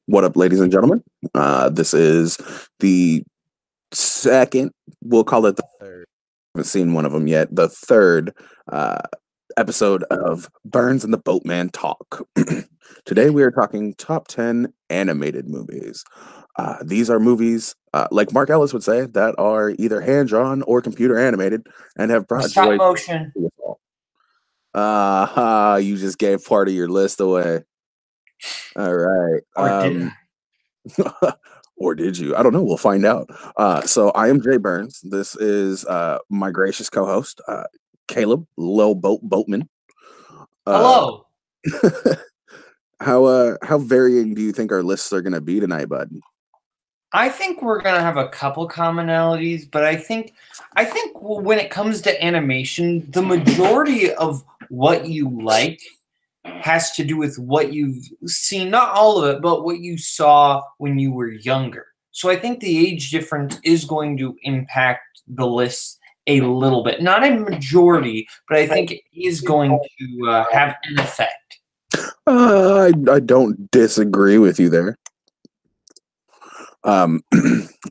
What up, ladies and gentlemen? This is the second, we'll call it the third. I haven't seen one of them yet. The third uh, episode of Burns and the Boatman Talk. Today we are talking top 10 animated movies. These are movies, like Mark Ellis would say, that are either hand drawn or computer animated and have brought Stop joy motion. to us all. You just gave part of your list away. All right. Or did Or did you? I don't know. We'll find out. So I am Jay Burns. This is my gracious co-host, Caleb Lil Boatman. Uh, Hello. how varying do you think our lists are gonna be tonight, bud? I think we're gonna have a couple commonalities, but I think when it comes to animation, the majority of what you like has to do with what you've seen. Not all of it, but what you saw when you were younger. So I think the age difference is going to impact the list a little bit. Not a majority, but I think it is going to have an effect. I don't disagree with you there. Um,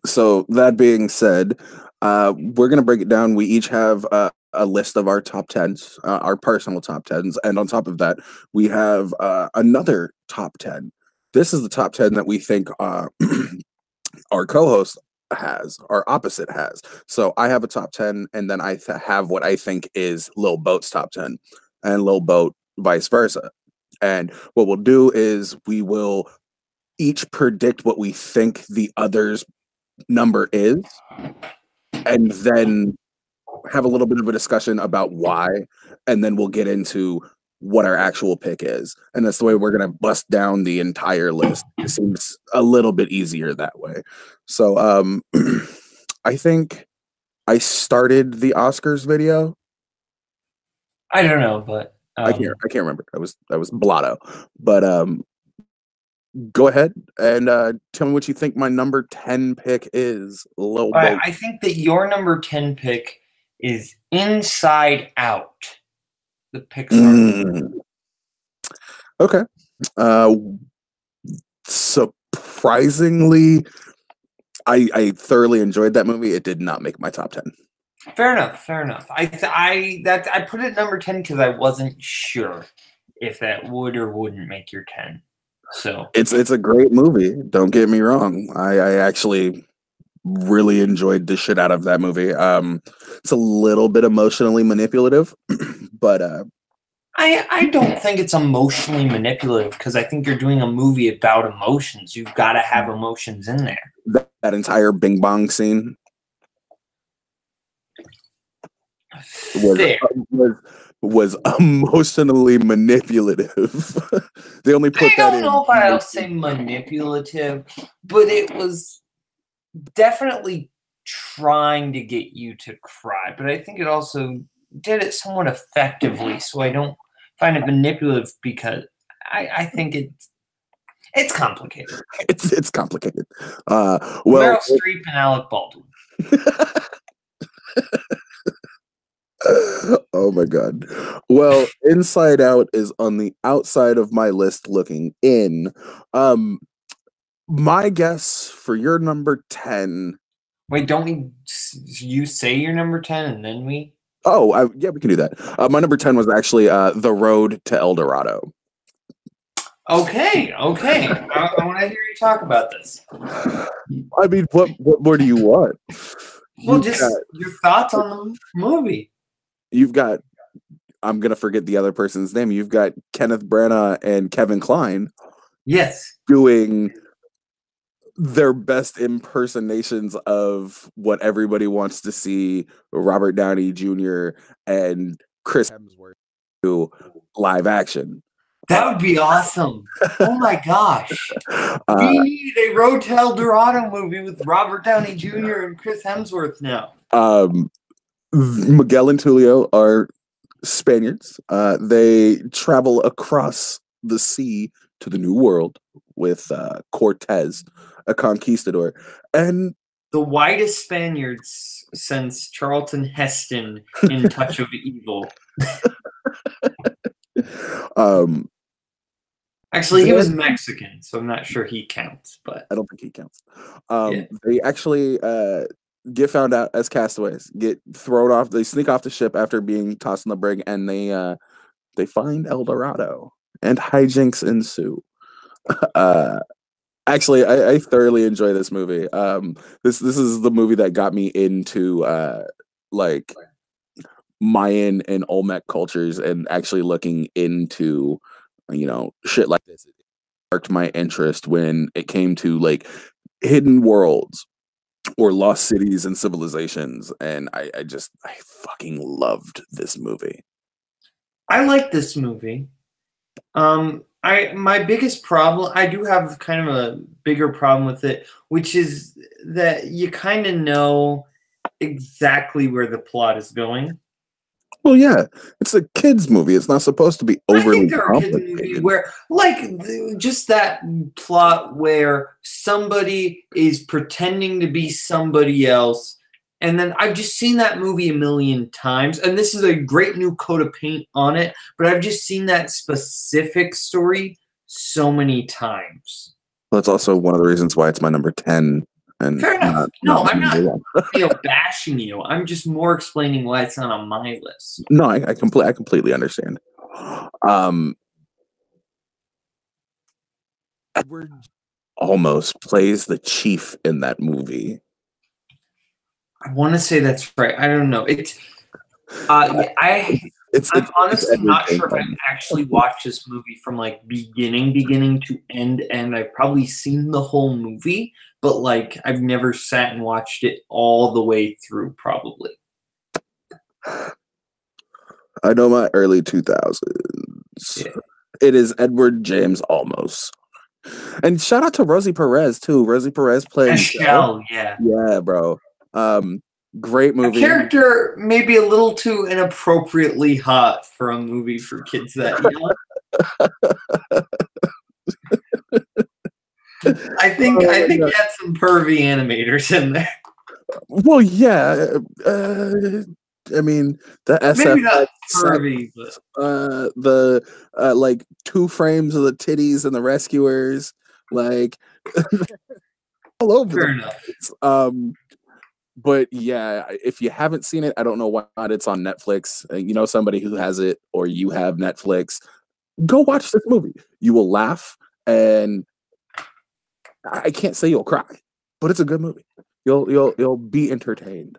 so that being said, we're gonna break it down. We each have a list of our top tens, our personal top tens, and on top of that, we have another top 10. This is the top 10 that we think our co-host has, our opposite has. So I have a top 10, and then have what I think is Lil Boat's top 10, and Lil Boat vice versa. And what we'll do is we will each predict what we think the other's number is, and then have a little bit of a discussion about why, and then we'll get into what our actual pick is. And that's the way we're going to bust down the entire list. It seems a little bit easier that way. So I think I started the Oscars video. I don't know, but I can't remember. I was blotto. But go ahead and tell me what you think my number 10 pick is, Lil Boat. I think that your number 10 pick is Inside Out, the Pixar. Okay. Uh, Surprisingly, I thoroughly enjoyed that movie. It did not make my top 10. Fair enough. Fair enough. I put it at number 10 because I wasn't sure if that would or wouldn't make your 10. So It's a great movie. Don't get me wrong. I actually really enjoyed the shit out of that movie. It's a little bit emotionally manipulative, but I don't think it's emotionally manipulative because I think you're doing a movie about emotions. You've got to have emotions in there. that entire Bing Bong scene Fair. was emotionally manipulative. They only put I that don't in. know if I'll say manipulative, but it was definitely trying to get you to cry. But I think it also did it somewhat effectively. So I don't find it manipulative because I think it's complicated. It's complicated. Well, Meryl Streep and Alec Baldwin. oh my god. Well, Inside Out is on the outside of my list looking in. My guess for your number 10. Wait, don't you say your number 10 and then we? Oh, yeah, we can do that. My number 10 was actually The Road to El Dorado. Okay. I want to hear you talk about this. I mean, what more do you want? Well, just your thoughts on the movie. You've got, I'm going to forget the other person's name. You've got Kenneth Branagh and Kevin Kline. Yes. Doing their best impersonations of what everybody wants to see Robert Downey Jr. and Chris Hemsworth do live action. That would be awesome. Oh my gosh. We need a Road to El Dorado movie with Robert Downey Jr. and Chris Hemsworth now. Miguel and Tulio are Spaniards. They travel across the sea to the New World with Cortez, a conquistador. And the whitest Spaniards since Charlton Heston in Touch of Evil. Actually, he was Mexican, so I'm not sure he counts. But I don't think he counts. yeah. They actually get found out as castaways, get thrown off. They sneak off the ship after being tossed in the brig, and they find El Dorado, and hijinks ensue. Uh, Actually, I thoroughly enjoy this movie. This is the movie that got me into like Mayan and Olmec cultures, and actually looking into shit like this. It sparked my interest when it came to like hidden worlds or lost cities and civilizations, and I fucking loved this movie. I like this movie. My biggest problem, I do have kind of a bigger problem with it, which is that you kind of know exactly where the plot is going. Well, yeah, it's a kids movie. It's not supposed to be I overly think there are kids movie complicated. where, like, just that plot where somebody is pretending to be somebody else, and then I've just seen that movie a million times, and this is a great new coat of paint on it, but I've just seen that specific story so many times. That's also one of the reasons why it's my number 10 and Fair enough. not No, my I'm not, number one. bashing you. I'm just more explaining why it's not on my list. No, I completely understand. Edward almost plays the chief in that movie. I want to say that's right. I don't know. Yeah, I'm honestly not sure if I've actually watched this movie from like beginning to end. I've probably seen the whole movie, but like I've never sat and watched it all the way through, probably. I know my early 2000s. Yeah. It is Edward James Olmos. And shout out to Rosie Perez too. Rosie Perez playing Michelle, yeah. Yeah, bro. Great movie. A character maybe a little too inappropriately hot for a movie for kids that young. I think you had some pervy animators in there. Well, yeah. I mean, the SF maybe not pervy, but the like 2 frames of the titties and the rescuers, like all over fair the place. enough. But yeah, if you haven't seen it, I don't know why not. It's on Netflix. You know somebody who has it, or you have Netflix. Go watch this movie. You will laugh, and I can't say you'll cry, but it's a good movie. You'll be entertained.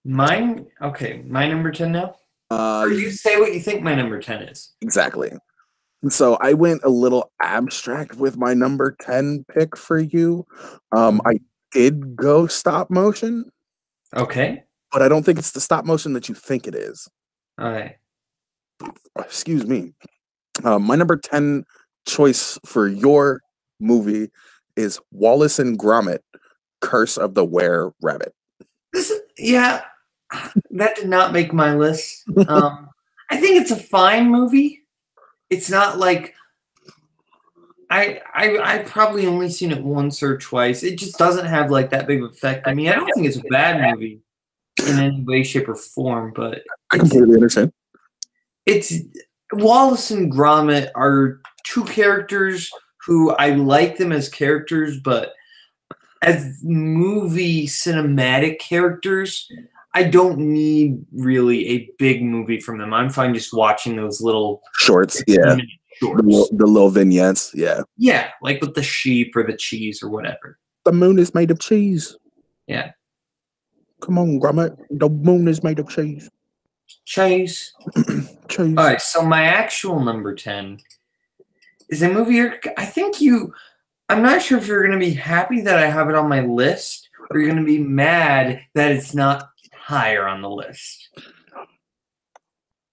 Mine, okay, my number 10 now? Or you say what you think my number 10 is. Exactly. So I went a little abstract with my number 10 pick for you. I did go stop motion. Okay. But I don't think it's the stop motion that you think it is. All right. Excuse me. My number 10 choice for your movie is Wallace and Gromit, Curse of the Were-Rabbit. Yeah, that did not make my list. I think it's a fine movie. It's not like I probably only seen it once or twice. It just doesn't have like that big of effect on me. I don't think it's a bad movie in any way, shape, or form, but I completely understand. It's Wallace and Gromit are 2 characters who I like them as characters, but as movie cinematic characters, I don't need really a big movie from them. I'm fine just watching those little shorts, yeah. Shorts. The little vignettes, yeah. Yeah, like with the sheep or the cheese or whatever. The moon is made of cheese. Yeah. Come on, Gromit. The moon is made of cheese. Cheese. Cheese. All right, so my actual number 10 is a movie I'm not sure if you're going to be happy that I have it on my list, or you're going to be mad that it's not higher on the list.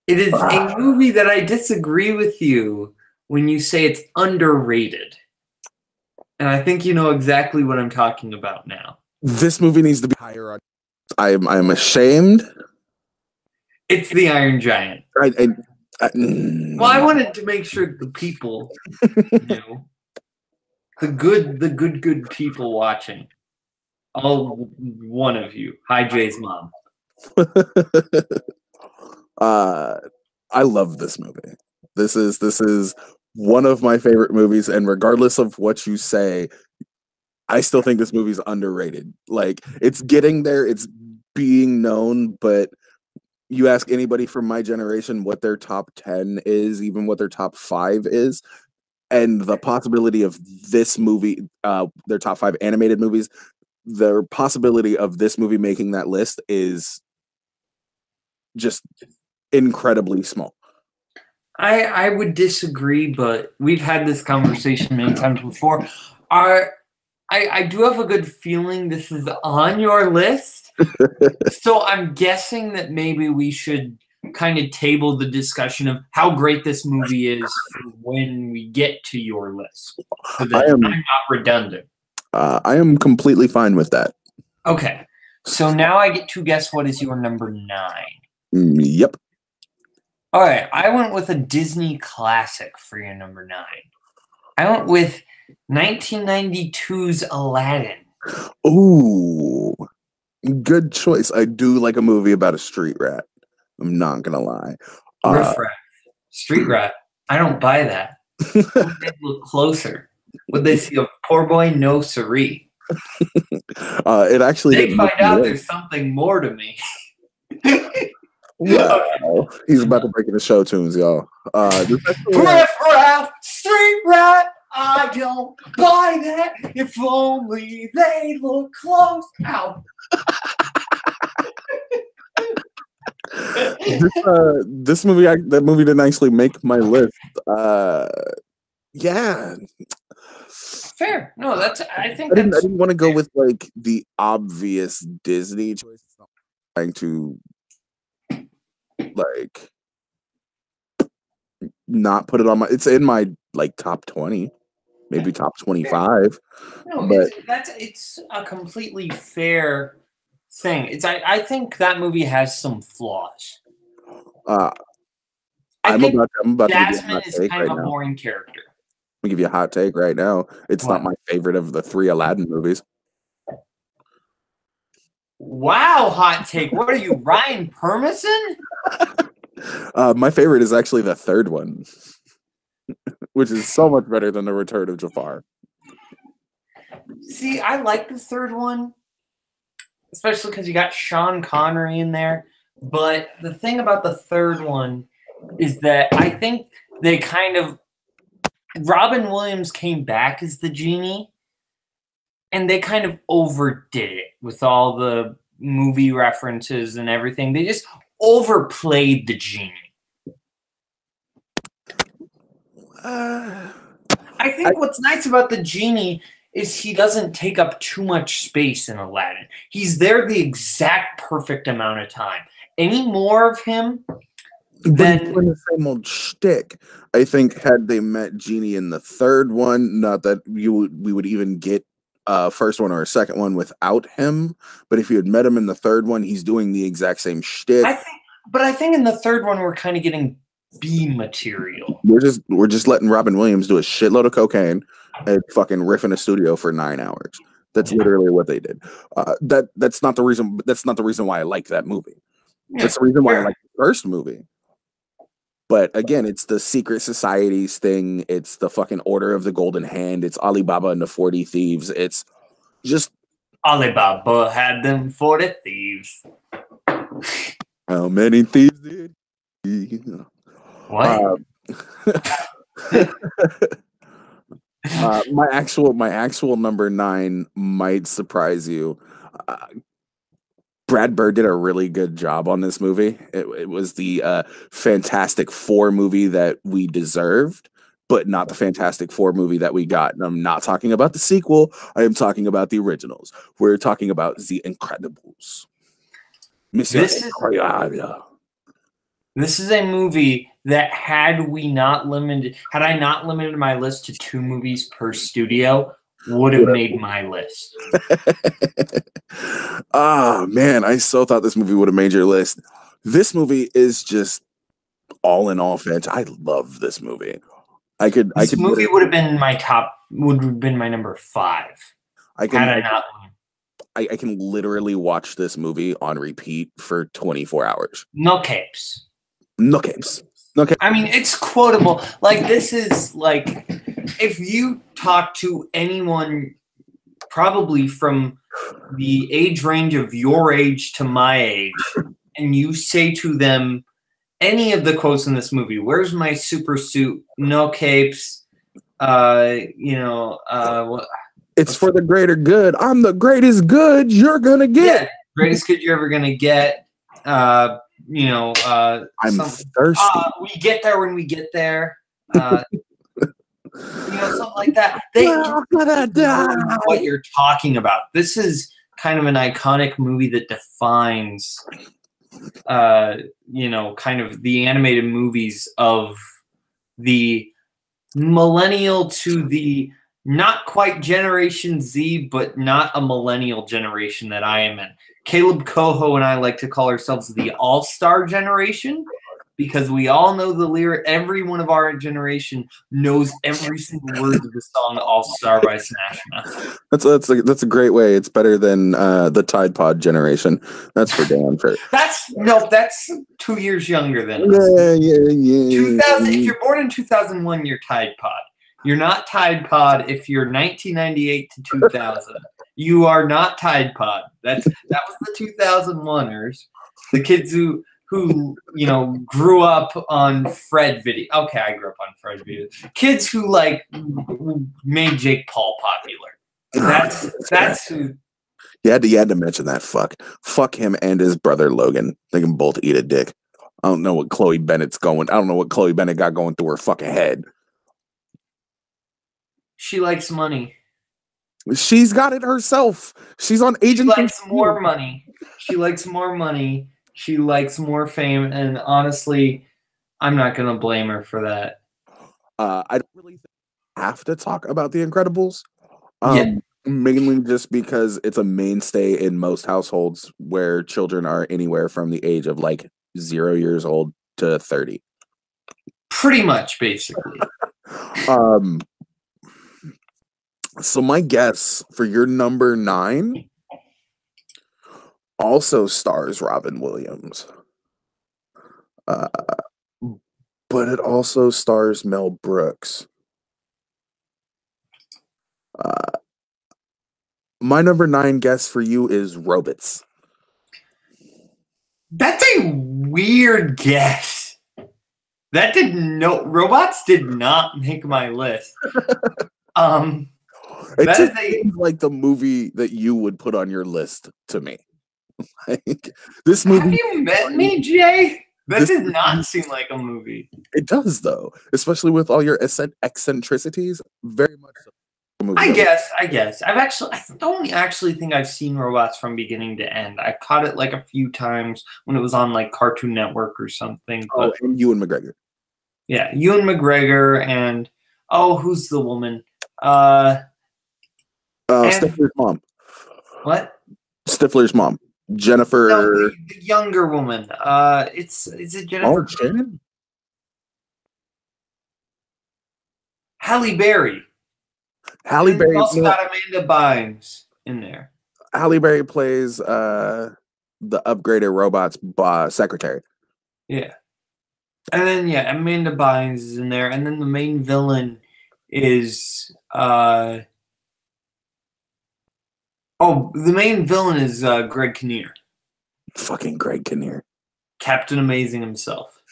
It is a movie that I disagree with you when you say it's underrated. And I think you know exactly what I'm talking about now. This movie needs to be higher on. I'm ashamed. It's The Iron Giant. Well, I wanted to make sure the people knew. The good people watching. All one of you. Hi, Jay's mom. I love this movie. This is one of my favorite movies, and regardless of what you say, I still think this movie's underrated. Like, it's getting there, it's being known, but you ask anybody from my generation what their top 10 is, even what their top 5 is, and the possibility of this movie, their top 5 animated movies, the possibility of this movie making that list is just incredibly small. I would disagree, but we've had this conversation many times before. I do have a good feeling this is on your list. So I'm guessing that maybe we should kind of table the discussion of how great this movie is for when we get to your list. So that I'm not redundant. I am completely fine with that. Okay. So now I get to guess what is your number 9. Yep. All right. I went with a Disney classic for your number 9. I went with 1992's Aladdin. Ooh, good choice. I do like a movie about a street rat. I'm not gonna lie. Riff Raff. Street rat. I don't buy that. Would they look closer? Would they see a poor boy? No siree. It actually they find out there's something more to me. Wow. Okay. He's about to break into show tunes, y'all. Riff Raff, street rat. I don't buy that. If only they look close. Ow. This movie, that movie didn't actually make my list. Yeah. Fair. No, that's. I didn't want to go with like the obvious Disney choice. Trying to like not put it on my. It's in my like top 20, maybe top 25. No, but it's a completely fair thing. I think that movie has some flaws. I'm about to give you a Jasmine hot is take kind right of a now. boring character. Let me give you a hot take right now. It's not my favorite of the 3 Aladdin movies. Wow, hot take. What are you, Ryan Permison? My favorite is actually the 3rd one, which is so much better than The Return of Jafar. See, I like the 3rd one, especially because you got Sean Connery in there. But the thing about the 3rd one is that I think they kind of Robin Williams came back as the genie, and they kind of overdid it with all the movie references and everything. They just overplayed the genie. I think what's nice about the genie is he doesn't take up too much space in Aladdin. He's there the exact perfect amount of time. Any more of him, then the same old shtick. I think had they met Genie in the 3rd one, not that we would even get a 1st one or a 2nd one without him, but if you had met him in the 3rd one, he's doing the exact same shtick. I think in the 3rd one we're kind of getting B material. We're just letting Robin Williams do a shitload of cocaine and fucking riff in a studio for 9 hours. That's literally what they did. That's not the reason. That's not the reason why I like that movie. Yeah, that's the reason why I like the 1st movie. But again, it's the secret societies thing. It's the fucking Order of the Golden Hand. It's Alibaba and the 40 Thieves. It's just Alibaba had them 40 thieves. How many thieves did he? What? My actual number 9 might surprise you. Brad Bird did a really good job on this movie. It was the Fantastic Four movie that we deserved, but not the Fantastic Four movie that we got. And I'm not talking about the sequel. I am talking about the originals. We're talking about The Incredibles. This is a movie that had I not limited my list to 2 movies per studio, would have made my list. Man, I so thought this movie would have made your list. This movie is just all in all fantastic. I love this movie. This movie would have been my number 5. I can literally watch this movie on repeat for 24 hours. No capes. Okay. I mean, it's quotable. Like, this is like, if you talk to anyone probably from the age range of your age to my age, and you say to them any of the quotes in this movie, where's my super suit? No capes. It's for the greater good. I'm the greatest good you're gonna get. Yeah, greatest good you're ever gonna get. I'm thirsty. We get there when we get there. Something like that. They know what you're talking about. This is kind of an iconic movie that defines, kind of the animated movies of the millennial to the not quite Generation Z, but not a millennial generation that I am in. Caleb Coho and I like to call ourselves the all-star generation because we all know the lyric. Every one of our generation knows every single word of the song "All-Star" by Smash Mouth. That's a great way. It's better than the Tide Pod generation. That's for damn sure. That's 2 years younger than us. Yeah. 2000. If you're born in 2001, you're Tide Pod. You're not Tide Pod if you're 1998 to 2000. You are not Tide Pod. That was the 2001ers, the kids who grew up on Fred video. Okay, I grew up on Fred video. Kids who made Jake Paul popular. That's who. You had to mention that. Fuck him and his brother Logan. They can both eat a dick. I don't know what Chloe Bennett got going through her fucking head. She likes money. She's got it herself. She's on Agent. She likes more money. She likes more money. She likes more fame. And honestly, I'm not going to blame her for that. I don't really have to talk about The Incredibles. Yeah. Mainly just because it's a mainstay in most households where children are anywhere from the age of 0 years old to 30. Pretty much, basically. So my guess for your number 9 also stars Robin Williams. But it also stars Mel Brooks. My number 9 guess for you is Robots. That's a weird guess. Robots did not make my list. It seems like the movie that you would put on your list to me. This movie. Have you met me, Jay? That does not seem like a movie. It does, though, especially with all your eccentricities. Very much so. I guess. I don't actually think I've seen Robots from beginning to end. I caught it a few times when it was on Cartoon Network or something. But, and Ewan McGregor. Yeah, Ewan McGregor and who's the woman? Stifler's mom. What? Stifler's mom, Jennifer. No, the younger woman. Is it Jennifer? Oh, Shannon. Halle Berry. Halle Berry also got Amanda Bynes in there. Halle Berry plays the upgraded robot's secretary. Yeah. And then Amanda Bynes is in there, and then the main villain is Greg Kinnear. Fucking Greg Kinnear. Captain Amazing himself.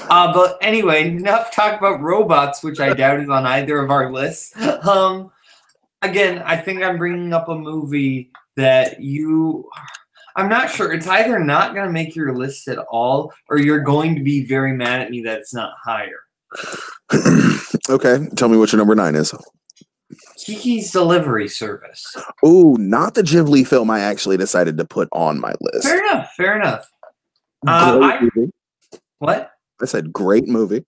But anyway, enough talk about robots, which I doubt is on either of our lists. Again, I think I'm bringing up a movie that I'm not sure. It's either not going to make your list at all, or you're going to be very mad at me that it's not higher. Okay, tell me what your number 9 is. Kiki's Delivery Service. Oh, not the Ghibli film I actually decided to put on my list. Fair enough. Movie. What? I said great movie.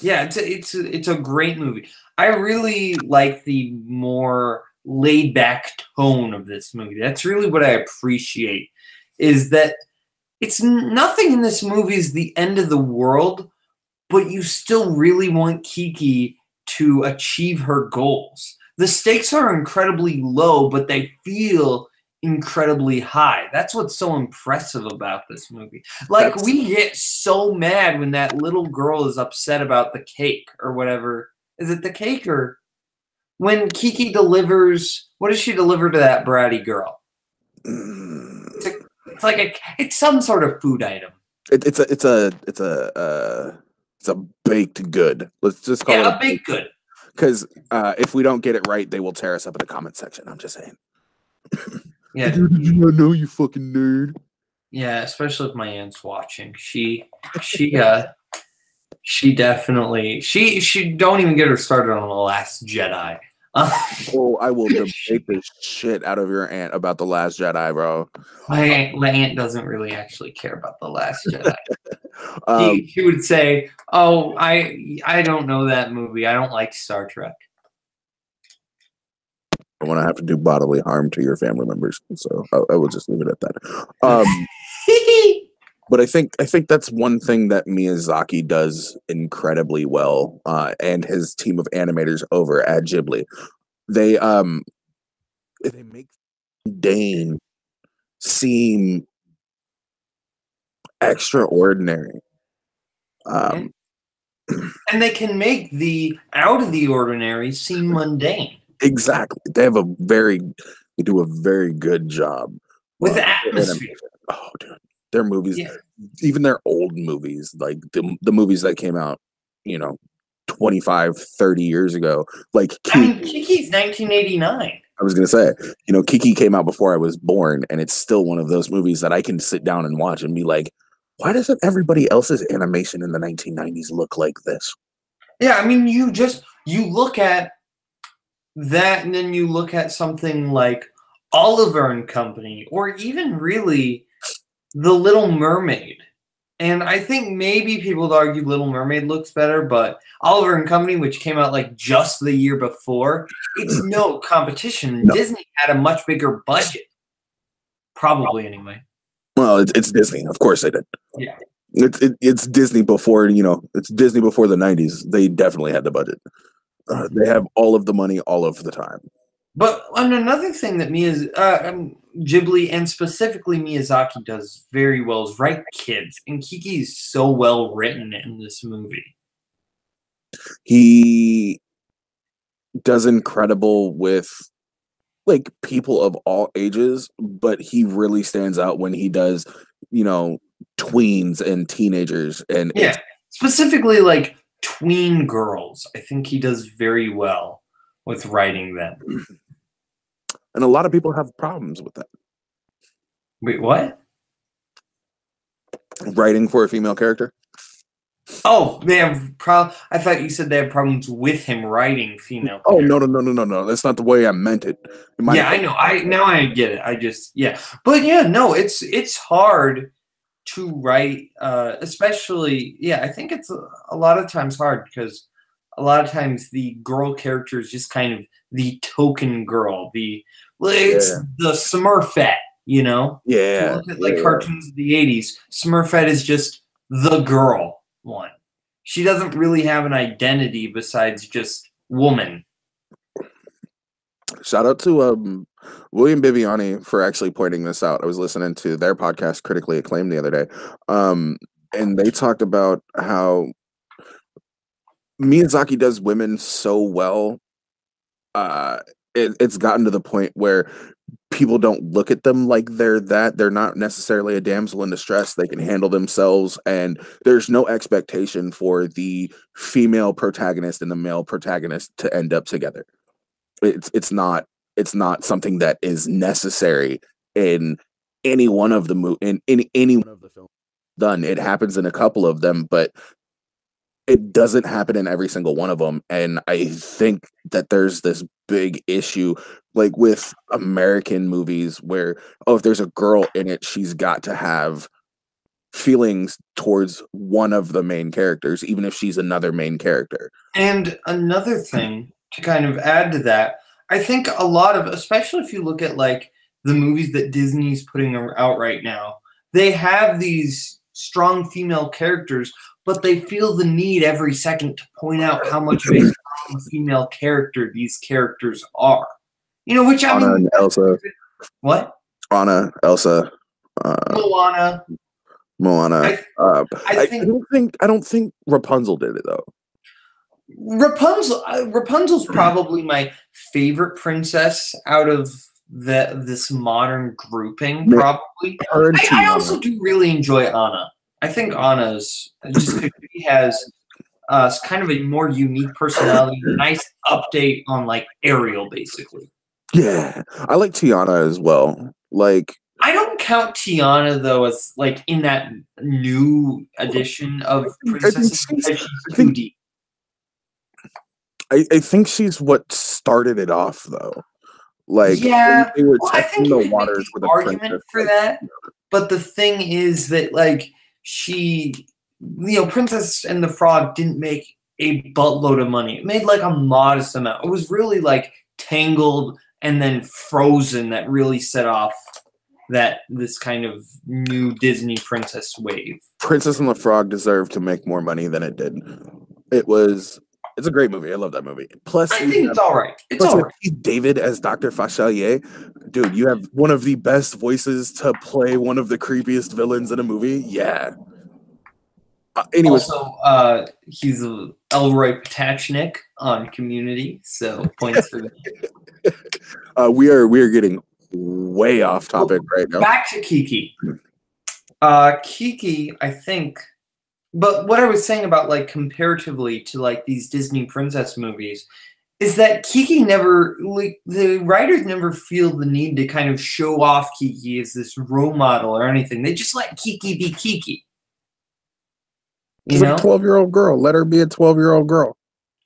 Yeah, it's a great movie. I really like the more laid back tone of this movie. That's really what I appreciate, is that it's nothing in this movie is the end of the world, but you still really want Kiki to achieve her goals. The stakes are incredibly low, but they feel incredibly high. That's what's so impressive about this movie. Like, we get so mad when that little girl is upset about the cake or whatever. Is it the cake or when Kiki delivers? What does she deliver to that bratty girl? It's some sort of food item. It's a baked good. Let's just call it a baked good. Because if we don't get it right, they will tear us up in the comment section. I'm just saying. Yeah. Did you not know, you fucking nerd? Yeah, especially if my aunt's watching. She definitely she don't even get her started on The Last Jedi. Oh, I will debate the shit out of your aunt about The Last Jedi, bro. My aunt doesn't really actually care about The Last Jedi. She would say, "Oh, I don't know that movie. I don't like Star Trek." I want to have to do bodily harm to your family members, so I will just leave it at that. But I think that's one thing that Miyazaki does incredibly well, and his team of animators over at Ghibli. They make Dane seem extraordinary. And they can make the out of the ordinary seem mundane. Exactly. They do a very good job with atmosphere. Oh, dude. Their movies, even their old movies, like the movies that came out, 25, 30 years ago. Like Kiki's 1989. I was going to say, Kiki came out before I was born, and it's still one of those movies that I can sit down and watch and be like, why doesn't everybody else's animation in the 1990s look like this? Yeah, I mean, you look at that, and then you look at something like Oliver and Company, or even really The Little Mermaid. And I think maybe people would argue Little Mermaid looks better, but Oliver and Company, which came out like just the year before, it's no competition. No. Disney had a much bigger budget. Probably, anyway. Well, it's Disney. Of course they did. Yeah. It's Disney before, it's Disney before the 90s. They definitely had the budget. They have all of the money all of the time. But another thing that Ghibli and specifically Miyazaki does very well is write kids. And Kiki's so well written in this movie. He does incredible with like people of all ages, but he really stands out when he does, tweens and teenagers. And specifically like tween girls. I think he does very well with writing them. And a lot of people have problems with that. Wait, what? Writing for a female character? Oh, they have I thought you said they have problems with him writing female characters. Oh, no. That's not the way I meant it. I know. Now I get it. But it's hard to write, especially, I think it's a lot of times hard because a lot of times the girl character is just kind of the token girl. It's the Smurfette, Yeah. If you look at cartoons of the 80s, Smurfette is just the girl one. She doesn't really have an identity besides just woman. Shout out to William Bibiani for actually pointing this out. I was listening to their podcast, Critically Acclaimed, the other day. And they talked about how Miyazaki does women so well. It's gotten to the point where people don't look at them like they're not necessarily a damsel in distress. They can handle themselves, and there's no expectation for the female protagonist and the male protagonist to end up together. It's not something that is necessary in any one of the any one of the films done. It happens in a couple of them, but it doesn't happen in every single one of them. And I think that there's this big issue like with American movies where, if there's a girl in it, she's got to have feelings towards one of the main characters, even if she's another main character. And another thing to kind of add to that, I think a lot of, especially if you look at like the movies that Disney's putting out right now, they have these strong female characters, but they feel the need every second to point out how much of a strong female character these characters are. Which I mean, Elsa. What? Anna, Elsa, Moana. Moana. I think I don't think Rapunzel did it though. Rapunzel's probably my favorite princess out of this modern grouping. Probably. I also do really enjoy Anna. I think Anna's just because she has kind of a more unique personality, nice update on like Ariel, basically. Yeah, I like Tiana as well. Like, I don't count Tiana though as like in that new edition of princesses because she's 2D. I think she's what started it off though. Like, yeah, they were I think the you can make waters the with argument for that. But the thing is that like Princess and the Frog didn't make a buttload of money. It made like a modest amount. It was really like Tangled and then Frozen that really set off this kind of new Disney princess wave. Princess and the Frog deserved to make more money than it did. It's a great movie. I love that movie. Plus, I think it's all right. It's all right. David as Dr. Fachelier. Dude, you have one of the best voices to play one of the creepiest villains in a movie. Yeah. Anyways. Also, he's Elroy Patachnik on Community, so points for that. We are getting way off topic right now. Back to Kiki. Kiki, I think. But what I was saying about like comparatively to like these Disney princess movies is that Kiki never the writers never feel the need to kind of show off Kiki as this role model or anything. They just let Kiki be Kiki. She's a 12-year-old girl. Let her be a 12-year-old girl.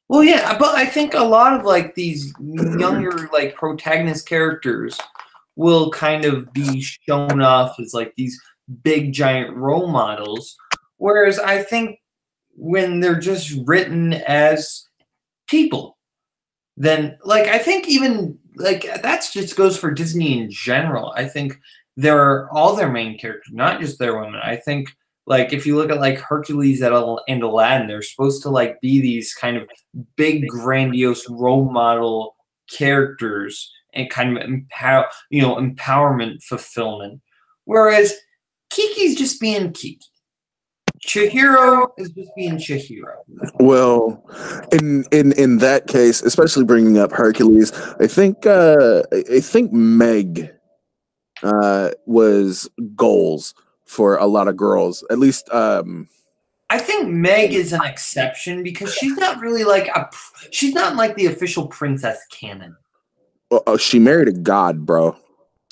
Well, yeah, but I think a lot of like these younger like protagonist characters will kind of be shown off as like these big giant role models. Whereas I think when they're just written as people, then like I think even like that just goes for Disney in general. I think they're all their main characters, not just their women. I think like if you look at like Hercules and Aladdin, they're supposed to like be these kind of big, grandiose role model characters and kind of empowerment fulfillment. Whereas Kiki's just being Kiki. Chihiro is just being Chihiro. Well, in that case, especially bringing up Hercules, I think Meg was goals for a lot of girls. At least, I think Meg is an exception because she's not really like she's not like the official princess canon. She married a god, bro.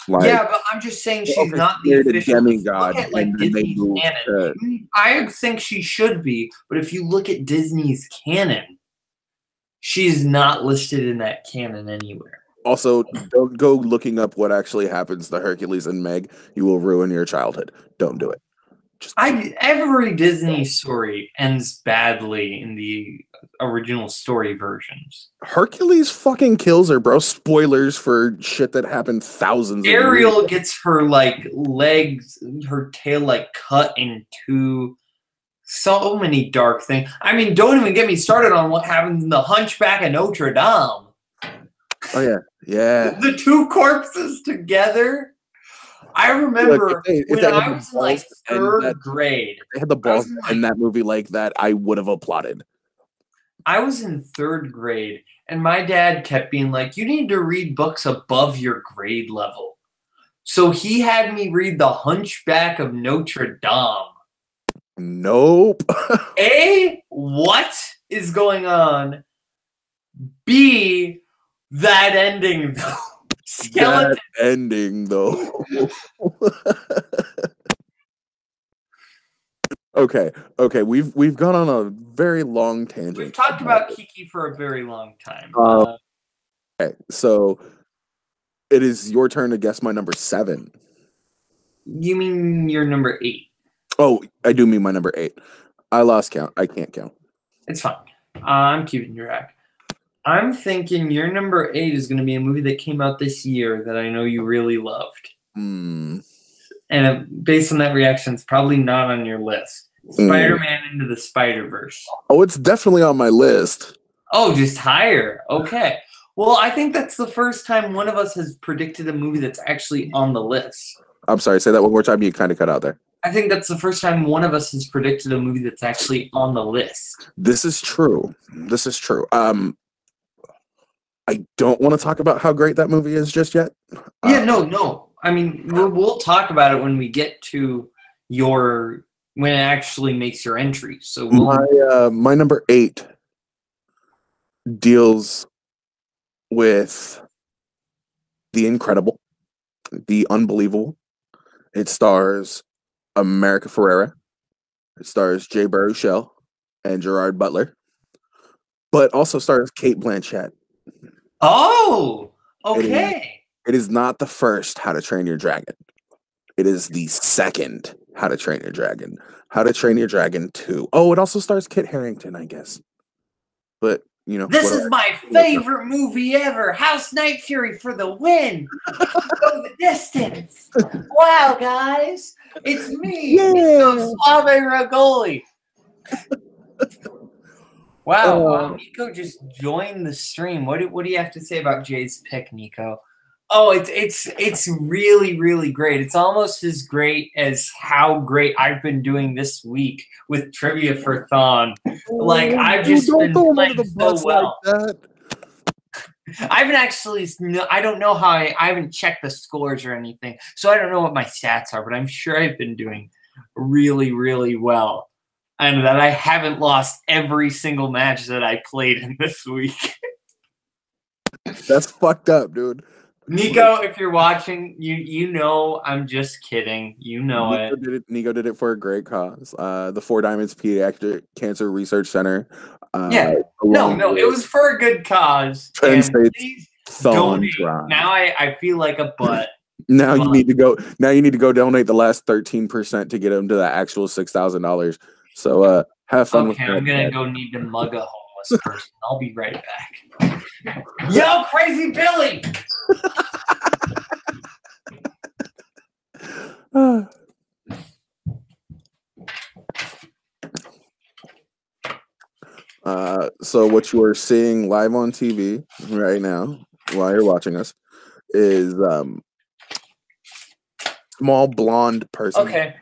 Like, yeah, but I'm just saying she's not the official demigod. Look at, like, Disney's canon. I think she should be, but if you look at Disney's canon, she's not listed in that canon anywhere. Also, don't go looking up what actually happens to Hercules and Meg. You will ruin your childhood. Don't do it. Every Disney story ends badly in the original story versions. Hercules fucking kills her, bro. Spoilers for shit that happened thousands of years. Ariel gets her like legs, her tail like cut into so many dark things. I mean, don't even get me started on what happens in the Hunchback of Notre Dame. Oh yeah, yeah. The two corpses together. I remember when I was in like third grade. If they had the balls in that movie like that, I would have applauded. I was in third grade, and my dad kept being like, you need to read books above your grade level. So he had me read The Hunchback of Notre Dame. Nope. A, what is going on? B, that ending, though. Skeleton. That ending, though. Okay. We've gone on a very long tangent. We've talked about Kiki for a very long time. Okay, so it is your turn to guess my number 7. You mean your number 8? Oh, I do mean my number 8. I lost count. I can't count. It's fine. I'm keeping track. I'm thinking your number 8 is going to be a movie that came out this year that I know you really loved. And based on that reaction, it's probably not on your list. Spider-Man Into the Spider-Verse. Oh, it's definitely on my list. Oh, just higher. Okay. Well, I think that's the first time one of us has predicted a movie that's actually on the list. I'm sorry, say that one more time. You kind of cut out there. I think that's the first time one of us has predicted a movie that's actually on the list. This is true. This is true. I don't want to talk about how great that movie is just yet. Yeah, no. I mean, we'll talk about it when we get to when it actually makes your entry. So my number 8 deals with the incredible, the unbelievable. It stars America Ferrera. It stars Jay Baruchel and Gerard Butler, but also stars Kate Blanchett. Oh, okay. It is not the first How to Train Your Dragon. It is the second How to Train Your Dragon. How to Train Your Dragon 2. Oh, it also stars Kit Harington, I guess. But, you know. This is my favorite movie ever. House Night Fury for the win. Go the distance. Wow, guys. It's me, Suave Ragoli. Wow, Nico just joined the stream. What do you have to say about Jay's pick, Nico? Oh, it's really, really great. It's almost as great as how great I've been doing this week with Trivia for Thon. Like, I've just been playing so well. Like I haven't actually, I don't know how I haven't checked the scores or anything, so I don't know what my stats are, but I'm sure I've been doing really, really well. And that I haven't lost every single match that I played in this week. That's fucked up, dude. Nico, if you're watching, you know I'm just kidding. You know Nico did it for a great cause. The Four Diamonds Pediatric Cancer Research Center. No, it was for a good cause. Penn State's donate. Now I feel like a butt. You need to go. Now you need to go donate the last 13% to get them to the actual $6,000. So have fun with that. Okay, I'm gonna go need to mug a homeless person. I'll be right back. Yo, Crazy Billy! So what you are seeing live on TV right now, while you're watching us, is small blonde person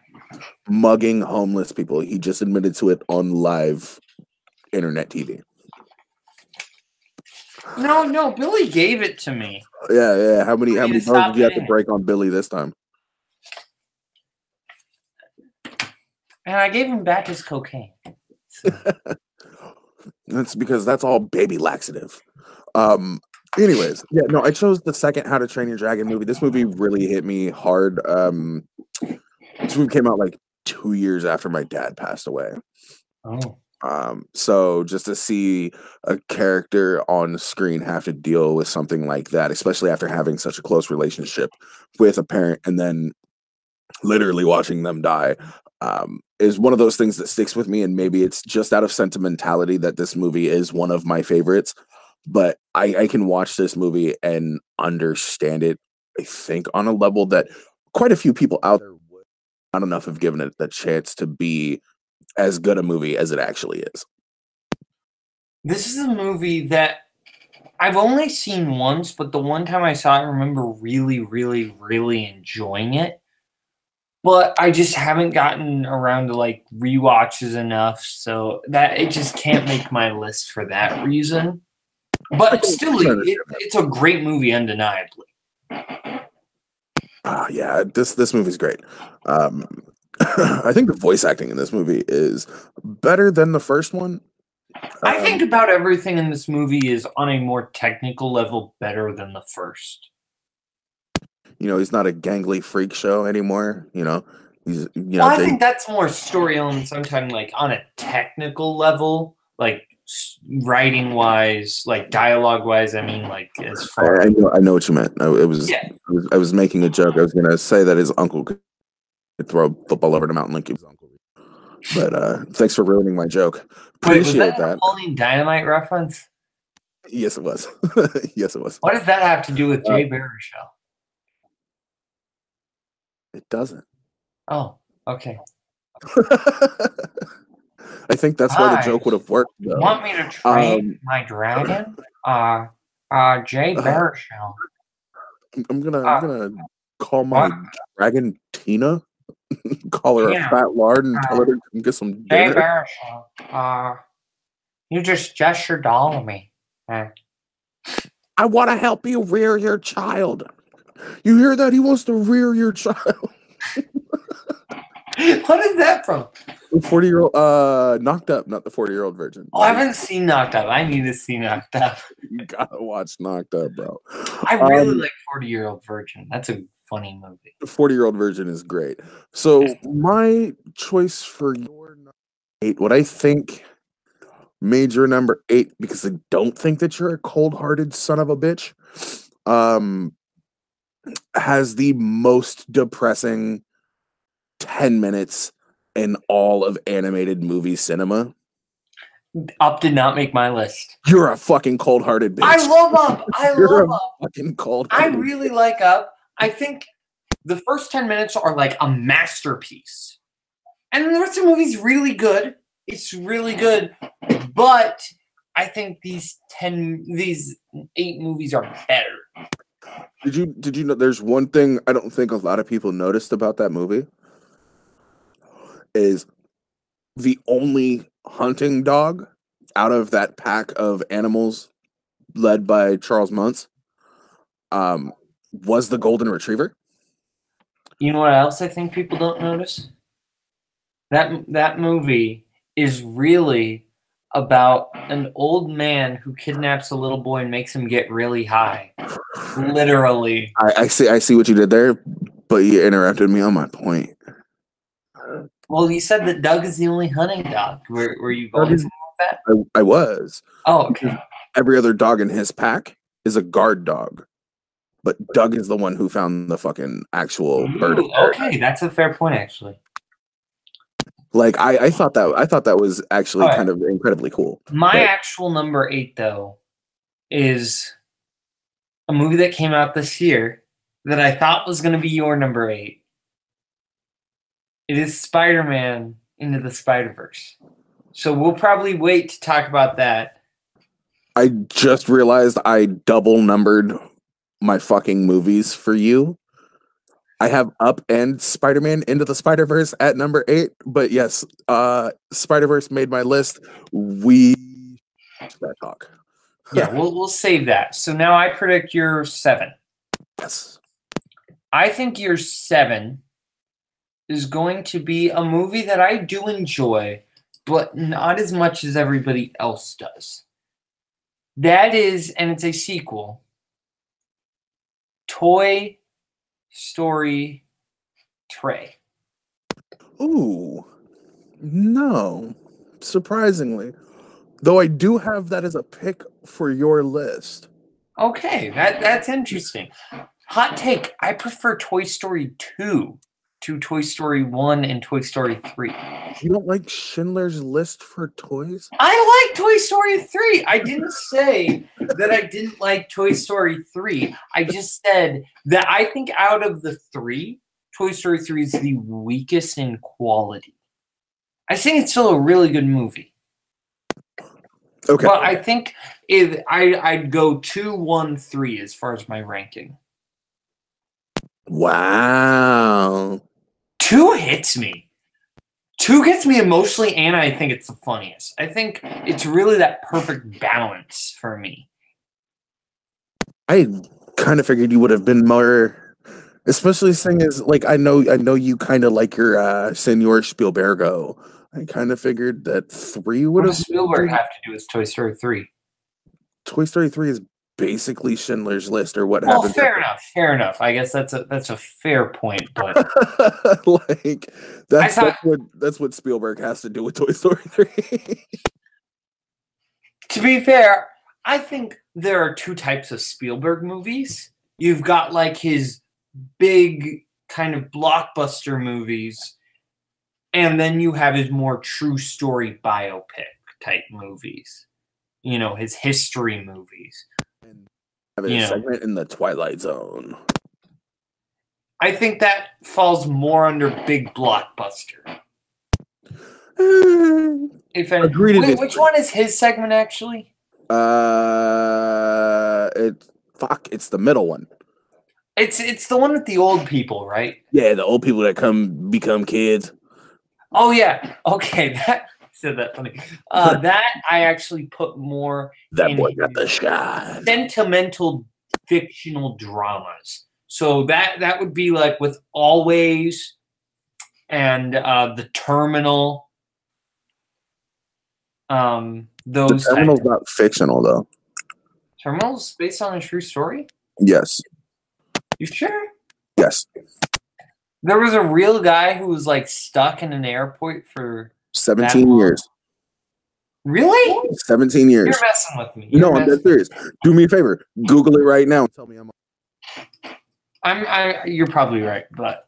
mugging homeless people. He just admitted to it on live internet TV. No, Billy gave it to me. Yeah. How many bars did you have to break on Billy this time? And I gave him back his cocaine. So. That's because that's all baby laxative. Anyways, I chose the second How to Train Your Dragon movie. This movie really hit me hard. This movie came out like 2 years after my dad passed away. Oh. So just to see a character on screen have to deal with something like that, especially after having such a close relationship with a parent and then literally watching them die, is one of those things that sticks with me. And maybe it's just out of sentimentality that this movie is one of my favorites, but I can watch this movie and understand it, I think, on a level that quite a few people out there would not enough have given it the chance to be as good a movie as it actually is. This is a movie that I've only seen once, but the one time I saw it, I remember really, really, really enjoying it. But I just haven't gotten around to like rewatches enough, so that it just can't make my list for that reason. But still, it's a great movie, undeniably. This movie's great. I think the voice acting in this movie is better than the first one. I think about everything in this movie is on a more technical level better than the first. He's not a gangly freak show anymore. He's I think that's more story elements. Sometimes like on a technical level, like writing wise, like dialogue wise. I mean, like as far I know what you meant. I was making a joke. I was gonna say that his uncle could throw a football over the mountain like he was uncle. But thanks for ruining my joke. Appreciate was that. A Napoleon Dynamite reference? Yes, it was. Yes, it was. What does that have to do with Jay Baruchel? It doesn't. Oh, okay. I think that's why the joke would have worked. Though. You want me to train my dragon? Are Jay Uh, Baruchel. I'm gonna call What? my dragon Tina, call her a Yeah. fat lard, and tell her to come get some Jay dinner. Baruchel. You just gestured all of me. I want to help you rear your child. You hear that? He wants to rear your child. What is that from? The 40-year-old, Knocked Up, not the 40-year-old virgin. Oh, I haven't seen Knocked Up. I need to see Knocked Up. You gotta watch Knocked Up, bro. I really like 40-Year-Old Virgin. That's a funny movie. The 40-year-old virgin is great. So my choice for your number 8, what I think made your number 8, because I don't think that you're a cold-hearted son of a bitch, has the most depressing 10 minutes in all of animated movie cinema. Up did not make my list. You're a fucking cold-hearted bitch. I love Up. You're love Up. Fucking cold. I really like Up. I think the first 10 minutes are like a masterpiece. And the rest of the movie's really good. It's really good. But I think these 8 movies are better. Did you know there's one thing I don't think a lot of people noticed about that movie is the only hunting dog out of that pack of animals led by Charles Muntz was the golden retriever. You know what else I think people don't notice? That movie is really about an old man who kidnaps a little boy and makes him get really high. Literally. I see what you did there, but you interrupted me on my point. Well, you said that Doug is the only hunting dog. Were you going somewhere with that? I was. Oh, okay. Every other dog in his pack is a guard dog, but Doug is the one who found the fucking actual bird. Okay, that's a fair point, actually. Like I thought that was actually kind of incredibly cool. My actual number 8, though, is a movie that came out this year that I thought was going to be your number 8. It is Spider-Man Into the Spider-Verse. So we'll probably wait to talk about that. I just realized I double numbered my fucking movies for you. I have Up and Spider-Man Into the Spider-Verse at number 8, but yes, Spider-Verse made my list. We that talk. Yeah, we'll save that. So now I predict your 7. Yes. I think your 7 is going to be a movie that I do enjoy, but not as much as everybody else does. That is, and it's a sequel, Toy Story 3. Ooh, no, surprisingly. Though I do have that as a pick for your list. Okay, that's interesting. Hot take, I prefer Toy Story 2 to Toy Story 1 and Toy Story 3. You don't like Schindler's List for toys? I like Toy Story 3. I didn't say that I didn't like Toy Story 3. I just said that I think out of the 3, Toy Story 3 is the weakest in quality. I think it's still a really good movie. Okay. But I think I'd go 2, 1, 3 as far as my ranking. Wow. 2 hits me. 2 gets me emotionally, and I think it's the funniest. I think it's really that perfect balance for me. I kind of figured you would have been more, especially seeing as like I know you kind of like your Senor Spielbergo. I kind of figured that 3 would have. What does Spielberg have to do with Toy Story 3? Toy Story 3 is basically Schindler's List, or what well, happened. Fair enough. I guess that's a fair point, but like that's what Spielberg has to do with Toy Story 3. To be fair, I think there are 2 types of Spielberg movies. You've got like his big kind of blockbuster movies, and then you have his more true story biopic type movies. You know, his history movies. Have a segment in the Twilight Zone. I think that falls more under big blockbuster. If any, which one is his segment actually? It's the middle one. It's the one with the old people, right? Yeah, the old people that become kids. Oh yeah. Okay, that said that funny. That I actually put more That in boy got the shine. sentimental fictional dramas. So that would be like with Always and The Terminal. The Those Terminal's not fictional though. Terminals based on a true story? Yes. You sure? Yes. There was a real guy who was like stuck in an airport for 17 years. Really? 17 years. You're messing with me. No, I'm dead serious. Do me a favor. Google it right now and tell me You're probably right, but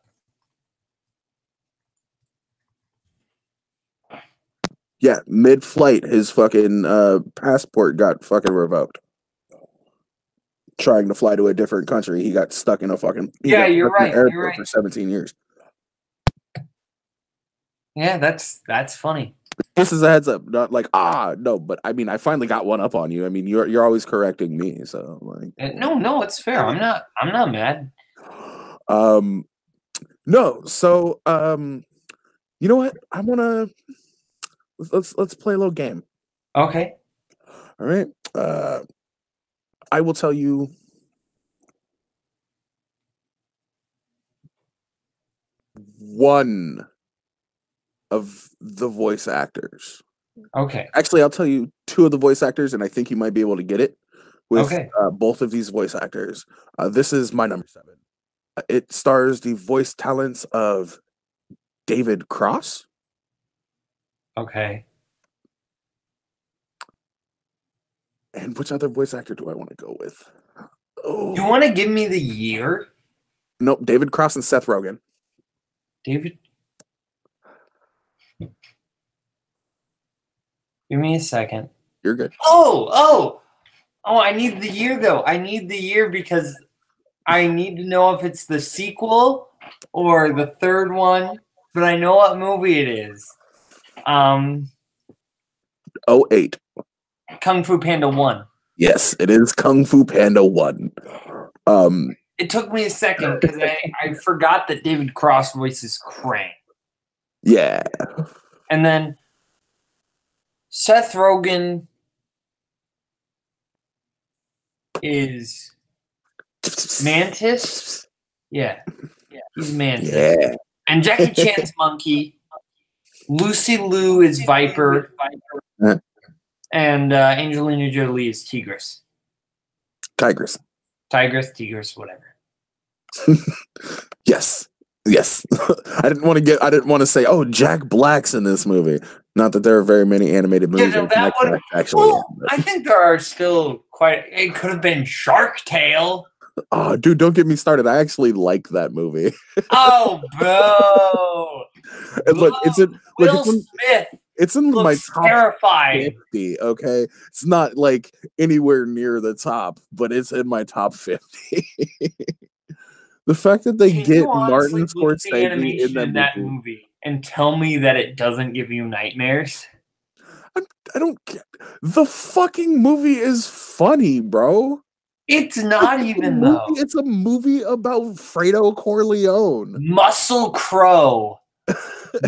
yeah, mid-flight, his fucking passport got fucking revoked. Trying to fly to a different country, he got stuck in a fucking you're right. airport for 17 years. Yeah, that's funny. This is a heads up, not like no, but I mean, I finally got one up on you. I mean, you're always correcting me, so like. No, it's fair. I'm not mad. No, so you know what? I wanna let's play a little game. Okay. All right. I will tell you one of the voice actors. Okay. Actually, I'll tell you two of the voice actors, and I think you might be able to get it with both of these voice actors. This is my number 7. It stars the voice talents of David Cross. Okay. And which other voice actor do I want to go with? Oh. You want to give me the year? Nope, David Cross and Seth Rogen. David? Give me a second. You're good. Oh, I need the year, though. I need the year because I need to know if it's the sequel or the third one, but I know what movie it is. 08. Kung Fu Panda 1. Yes, it is Kung Fu Panda 1. It took me a second because I forgot that David Cross voices Krang. Yeah. And then Seth Rogen is Mantis. Yeah, he's Mantis. Yeah. And Jackie Chan's Monkey. Lucy Liu is Viper. And Angelina Jolie is Tigress. Tigress, whatever. Yes. I didn't want to say, oh, Jack Black's in this movie. Not that there are very many animated movies. Yeah, no, that would actually. Well, I think there are still quite. It could have been Shark Tale. Oh, dude, don't get me started. I actually like that movie. Oh, bro. And look, Will Smith. It's in my top terrifying. 50, okay? It's not like anywhere near the top, but it's in my top 50. The fact that they get Martin Scorsese in that movie and tell me that it doesn't give you nightmares. I don't get the fucking movie is funny, bro. It's not even though. It's a movie about Fredo Corleone. Muscle Crowe.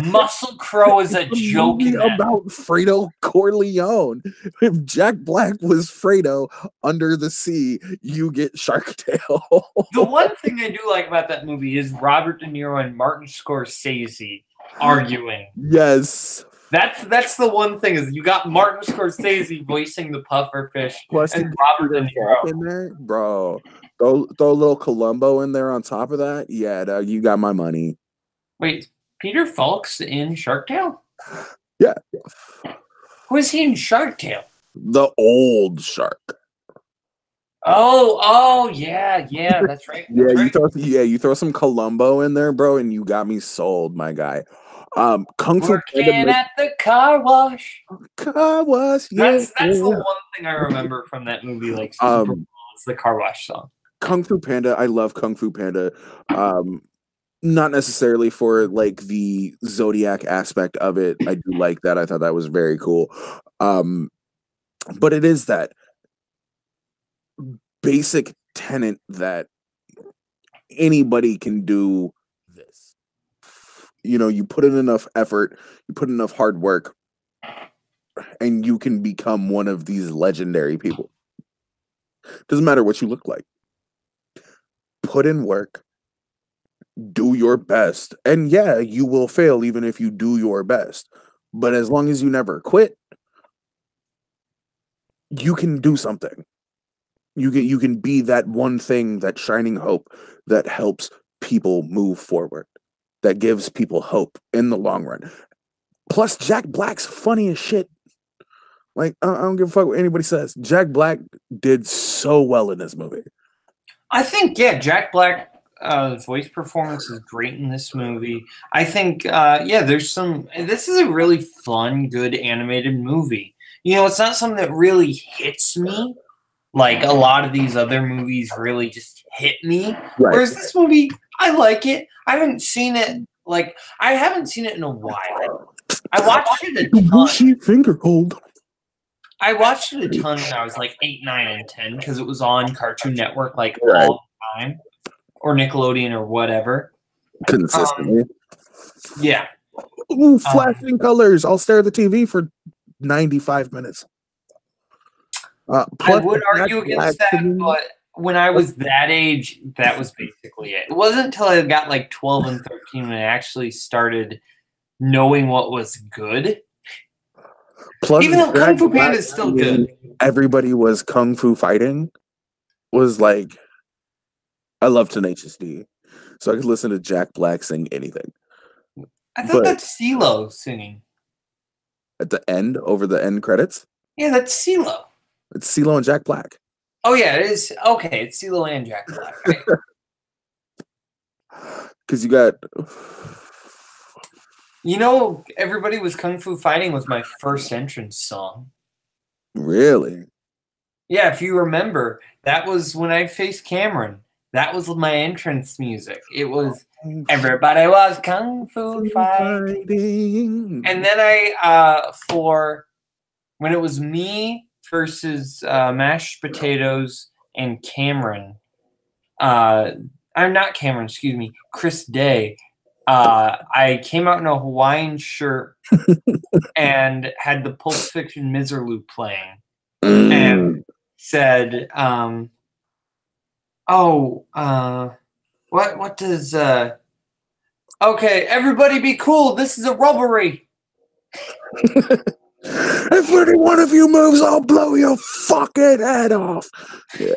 Muscle Crowe is a joke about Fredo Corleone. If Jack Black was Fredo under the sea, you get Shark Tale. The one thing I do like about that movie is Robert De Niro and Martin Scorsese arguing. Yes. That's the one thing is you got Martin Scorsese voicing the pufferfish and Robert De Niro in there, bro. Throw a little Columbo in there on top of that. Yeah, dog, you got my money. Wait, Peter Falk's in Shark Tale? Yeah. Who is he in Shark Tale? The old shark. Oh, yeah, that's right. You throw some Columbo in there, bro, and you got me sold, my guy. Kung Fu Panda at the car wash. Car wash. Yeah, that's the one thing I remember from that movie. Like, it's the car wash song. Kung Fu Panda. I love Kung Fu Panda. Not necessarily for like the Zodiac aspect of it. I do like that. I thought that was very cool. But it is that basic tenet that anybody can do this. You put in enough effort, you put in enough hard work, and you can become one of these legendary people. Doesn't matter what you look like. Put in work, do your best, and yeah, you will fail even if you do your best. But as long as you never quit, you can do something. You can be that one thing, that shining hope that helps people move forward, that gives people hope in the long run. Plus, Jack Black's funny as shit. Like, I don't give a fuck what anybody says. Jack Black did so well in this movie. I think, yeah, Jack Black voice performance is great in this movie. I think, there's some. This is a really fun, good animated movie. It's not something that really hits me like a lot of these other movies really just hit me. Right. Whereas this movie, I like it. I haven't seen it in a while. I watched it a ton. Finger hold. I watched it a ton when I was like 8, 9, and 10 because it was on Cartoon Network all the time, or Nickelodeon or whatever. Consistently. Yeah. Ooh, flashing colors. I'll stare at the TV for 95 minutes. I would argue against that, but when I was that age, that was basically it. It wasn't until I got like 12 and 13 when I actually started knowing what was good. Plus, even though Kung Fu Panda is still good. Everybody was Kung Fu fighting. Was like, I love Tenacious D, so I could listen to Jack Black sing anything. I thought that's CeeLo singing. At the end, over the end credits? Yeah, that's CeeLo. It's CeeLo and Jack Black. Oh, yeah, it is. Okay, it's CeeLo and Jack Black. Right? Because you got... Everybody Was Kung Fu Fighting was my first entrance song. Really? Yeah, if you remember, that was when I faced Cameron. That was my entrance music. It was Everybody Was Kung Fu Fighting. And then when it was me versus Mashed Potatoes and Cameron, I'm not Cameron, excuse me, Chris Day, I came out in a Hawaiian shirt and had the Pulp Fiction Miserlou playing and said, what does, okay, everybody be cool. This is a robbery. If any one of you moves, I'll blow your fucking head off. Yeah.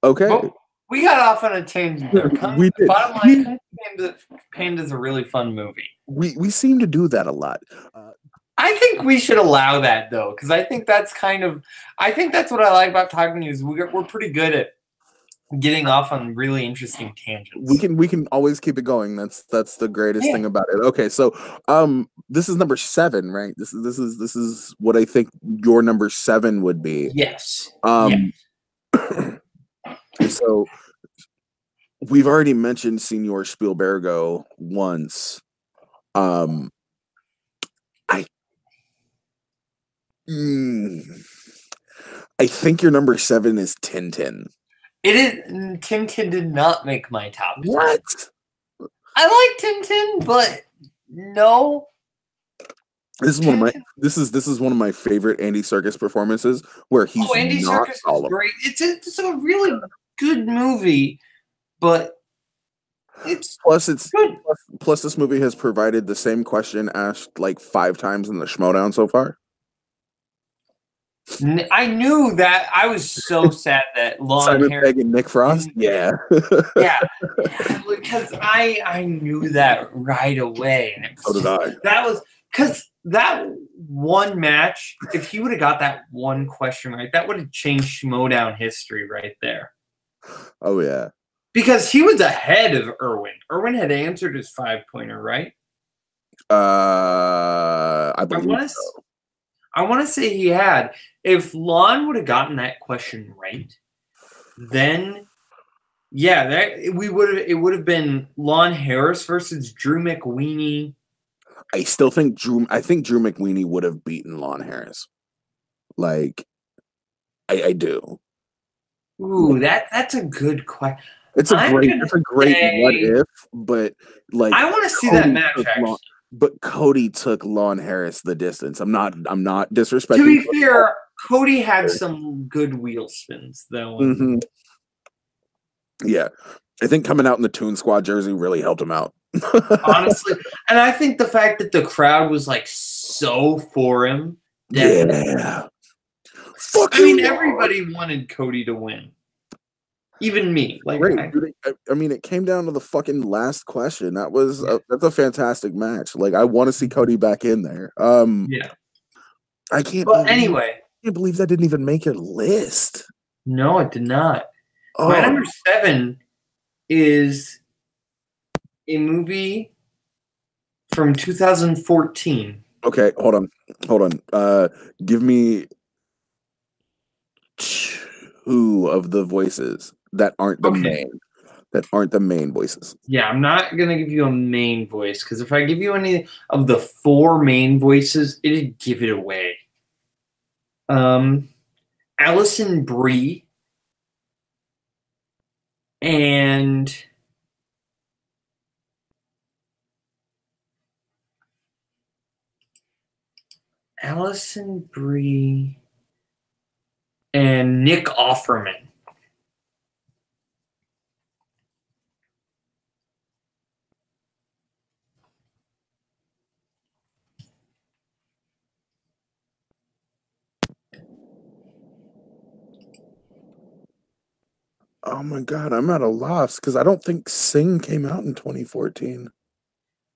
Okay. But we got off on a tangent there. We did. Bottom line, Kung Fu Panda is a really fun movie. We seem to do that a lot. I think we should allow that though, because I think that's what I like about talking to you is we're pretty good at getting off on really interesting tangents. We can always keep it going. That's the greatest thing about it. Okay, so this is number 7, right? This is what I think your number 7 would be. Yes. So we've already mentioned Senor Spielbergo once. I think your number 7 is Tintin. It is. Tintin did not make my top 10. What? I like Tintin, but no. This is one of my favorite Andy Serkis performances where he's Andy Serkis is great. It's a really good movie, but it's good. Plus this movie has provided the same question asked like 5 times in the Schmodown so far. I knew that. I was so sad that Simon Pegg and Nick Frost. Yeah, yeah, because I knew that right away, and so did I. That was because that one match. If he would have got that one question right, that would have changed Schmodown history right there. Oh yeah, because he was ahead of Irwin. Irwin had answered his 5-pointer, right? I believe so. I want to say he had. If Lon would have gotten that question right, then it would have been Lon Harris versus Drew McWeeny. I think Drew McWeeny would have beaten Lon Harris. Like I do. Ooh, that's a good question. It's a great what if, but like I want to see that Cody match took actually. but Cody took Lon Harris the distance. I'm not disrespecting. To be fair, Cody had some good wheel spins though. Mhm. Yeah, I think coming out in the Toon Squad jersey really helped him out. Honestly, and I think the fact that the crowd was like so for him, definitely. Yeah. Fuck I mean, everybody wanted Cody to win. Even me. Like, great. I mean, it came down to the fucking last question. That's a fantastic match. Like, I want to see Cody back in there. Yeah. I can't. But anyway, I can't believe that didn't even make your list. No, it did not. Oh. My number 7 is a movie from 2014. Okay, hold on. Give me 2 of the voices that aren't the main voices. Yeah, I'm not gonna give you a main voice because if I give you any of the 4 main voices, it'd give it away. Allison Brie and Nick Offerman. Oh my god, I'm at a loss because I don't think Sing came out in 2014.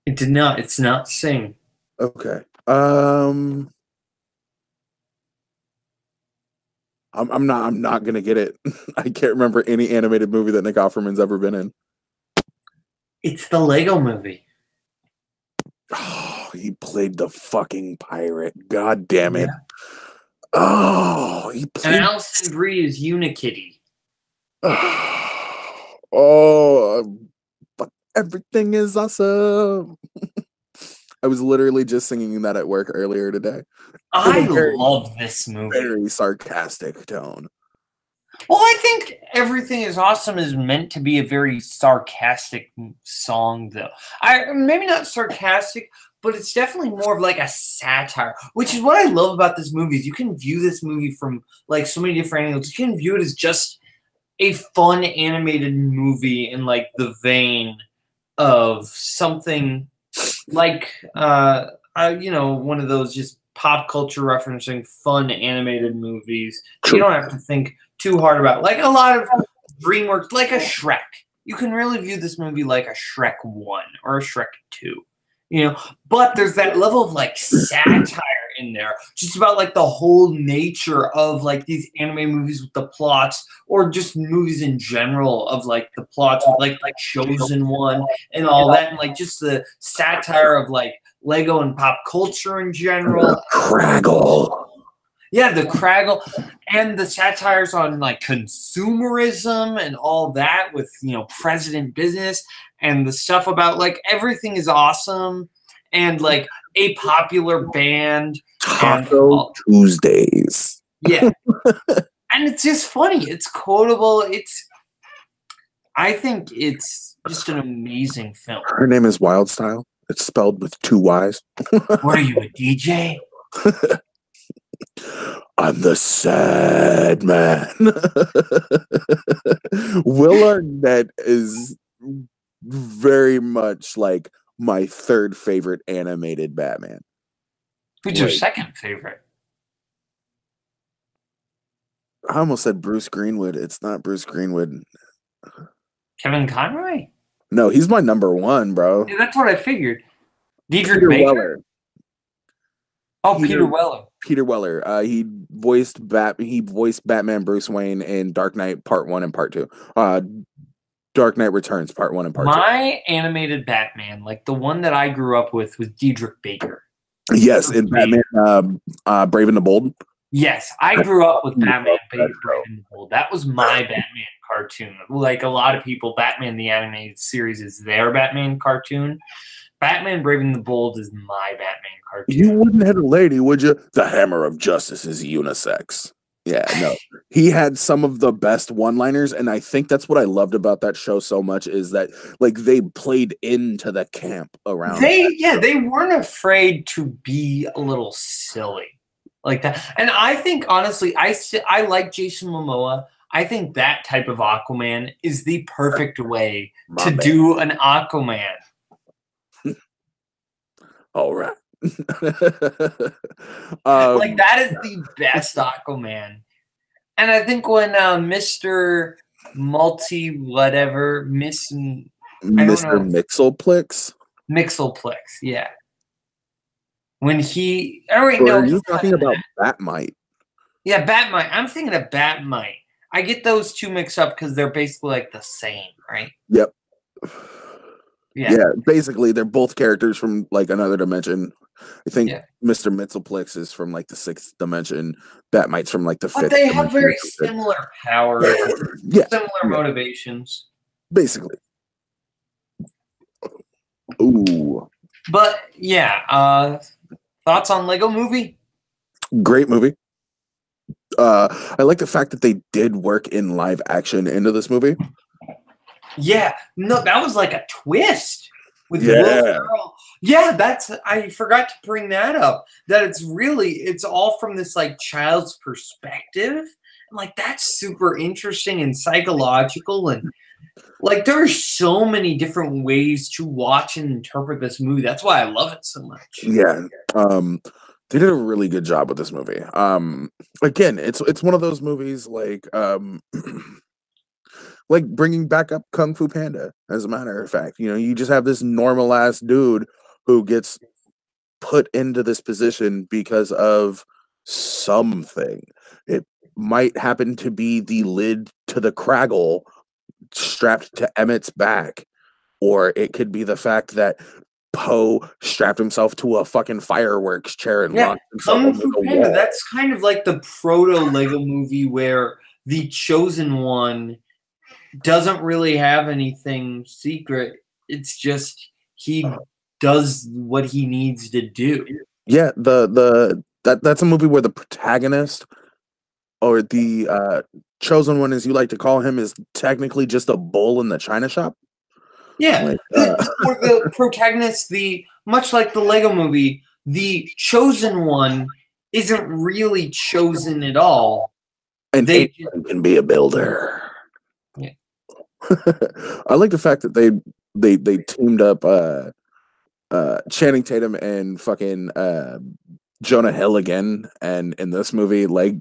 It did not. It's not Sing. Okay. I'm not gonna get it. I can't remember any animated movie that Nick Offerman's ever been in. It's the Lego Movie. Oh, he played the fucking pirate. God damn it. Yeah. Oh, he played. And Allison Brie is Unikitty. Oh, but everything is awesome. I was literally just singing that at work earlier today. I love this movie. Very sarcastic tone. Well, I think Everything is Awesome is meant to be a very sarcastic song, though. Maybe not sarcastic, but it's definitely more of like a satire, which is what I love about this movie. Is you can view this movie from like so many different angles. You can view it as just a fun animated movie in like the vein of something like one of those just pop culture referencing fun animated movies. You don't have to think too hard about like a lot of DreamWorks, like a Shrek. You can really view this movie like a Shrek 1 or a Shrek 2. But there's that level of like satire in there, just about like the whole nature of like these anime movies with the plots, or just movies in general of like the plots with like Chosen One and all that, and like just the satire of like Lego and pop culture in general. Craggle. Yeah, the Craggle and the satires on like consumerism and all that with President Business and the stuff about like Everything is Awesome and like a popular band. Taco Tuesdays. Yeah. And it's just funny. It's quotable. I think it's just an amazing film. Her name is Wildstyle. It's spelled with 2 Y's. What are you, a DJ? I'm the sad man. Will Arnett is very much like my 3rd favorite animated Batman. Who's your 2nd favorite? I almost said Bruce Greenwood. It's not Bruce Greenwood. Kevin Conroy? No, he's my number 1, bro. Yeah, that's what I figured. Peter Weller. Oh, Peter Weller. Peter Weller. He voiced Batman Bruce Wayne in Dark Knight Part 1 and Part 2. Dark Knight Returns Part 1 and Part 2. My animated Batman, like the one that I grew up with, was Diedrich Bader. Yes, in Batman Brave and the Bold. Yes, I grew up with Batman Brave and the Bold. That was my Batman cartoon. Like a lot of people, Batman the Animated Series is their Batman cartoon. Batman Brave and the Bold is my Batman cartoon. You wouldn't hit a lady, would you? The Hammer of Justice is unisex. Yeah, no. He had some of the best one-liners, and I think that's what I loved about that show so much is that like they played into the camp around They weren't afraid to be a little silly like that. And I think honestly, I like Jason Momoa. I think that type of Aquaman is the perfect way My to man. do an Aquaman. All right. Like that is the best Aquaman. And I think when Mr. Multi whatever Mr. Mixelplex, yeah. When he wait, Or no, are you talking about Batmite? Yeah, Batmite. I'm thinking of Batmite. I get those two mixed up because they're basically like the same, right? Yep. Yeah. Basically they're both characters from like another dimension. I think Yeah. Mr. Mitzelplex is from like the 6th dimension. Batmite's from like the 5th. But they have very similar powers, yeah, similar motivations. Basically. Ooh. But yeah, thoughts on Lego Movie? Great movie. I like the fact that they did work in live action into this movie. Yeah, no, that was like a twist with Yeah. Will Ferrell. Yeah, I forgot to bring that up. That it's all from this like child's perspective. And like that's super interesting and psychological, and like there are so many different ways to watch and interpret this movie. That's why I love it so much. Yeah. They did a really good job with this movie. Again, it's one of those movies like like bringing back up Kung Fu Panda, as a matter of fact. You know, you just have this normal ass dude who gets put into this position because of something. It might happen to be the lid to the Craggle strapped to Emmett's back, or it could be the fact that Poe strapped himself to a fucking fireworks chair and locked himself Kung into Fu the Panda, wall. that's kind of like the proto Lego movie where the chosen one doesn't really have anything secret. It's just he does what he needs to do. Yeah, that's a movie where the protagonist or the chosen one, as you like to call him, is technically just a bull in the china shop. Yeah, Like, for the protagonist, much like the Lego movie, the chosen one isn't really chosen at all. And they can be a builder. Yeah. I like the fact that they teamed up Channing Tatum and fucking Jonah Hill again, and in this movie, like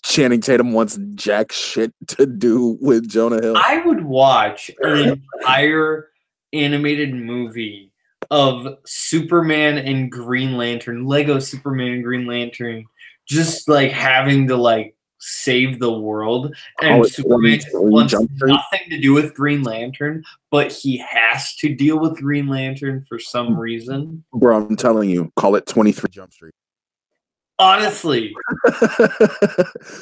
Channing Tatum wants jack shit to do with Jonah Hill. I would watch an entire animated movie of Superman and Green Lantern, Lego Superman and Green Lantern, just like having to like save the world, and Superman wants nothing to do with Green Lantern, but he has to deal with Green Lantern for some reason. Bro, I'm telling you, call it 23 Jump Street. Honestly,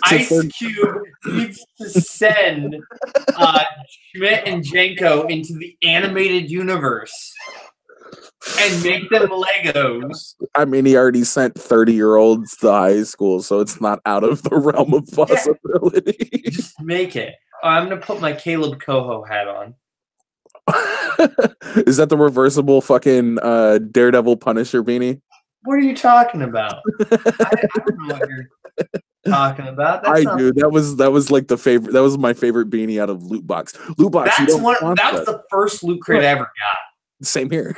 Ice Cube needs to send Schmidt and Janko into the animated universe and make them Legos. I mean, he already sent 30-year-olds to high school, so it's not out of the realm of possibility. Yeah. Just make it. Oh, I'm going to put my Caleb Coho hat on. Is that the reversible fucking Daredevil Punisher beanie? What are you talking about? I don't know what you're talking about. Do. That was like the favorite. That was my favorite beanie out of Loot Box. Loot Box. That was the first Loot Crate I ever got. Same here.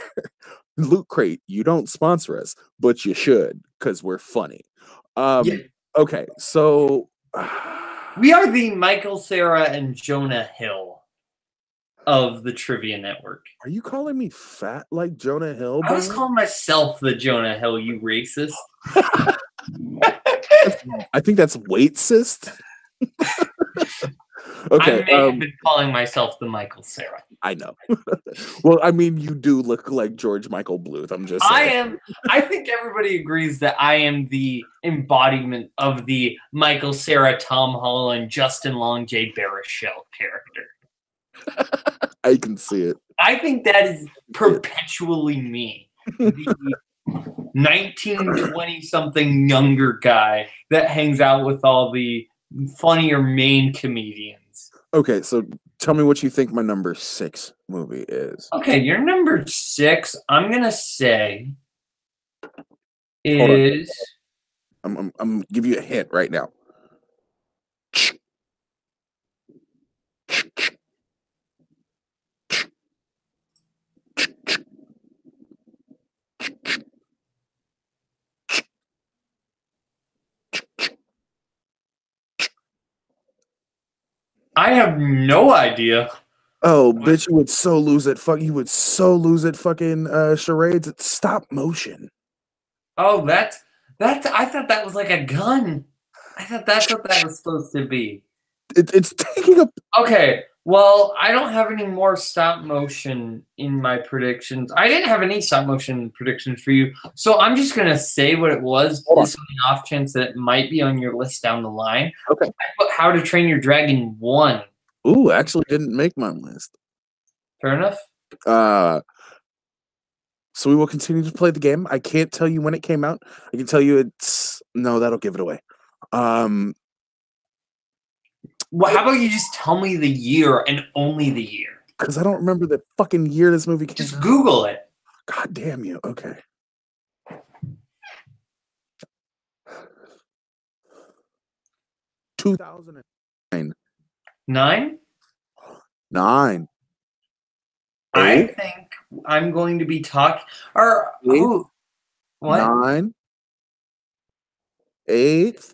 Loot Crate. You don't sponsor us, but you should because we're funny. Okay, so we are the Michael Cera and Jonah Hill of the Trivia Network. Are you calling me fat like Jonah Hill? I was calling myself the Jonah Hill, you racist. I think that's weight-cist. Okay. I may have been calling myself the Michael Cera. I know. Well, I mean, you do look like George Michael Bluth. I'm just saying. I think everybody agrees that I am the embodiment of the Michael Cera, Tom Holland, Justin Long, Jay Baruchel character. I can see it. I think that is perpetually me. The 19, 20-something younger guy that hangs out with all the funnier main comedians. Okay, so tell me what you think my number 6 movie is. Okay, your number 6, I'm gonna say Hold on. is I'm gonna give you a hint right now. I have no idea. Oh, bitch, you would so lose it. You would so lose it. Fucking charades. It's stop motion. Oh, that's. I thought that was like a gun. I thought that's what that was supposed to be. It's taking up. Okay, well, I don't have any more stop motion in my predictions. I didn't have any stop motion predictions for you, so I'm just gonna say what it was, just on the off chance that it might be on your list down the line. Okay. I put How to Train Your Dragon 1. Ooh, actually didn't make my list. Fair enough. So we will continue to play the game. I can't tell you when it came out. I can tell you it's no, that'll give it away. Well, how about you just tell me the year and only the year? Because I don't remember the fucking year this movie came out. Just Google it. God damn you. Okay. $2009. 9? 9. I think I'm going to be talking. Or ooh, what? 9. 8th.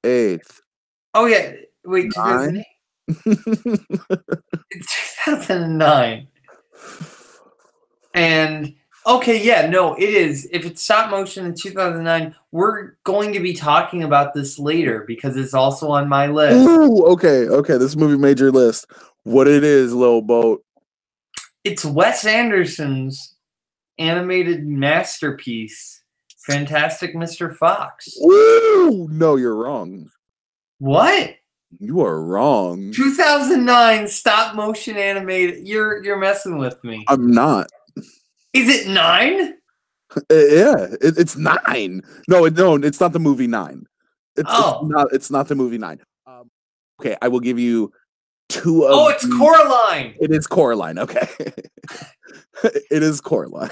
8th. Oh yeah, wait, 2008. It's 2009. And okay, yeah, no, it is. If it's stop motion in 2009, we're going to be talking about this later because it's also on my list. Ooh, okay. This movie made your list. What it is, Lil Boat? It's Wes Anderson's animated masterpiece, Fantastic Mr. Fox. Woo! No, you're wrong. What? You are wrong. 2009 stop motion animated. You're messing with me. I'm not. Is it 9? Yeah, it's 9. No, it's not the movie 9. It's not the movie 9. Okay, I will give you 2 of. Oh, it's Coraline. It is Coraline. Okay, it is Coraline.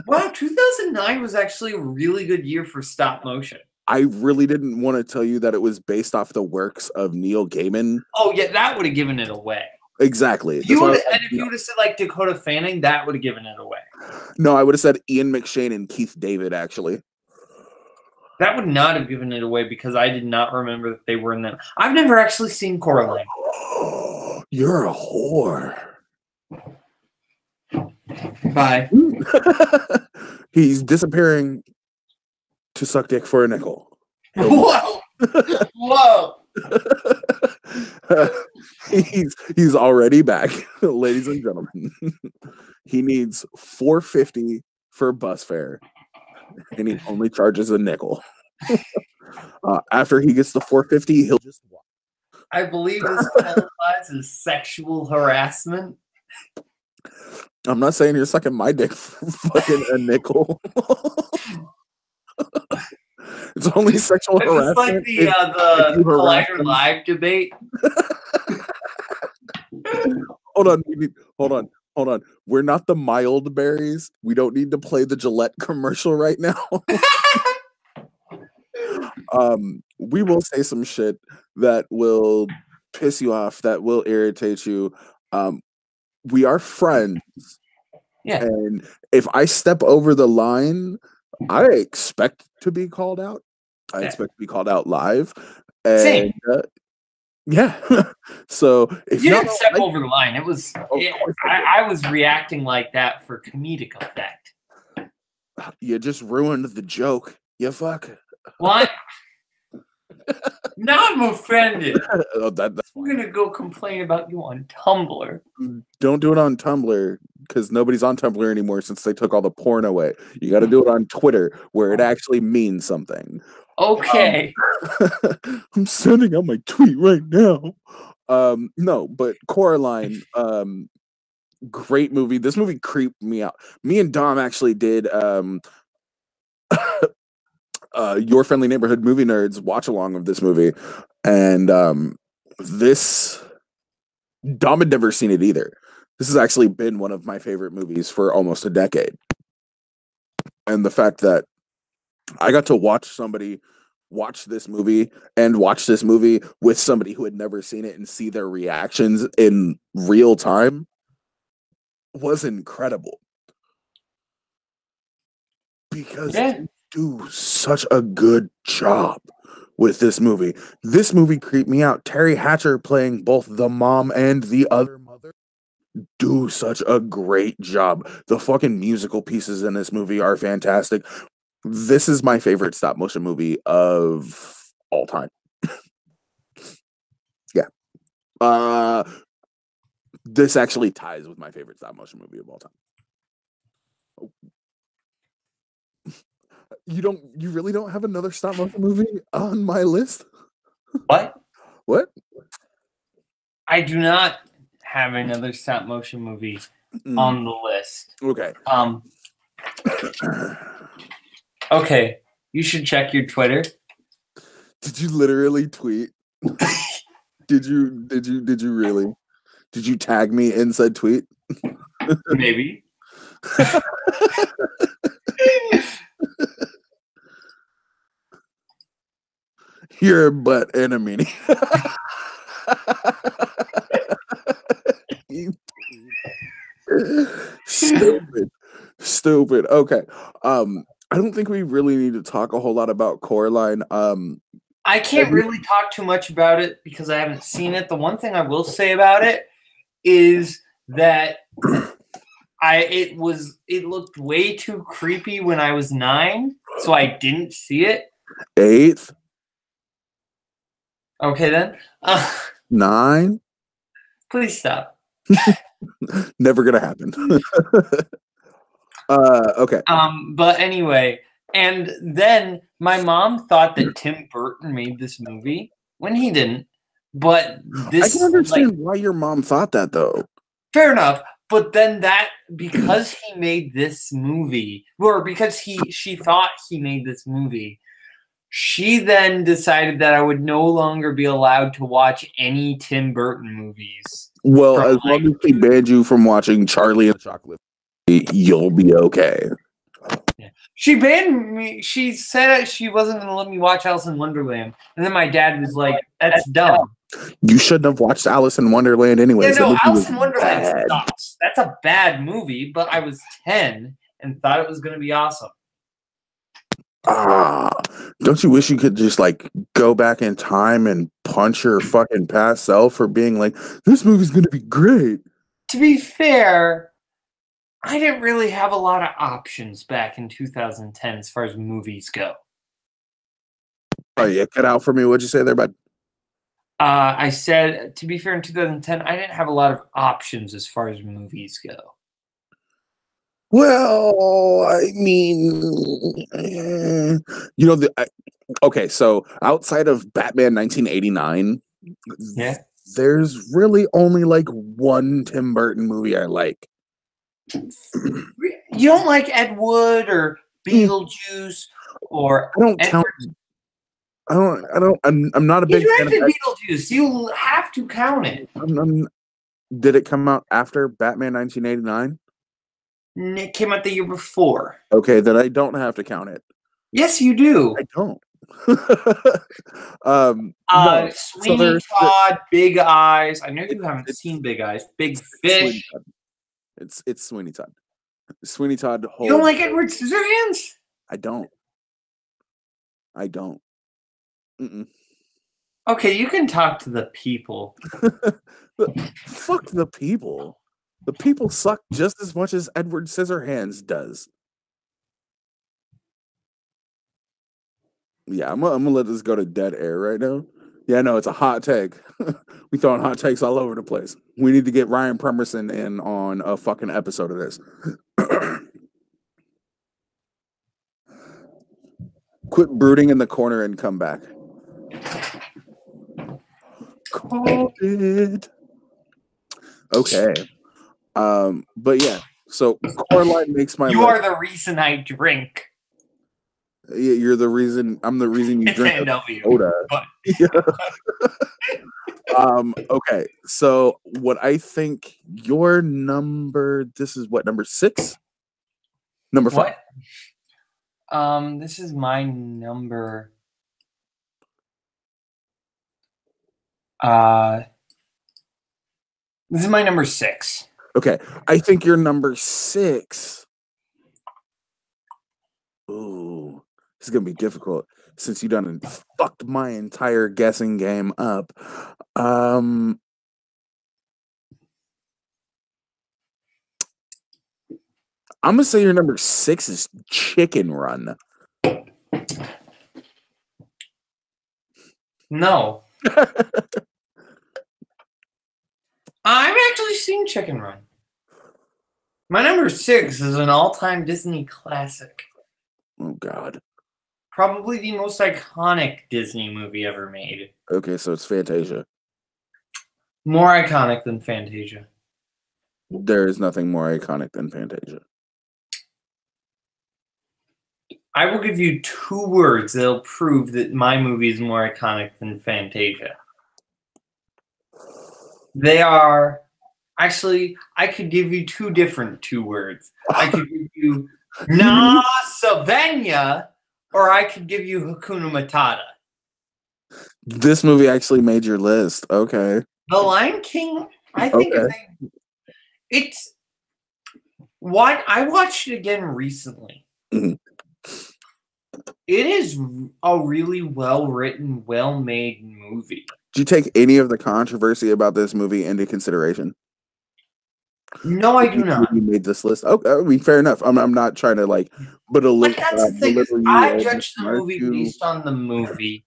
Wow, 2009 was actually a really good year for stop motion. I really didn't want to tell you that it was based off the works of Neil Gaiman. Oh yeah, that would have given it away. Exactly. If you would have said like Dakota Fanning, that would have given it away. No, I would have said Ian McShane and Keith David, actually. That would not have given it away because I did not remember that they were in them. I've never actually seen Coraline. You're a whore. Bye. He's disappearing to suck dick for a nickel. Whoa! Whoa! He's already back, ladies and gentlemen. He needs $4.50 for bus fare, and he only charges a nickel. After he gets the $4.50, he'll just walk. I believe this qualifies as sexual harassment. I'm not saying you're sucking my dick for fucking a nickel. It's only sexual harassment. It's like the Collider Live debate. Hold on. We're not the mild berries. We don't need to play the Gillette commercial right now. We will say some shit that will piss you off, that will irritate you. We are friends. Yeah. And if I step over the line, I expect to be called out. I expect to be called out live. And, same. Yeah. So if you didn't step over the line, it was. I was reacting like that for comedic effect. You just ruined the joke. You fuck. What? Now I'm offended. That's I'm gonna go complain about you on Tumblr. Don't do it on Tumblr because nobody's on Tumblr anymore since they took all the porn away. You got to do it on Twitter where it actually means something. Okay. I'm sending out my tweet right now. No, but Coraline, great movie. This movie creeped me out. Me and Dom actually did Your Friendly Neighborhood Movie Nerds watch along of this movie, and this Dom had never seen it either. This has actually been one of my favorite movies for almost a decade, and the fact that I got to watch somebody watch this movie and watch this movie with somebody who had never seen it and see their reactions in real time was incredible. Because they do such a good job with this movie. This movie creeped me out. Terry Hatcher playing both the mom and the other mother do such a great job. The fucking musical pieces in this movie are fantastic. This is my favorite stop motion movie of all time. Yeah. This actually ties with my favorite stop motion movie of all time. You really don't have another stop motion movie on my list? What? What? I do not have another stop motion movie on the list. Okay. Okay. You should check your Twitter. Did you literally tweet? Did you really? Did you tag me in said tweet? Maybe. You're a butt and a meanie. Stupid. Okay. I don't think we really need to talk a whole lot about Coraline. I can't really talk too much about it because I haven't seen it. The one thing I will say about it is that it looked way too creepy when I was 9, so I didn't see it. 8th. Okay then. 9. Please stop. Never gonna happen. Okay. But anyway, and then my mom thought that Tim Burton made this movie when he didn't. But this, I can understand why your mom thought that, though. Fair enough. But then because he made this movie, or because she thought he made this movie, she then decided that I would no longer be allowed to watch any Tim Burton movies. Well, as long as she banned you from watching Charlie and the Chocolate Factory, you'll be okay. Yeah. She banned me. She said she wasn't going to let me watch Alice in Wonderland. And then my dad was like, that's dumb. You shouldn't have watched Alice in Wonderland anyways. Yeah, no, Alice in Wonderland sucks. That's a bad movie, but I was 10 and thought it was going to be awesome. Don't you wish you could just go back in time and punch your fucking past self for being like, this movie's going to be great? To be fair, I didn't really have a lot of options back in 2010 as far as movies go. Oh, yeah, cut out for me. What'd you say there, bud? I said, to be fair, in 2010, I didn't have a lot of options as far as movies go. Well, I mean, okay, so outside of Batman 1989, there's really only one Tim Burton movie I like. You don't like Ed Wood or Beetlejuice or I don't count. I'm not a big fan of Beetlejuice. You have to count it. Did it come out after Batman 1989? It came out the year before. Okay, then I don't have to count it. Yes, you do. I don't. Sweeney Todd, Big Eyes. I know you haven't seen Big Eyes. Big Fish. It's Sweeney Todd. Sweeney Todd. You don't like Edward Scissorhands? I don't. Mm-mm. Okay, you can talk to the people. Fuck the people. The people suck just as much as Edward Scissorhands does. Yeah, I'm gonna let this go to dead air right now. Yeah, no, it's a hot take. We throwing hot takes all over the place. We need to get Ryan Premerson in on a fucking episode of this. Quit brooding in the corner and come back. Called it. Okay. But yeah, so Coraline makes my You are the reason I drink. You're the reason. I'm the reason you It's drink a A&W. soda. But Okay. So what I think your number. This is what, number 6, number 5. what? This is my number. Uh, this is my number 6. Okay. I think your number 6. Ooh, this is gonna be difficult since you done fucked my entire guessing game up. Um, I'm gonna say your number 6 is Chicken Run. No, I've actually seen Chicken Run. My number 6 is an all-time Disney classic. Oh God. Probably the most iconic Disney movie ever made. Okay, so it's Fantasia. More iconic than Fantasia. There is nothing more iconic than Fantasia. I will give you 2 words that'll prove that my movie is more iconic than Fantasia. They are... Actually, I could give you 2 different 2 words. I could give you Na Savenya, or I could give you Hakuna Matata. This movie actually made your list. Okay. The Lion King, I think it's what I watched it again recently. Mhm. It is a really well-written, well-made movie. Did you take any of the controversy about this movie into consideration? No, I do not. You made this list. Okay, I mean, fair enough. I'm not trying to But that's the thing. Is I judge the movie based on the movie,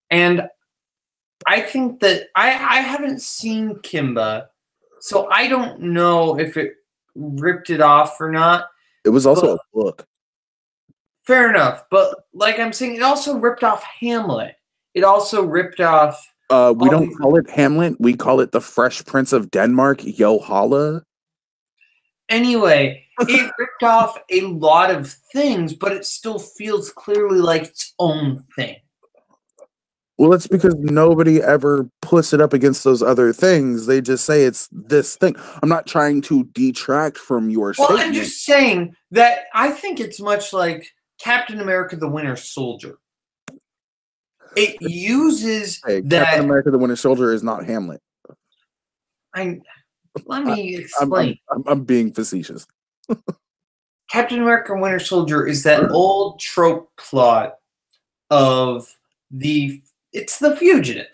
and I think that I haven't seen Kimba, so I don't know if it ripped it off or not. It was also a book. Fair enough, but like I'm saying, it also ripped off Hamlet. It also ripped off. We don't call it Hamlet. We call it the Fresh Prince of Denmark. Yo holla. Anyway, it ripped off a lot of things, but it still feels clearly like its own thing. Well, it's because nobody ever puts it up against those other things. They just say it's this thing. I'm not trying to detract from your statement. I'm just saying that I think it's much like Captain America: The Winter Soldier. It uses that. Captain America: The Winter Soldier is not Hamlet. Let me explain. I'm being facetious. Captain America: Winter Soldier is that old trope plot of it's the fugitive.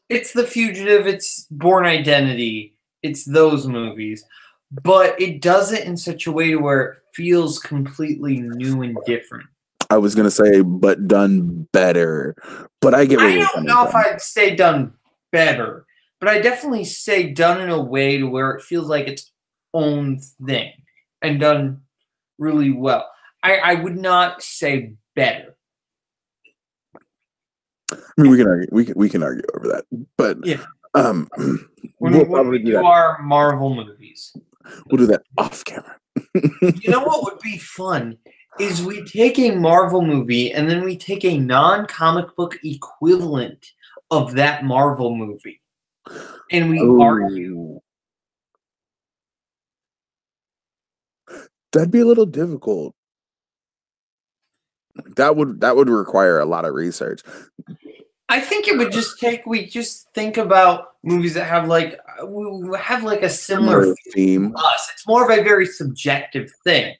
It's the fugitive. It's Born Identity. It's those movies, but it does it in such a way where it feels completely new and different. I was gonna say, but done better. But I get. I don't know if I'd say done better, but I definitely say done in a way to where it feels like its own thing and done really well. I would not say better. I mean, we can argue. We can argue over that, but yeah. When we do our Marvel movies, we'll do that off camera. You know what would be fun is we take a Marvel movie and then we take a non-comic book equivalent of that Marvel movie, and we argue. That'd be a little difficult. That would require a lot of research. I think it would just take. We just think about movies that have a similar theme. To us. It's more of a very subjective thing.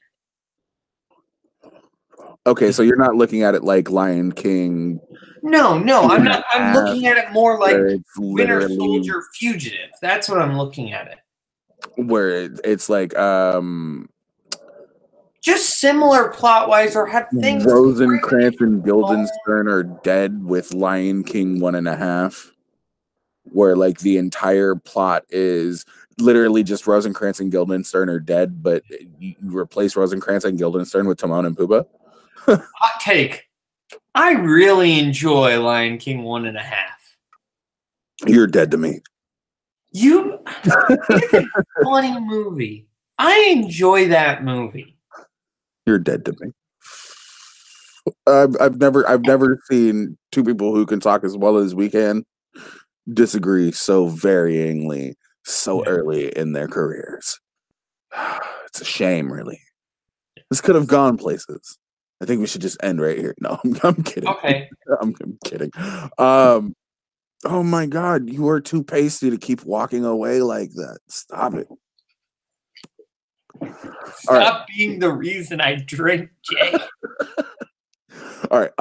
Okay, so you're not looking at it like Lion King. No, I'm not. I'm looking at it more like Winter Soldier Fugitive. That's what I'm looking at it. Where it's like just similar plot-wise, or have things. Rosencrantz and Guildenstern are dead with Lion King 1.5, where like the entire plot is literally just Rosencrantz and Guildenstern are dead, but you replace Rosencrantz and Guildenstern with Timon and Pumbaa. Hot take. I really enjoy Lion King 1.5. You're dead to me. It's a funny movie. I enjoy that movie. You're dead to me. I've never seen two people who can talk as well as we can disagree so varyingly so Yeah. early in their careers. It's a shame, really. This could have gone places. I think we should just end right here. No, I'm kidding. Okay. I'm kidding. Um, oh my God, you are too pasty to keep walking away like that. Stop it. All right, Stop being the reason I drink, Jay. all right.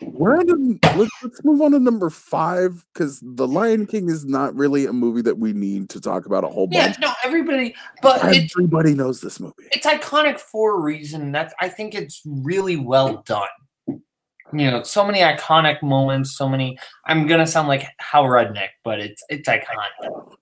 We're on let's move on to number 5 because The Lion King is not really a movie that we need to talk about a whole Yeah, bunch. no, everybody, but Everybody knows this movie. it's iconic for a reason. I think it's really well done. You know, so many iconic moments, so many. I'm gonna sound like Hal Rudnick, but it's iconic.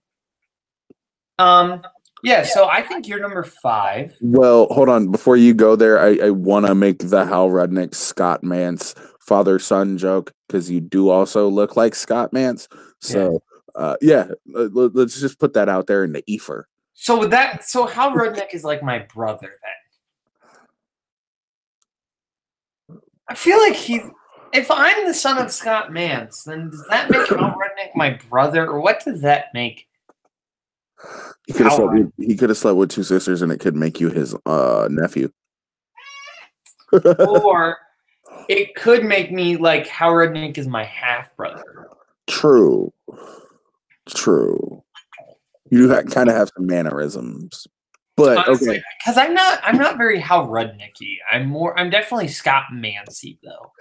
Yeah. So I think you're number 5. Well, hold on. Before you go there, I want to make the Hal Rudnick Scott Mance father-son joke because you do also look like Scott Mance. So, let's just put that out there in the ether. So Hal Rudnick is like my brother then. I feel like if I'm the son of Scott Mance, then does that make Hal Rudnick my brother, or what does that make? He could have slept with 2 sisters, and it could make you his nephew. Or it could make me like Hal Rudnick is my half brother. True. You kind of have some mannerisms, but Honestly, okay. because I'm not very Hal Rudnicky. I'm definitely Scott Mancy though.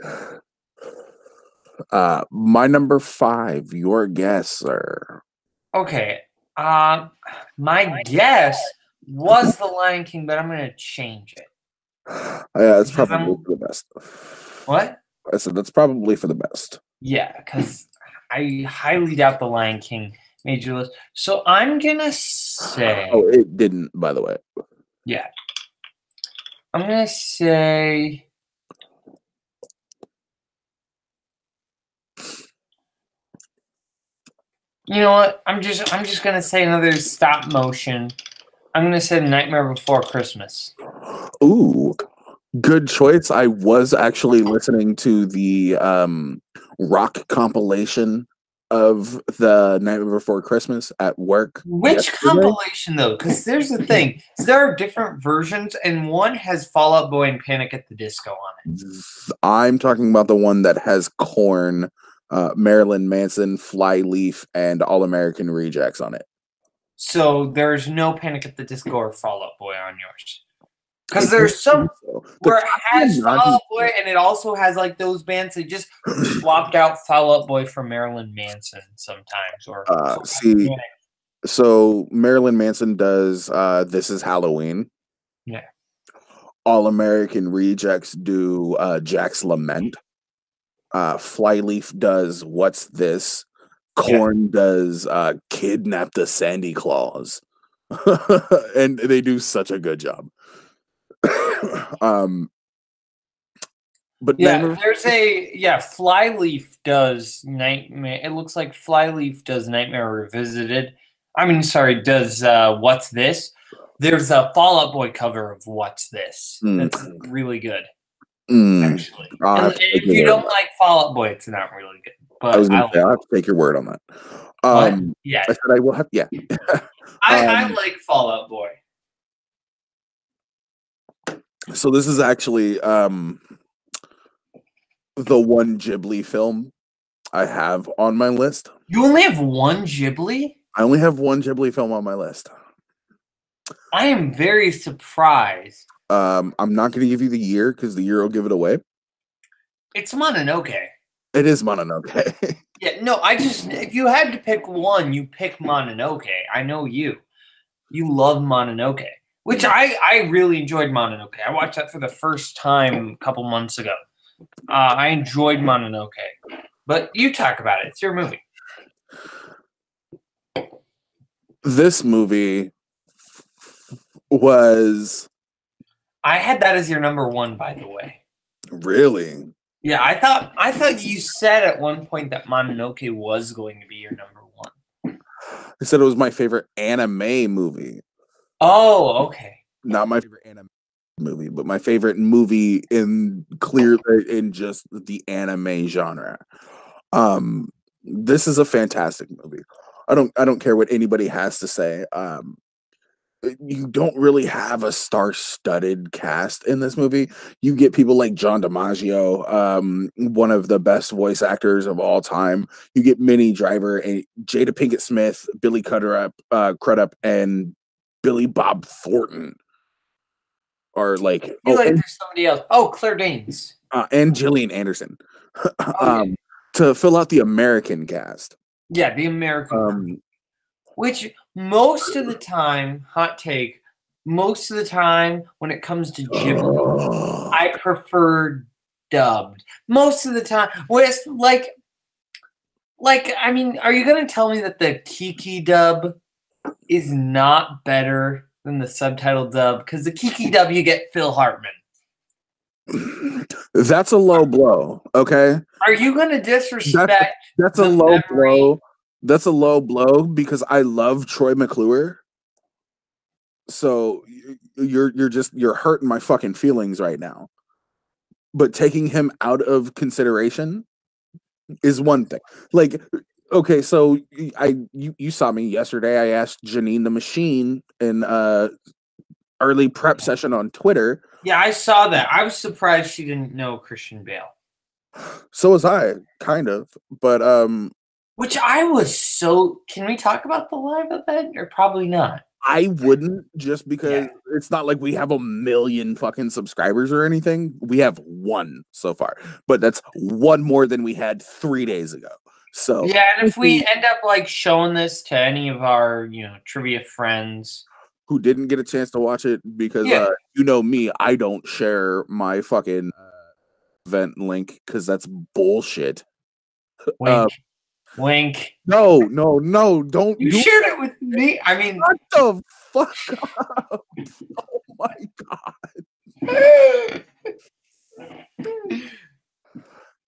My number 5. Your guess, sir. Okay. My guess was The Lion King, but I'm gonna change it. Yeah, it's probably for the best. What? I said that's probably for the best. Yeah, because I highly doubt The Lion King made your list. So I'm gonna say. Oh, it didn't, by the way. Yeah. I'm gonna say. You know what? I'm just gonna say another stop motion. I'm gonna say Nightmare Before Christmas. Ooh, good choice. I was actually listening to the rock compilation of the Nightmare Before Christmas at work. Which compilation though? Because there's the thing. There are different versions, and one has Fall Out Boy and Panic at the Disco on it. I'm talking about the one that has Korn, Marilyn Manson, Flyleaf, and All American Rejects on it. So there's no Panic at the Disco or Fall Out Boy on yours. Because there's some where it has Fall Out Boy, and it also has like those bands that just swapped out Fall Out Boy for Marilyn Manson sometimes. Or so Marilyn Manson does This Is Halloween. Yeah. All American Rejects do Jack's Lament. Flyleaf does What's This? Korn does Kidnap the Sandy Claus. And they do such a good job. But Flyleaf does Nightmare. It looks like Flyleaf does Nightmare Revisited. Does What's This? There's a Fall Out Boy cover of What's This. That's really good. Actually. And if you don't like Fall Out Boy, it's not really good. But I'll have to take your word on that. Yeah. I said I will have I like Fall Out Boy. So this is actually the one Ghibli film I have on my list. You only have one Ghibli? I only have one Ghibli film on my list. I am very surprised. I'm not going to give you the year because the year will give it away. It's Mononoke. It is Mononoke. Yeah, no, if you had to pick one, you pick Mononoke. I know you. You love Mononoke, which I really enjoyed Mononoke. I watched that for the first time a couple months ago. I enjoyed Mononoke. But you talk about it. It's your movie. This movie was... I had that as your number 1, by the way. Really? Yeah, I thought you said at one point that Mononoke was going to be your number 1. I said it was my favorite anime movie. Oh, okay. Not my favorite anime. movie, but my favorite movie in clear in just the anime genre. Um, this is a fantastic movie. I don't care what anybody has to say. You don't really have a star-studded cast in this movie. You get people like John DiMaggio, one of the best voice actors of all time. You get Minnie Driver and Jada Pinkett Smith, Billy Crudup, and Billy Bob Thornton are like I feel like there's somebody else. Oh, Claire Danes. And Gillian Anderson Oh, yeah. to fill out the American cast. Yeah, the American. Which most of the time, hot take, most of the time when it comes to Ghibli, I prefer dubbed. Most of the time, with like, I mean, are you gonna tell me that the Kiki dub is not better than the subtitle dub? Because the Kiki dub, you get Phil Hartman. That's a low blow. Okay, are you gonna disrespect? That's a low blow. That's a low blow because I love Troy McClure. So you're hurting my fucking feelings right now. But taking him out of consideration is one thing. Like, okay, so you saw me yesterday. I asked Janine the Machine in early prep session on Twitter. Yeah, I saw that. I was surprised she didn't know Christian Bale. So was I, kind of. But which I was so. Can we talk about the live event or probably not? I wouldn't, just because it's not like we have a million fucking subscribers or anything. We have one so far, but that's one more than we had 3 days ago. So yeah, and if we end up like showing this to any of our trivia friends who didn't get a chance to watch it, because you know me, I don't share my fucking event link because that's bullshit. Wink. Wink. No, don't. You shared it with me. I mean, what the fuck up? Oh my god.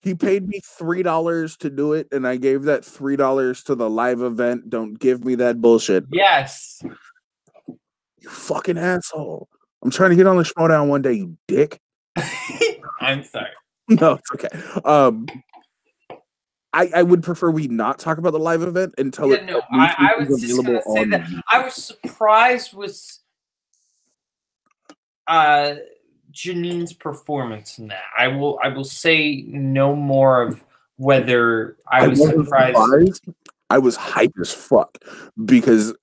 He paid me $3 to do it, and I gave that $3 to the live event. Don't give me that bullshit. Yes. You fucking asshole. I'm trying to get on the Schmodown one day, you dick. I'm sorry. No, it's okay. I would prefer we not talk about the live event until I was just going to say that I was surprised with Janine's performance in that. I will say no more of whether I was surprised. I was hype as fuck because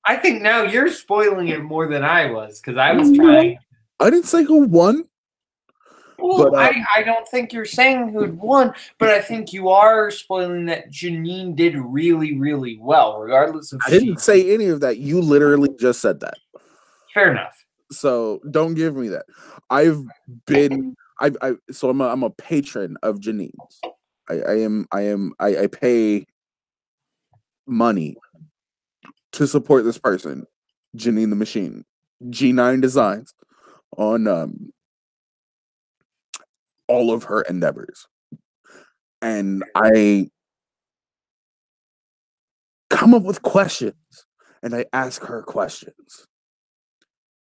I think now you're spoiling it more than I was, because I was trying. I didn't say who won. Well, but, I don't think you're saying who'd won, but I think you are spoiling that Janine did really, really well, regardless of. I didn't say any of that. You literally just said that. Fair enough. So don't give me that. So I'm a patron of Janine's. I pay money to support this person, Janine the Machine, G9 Designs, on all of her endeavors. And I come up with questions and I ask her questions.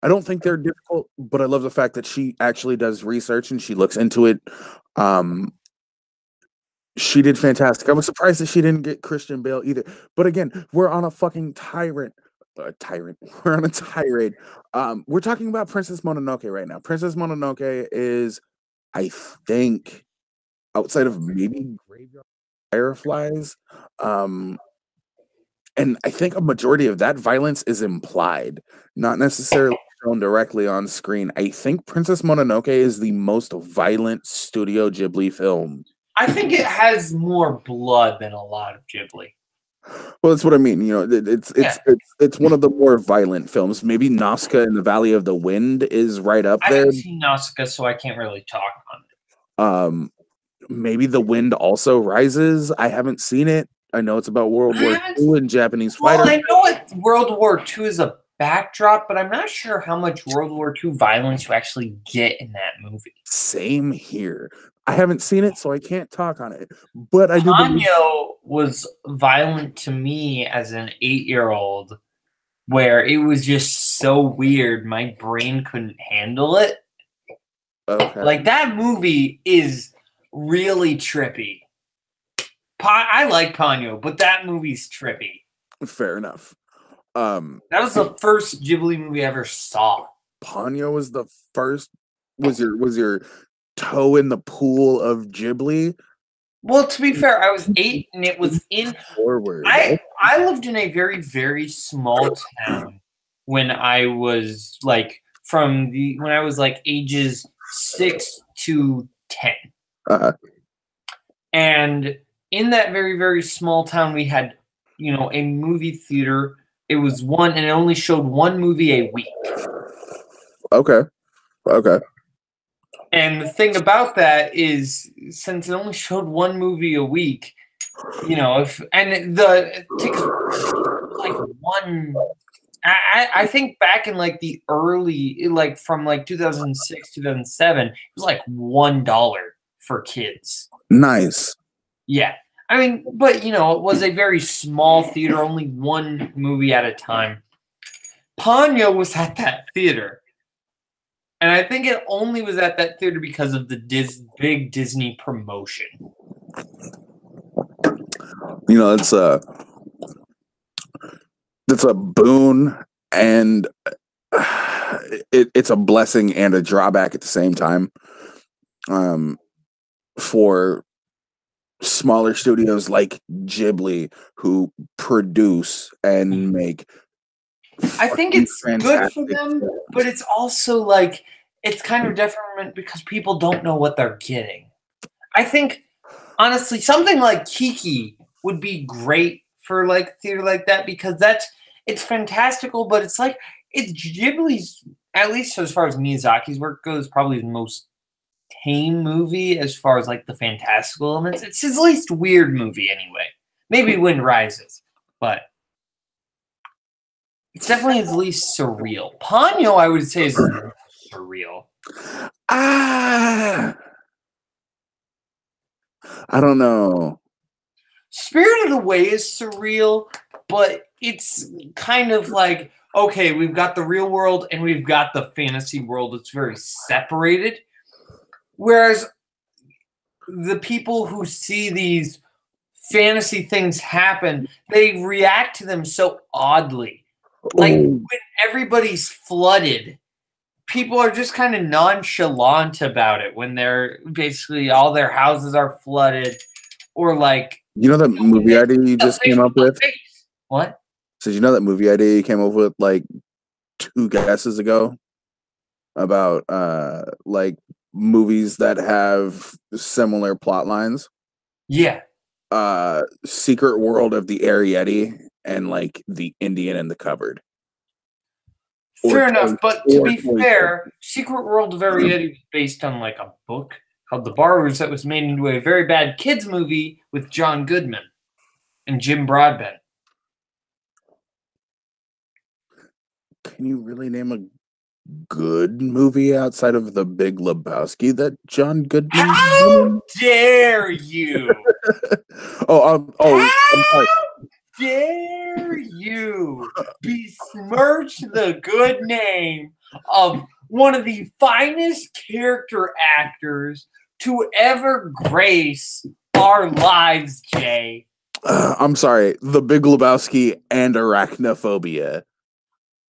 I don't think they're difficult, but I love the fact that she actually does research and she looks into it. She did fantastic. I was surprised that she didn't get Christian Bale either. But again, we're on a fucking tyrant. We're on a tirade. We're talking about Princess Mononoke right now. Princess Mononoke is, I think, outside of maybe Graveyard Fireflies, and I think a majority of that violence is implied, not necessarily shown directly on screen. I think Princess Mononoke is the most violent Studio Ghibli film. I think it has more blood than a lot of Ghibli. Well, that's what I mean. It's one of the more violent films. Maybe Nausicaa in the Valley of the Wind is right up there. I haven't seen Nausicaa, so I can't really talk on it. Maybe The Wind Also Rises. I haven't seen it. I know it's about World War II and Japanese fighters. Well, I know what World War II is a backdrop, but I'm not sure how much World War II violence you actually get in that movie. Same here. I haven't seen it, so I can't talk on it. But I do. Ponyo was violent to me as an 8-year-old, where it was just so weird. My brain couldn't handle it. Okay. Like, that movie is really trippy. I like Ponyo, but that movie's trippy. Fair enough. That was the first Ghibli movie I ever saw. Ponyo was the first. Was your toe in the pool of Ghibli? Well, to be fair, I was 8, and it was in. Forward. I lived in a very, very small town when I was like when I was like ages 6 to 10, and in that very, very small town, we had, a movie theater. It was one, and it only showed one movie a week. Okay. And the thing about that is, since it only showed one movie a week, and the tickets were like one. I think back in like the early, like from like 2006, 2007, it was like $1 for kids. Nice. Yeah. I mean, but it was a very small theater, only one movie at a time. Ponyo was at that theater. And I think it only was at that theater because of the big Disney promotion. It's a boon, and it's a blessing and a drawback at the same time. For smaller studios like Ghibli who produce and make. I think it's good for them, but it's also like it's kind of detriment because people don't know what they're getting. I think honestly, something like Kiki would be great for like theater like that because it's fantastical, but it's like it's Ghibli's, at least as far as Miyazaki's work goes, probably the most tame movie as far as like the fantastical elements. It's his least weird movie anyway. Maybe Wind Rises, but it's definitely his least surreal. Ponyo, I would say, is surreal. I don't know. Spirited Away is surreal, but it's kind of like, okay, we've got the real world and we've got the fantasy world. It's very separated. Whereas the people who see these fantasy things happen, they react to them so oddly. Like when everybody's flooded, people are just kind of nonchalant about it when they're basically all their houses are flooded, or like that movie idea you just came up with? What? So that movie idea you came up with like 2 guesses ago about like movies that have similar plot lines? Yeah. Secret World of the Arrietty and like The Indian in the Cupboard. Fair enough, but to be fair, Secret World of Arrietty was based on like a book called The Borrowers that was made into a very bad kids movie with John Goodman and Jim Broadbent. Can you really name a good movie outside of The Big Lebowski that John Goodman? How dare you? I'm sorry. Dare you besmirch the good name of one of the finest character actors to ever grace our lives, Jay? I'm sorry. The Big Lebowski and Arachnophobia.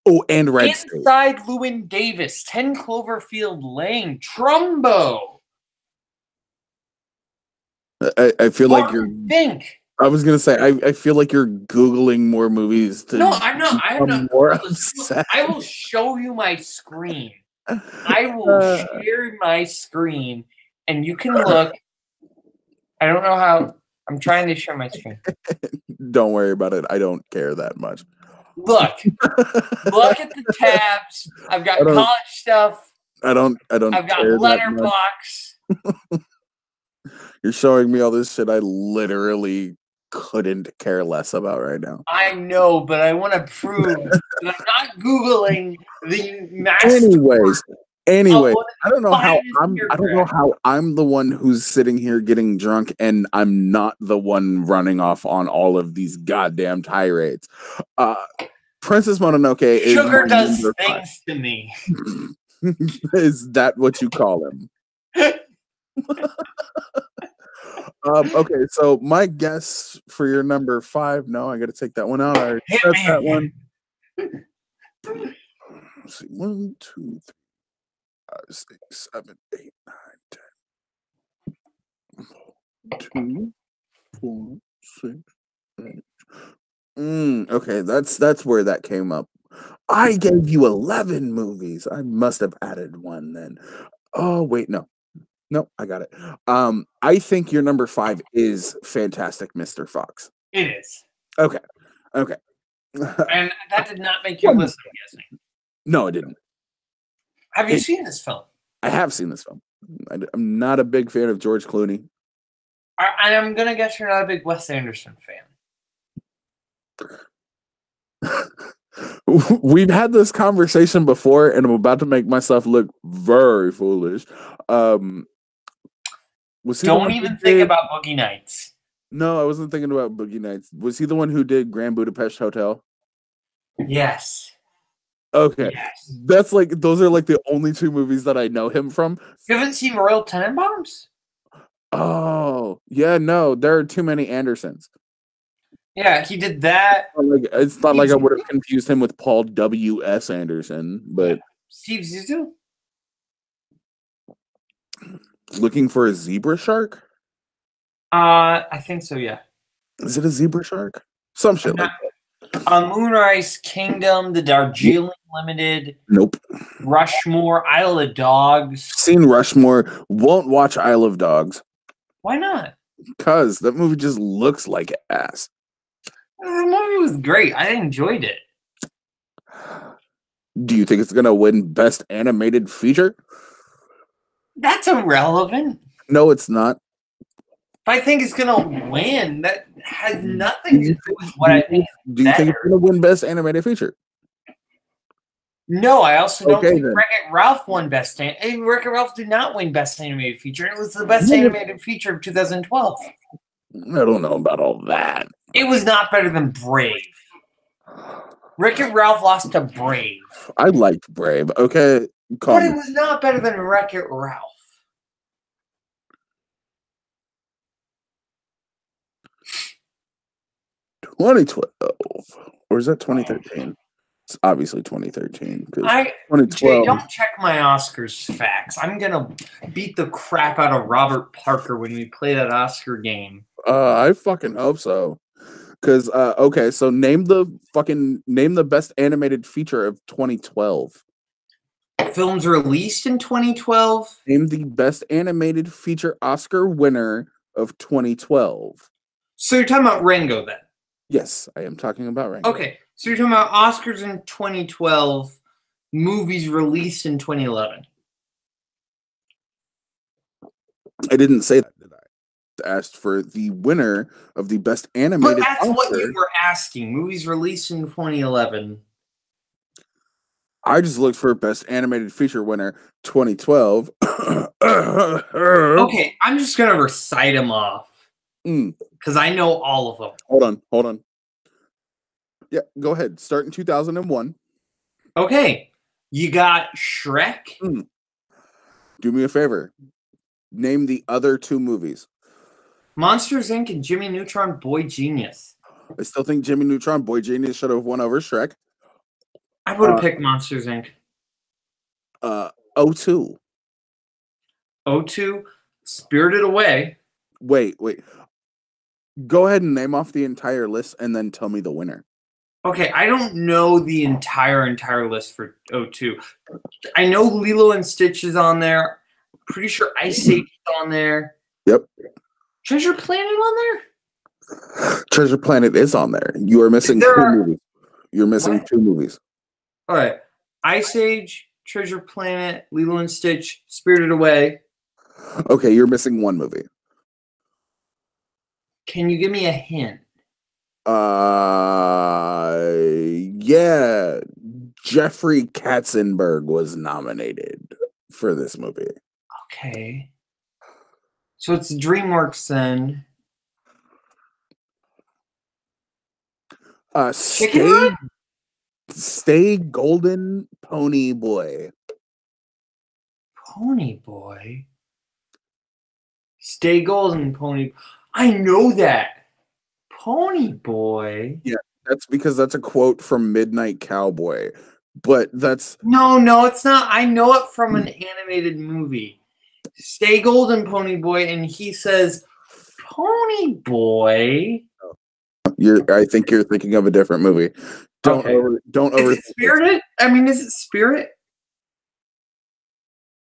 Oh, and Red State. Inside Llewyn Davis, 10 Cloverfield Lane, Trumbo. I feel what like you're. Think. I was gonna say I feel like you're googling more movies to. No, I'm not. I am not. More upset. I will show you my screen. I will share my screen, and you can look. I don't know how. I'm trying to share my screen. Don't worry about it. I don't care that much. Look at the tabs. I've got college stuff. I don't. I've got Letterboxd. You're showing me all this shit I literally couldn't care less about right now. I know, but I want to prove that I'm not Googling the master. Anyway, I don't know how I'm the one who's sitting here getting drunk and I'm not the one running off on all of these goddamn tirades. Princess Mononoke is Sugar does things to me. Is that what you call him? Okay, so my guess for your number 5. No, I got to take that one out. I already said that one. Let's see, 1, 2, 3, 5, 6, 7, 8, 9, 10. 2, 4, 6, 8. Okay, that's where that came up. I gave you 11 movies. I must have added one then. Oh wait, no. No, I got it. I think your number 5 is Fantastic Mr. Fox. It is. Okay. Okay. And that did not make your list, I'm guessing. No, it didn't. Have you seen this film? I have seen this film. I'm not a big fan of George Clooney. And I'm going to guess you're not a big Wes Anderson fan. We've had this conversation before, and I'm about to make myself look very foolish. Don't even think about Boogie Nights. No, I wasn't thinking about Boogie Nights. Was he the one who did Grand Budapest Hotel? Yes. Okay. Yes. That's like, those are like the only 2 movies that I know him from. You haven't seen Royal Tenenbaums? Oh, yeah, no, there are too many Andersons. Yeah, he did that. It's not like I would have confused him with Paul W.S. Anderson, but... Steve Zissou? Looking for a zebra shark? I think so, yeah. Is it a zebra shark? Some shit like that. Moonrise Kingdom, The Darjeeling Limited. Nope. Rushmore, Isle of Dogs. Seen Rushmore. Won't watch Isle of Dogs. Why not? Because that movie just looks like ass. The movie was great. I enjoyed it. Do you think it's going to win Best Animated Feature? That's irrelevant. No, it's not. If I think it's going to win, that has nothing to do with what I think. Do you think it's going to win Best Animated Feature? No, I also don't think Wreck-It Ralph won Best Animated. Wreck-It Ralph did not win Best Animated Feature. It was the Best Animated Feature of 2012. I don't know about all that. It was not better than Brave. Wreck-It Ralph lost to Brave. I liked Brave. Okay, but it was not better than Wreck-It Ralph. Or is that 2013? It's obviously 2013. 2012. Jay, don't check my Oscars facts. I'm gonna beat the crap out of Robert Parker when we play that Oscar game. I fucking hope so. Because okay, so name the best animated feature of 2012. Films released in 2012. Name the best animated feature Oscar winner of 2012. So you're talking about Rango then? Yes, I am talking about Rango. Okay, so you're talking about Oscars in 2012, movies released in 2011. I didn't say that, did I? I asked for the winner of the best animated. But that's Oscar. What you were asking. Movies released in 2011. I just looked for best animated feature winner 2012. Okay, I'm just gonna recite them off because I know all of them. Hold on. Yeah, go ahead. Start in 2001. Okay, you got Shrek. Do me a favor. Name the other 2 movies. Monsters, Inc. and Jimmy Neutron Boy Genius. I still think Jimmy Neutron Boy Genius should have won over Shrek. I would have picked Monsters, Inc. 02. 02, Spirited Away. Wait. Go ahead and name off the entire list and then tell me the winner. Okay, I don't know the entire list for 02. I know Lilo and Stitch is on there. Pretty sure Ice Age is on there. Yep. Treasure Planet on there? Treasure Planet is on there. You are missing 2 movies. You're missing 2 movies. All right. Ice Age, Treasure Planet, Lilo and Stitch, Spirited Away. Okay, you're missing 1 movie. Can you give me a hint? Yeah. Jeffrey Katzenberg was nominated for this movie. Okay. So it's DreamWorks then. Stay Golden Pony Boy. Pony Boy. Stay golden, Pony. I know that. Pony Boy. Yeah, that's because that's a quote from Midnight Cowboy. But that's No, it's not. I know it from an animated movie. Stay golden, Pony Boy, and he says, "Pony Boy." I think you're thinking of a different movie. Don't Is it Spirited? I mean, is it Spirit?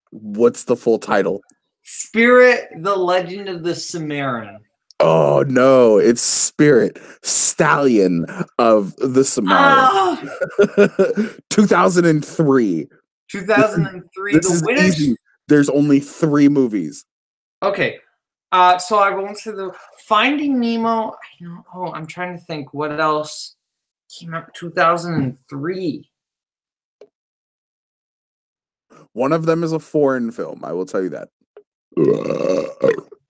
What's the full title? Spirit, the Legend of the Cimarron. Oh no, it's Spirit, Stallion of the Cimarron. 2003. 2003. This is easy. There's only 3 movies. Okay. So I won't say the Finding Nemo. I'm trying to think what else came out 2003. One of them is a foreign film. I will tell you that.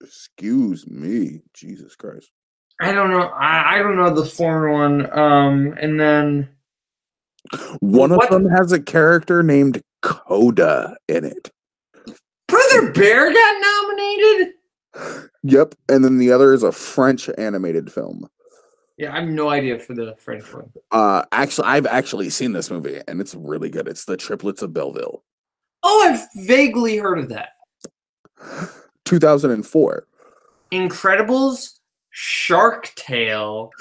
Excuse me, Jesus Christ. I don't know. I don't know the foreign one. And then one of them has a character named Coda in it. Brother Bear got nominated. Yep, and then the other is a French animated film. Yeah, I have no idea for the French one. Actually, I've actually seen this movie, and it's really good. It's The Triplets of Belleville. Oh, I've vaguely heard of that. 2004. Incredibles, Shark Tale.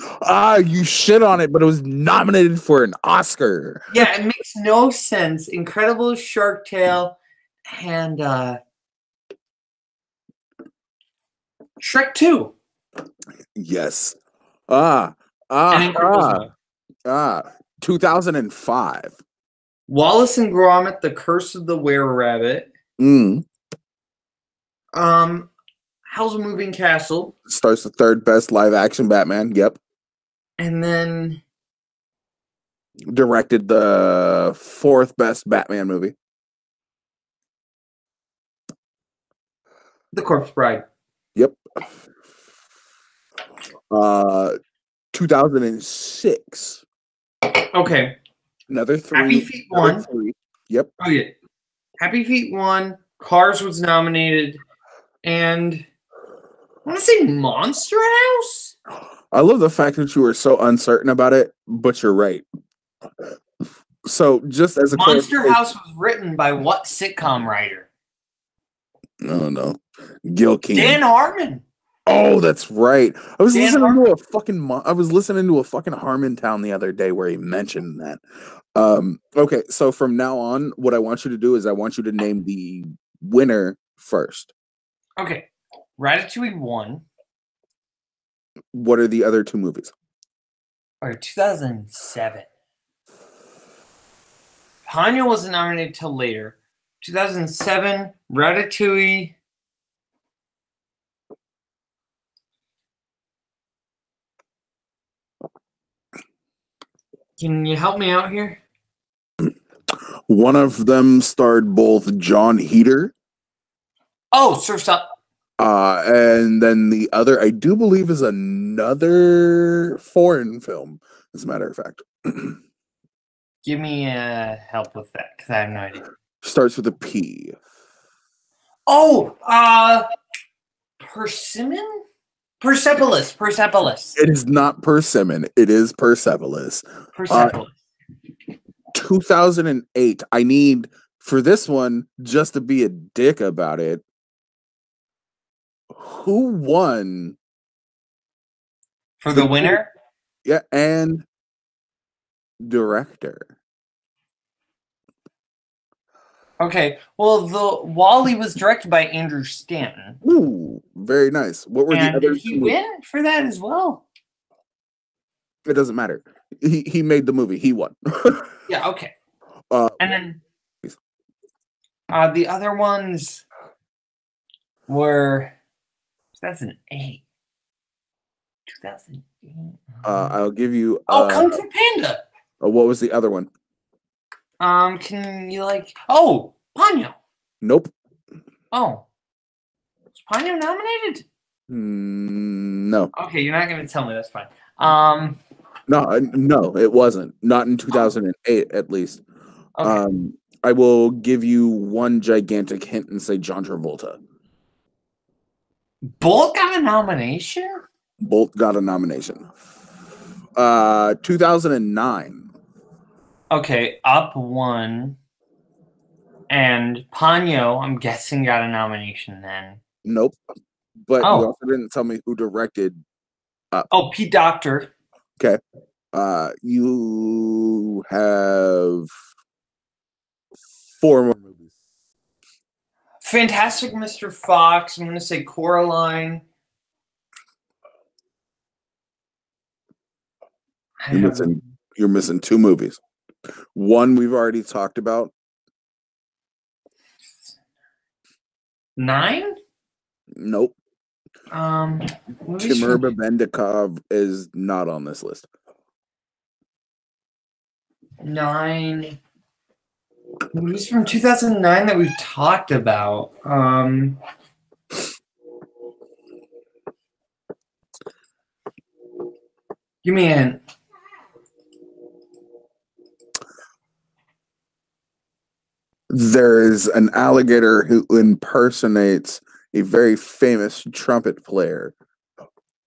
You shit on it, but it was nominated for an Oscar. Yeah, it makes no sense. Incredibles, Shark Tale, and Shrek 2. Yes. 2005. Wallace and Gromit: The Curse of the Were-Rabbit. Howl's Moving Castle. Starts the 3rd best live action Batman. Yep. And then directed the 4th best Batman movie. The Corpse Bride. Yep. 2006. Okay. Another 3. Happy Feet 1. 3. Yep. Oh yeah. Happy Feet 1. Cars was nominated, and I want to say Monster House. I love the fact that you were so uncertain about it, but you're right. So, just as a Monster House was written by what sitcom writer? No. Gil King. Dan Harmon. Oh, that's right. I was listening to a fucking Harmontown the other day where he mentioned that. Okay, so from now on, what I want you to do is I want you to name the winner first. Okay. Ratatouille won. What are the other 2 movies? Or 2007. Ponyo wasn't nominated till later. 2007, Ratatouille. Can you help me out here? One of them starred both John Heder. Oh, Surf's Up. And then the other, I do believe, is another foreign film, as a matter of fact. Give me help with that, because I have no idea. Starts with a P. Oh, Persimmon? Persepolis. It is not Persimmon. It is Persepolis. 2008. I need, for this one, just to be a dick about it, who won? For the winner? Yeah, and director. Okay, well, the WALL-E was directed by Andrew Stanton. Ooh, very nice. What were the other? Did he win for that as well? It doesn't matter. He made the movie. He won. Yeah, okay. And then the other ones were 2008. 2008. I'll give you. Kung Fu Panda. What was the other one? Can you Ponyo? Nope. Oh, was Ponyo nominated? No. Okay, you're not gonna tell me. That's fine. No, it wasn't. Not in 2008, at least. Okay. I will give you one gigantic hint and say John Travolta. Bolt got a nomination? Bolt got a nomination. 2009. Okay, Up won. And Ponyo, I'm guessing, got a nomination then. Nope. But you Oh. also didn't tell me who directed Up. Oh, Pete Docter. Okay. You have 4 more movies. Fantastic Mr. Fox. I'm going to say Coraline. You're missing 2 movies. One we've already talked about. 9? Nope. Timur Babendikov is not on this list. 9 movies from 2009 that we've talked about. Give me a hint. There's an alligator who impersonates a very famous trumpet player.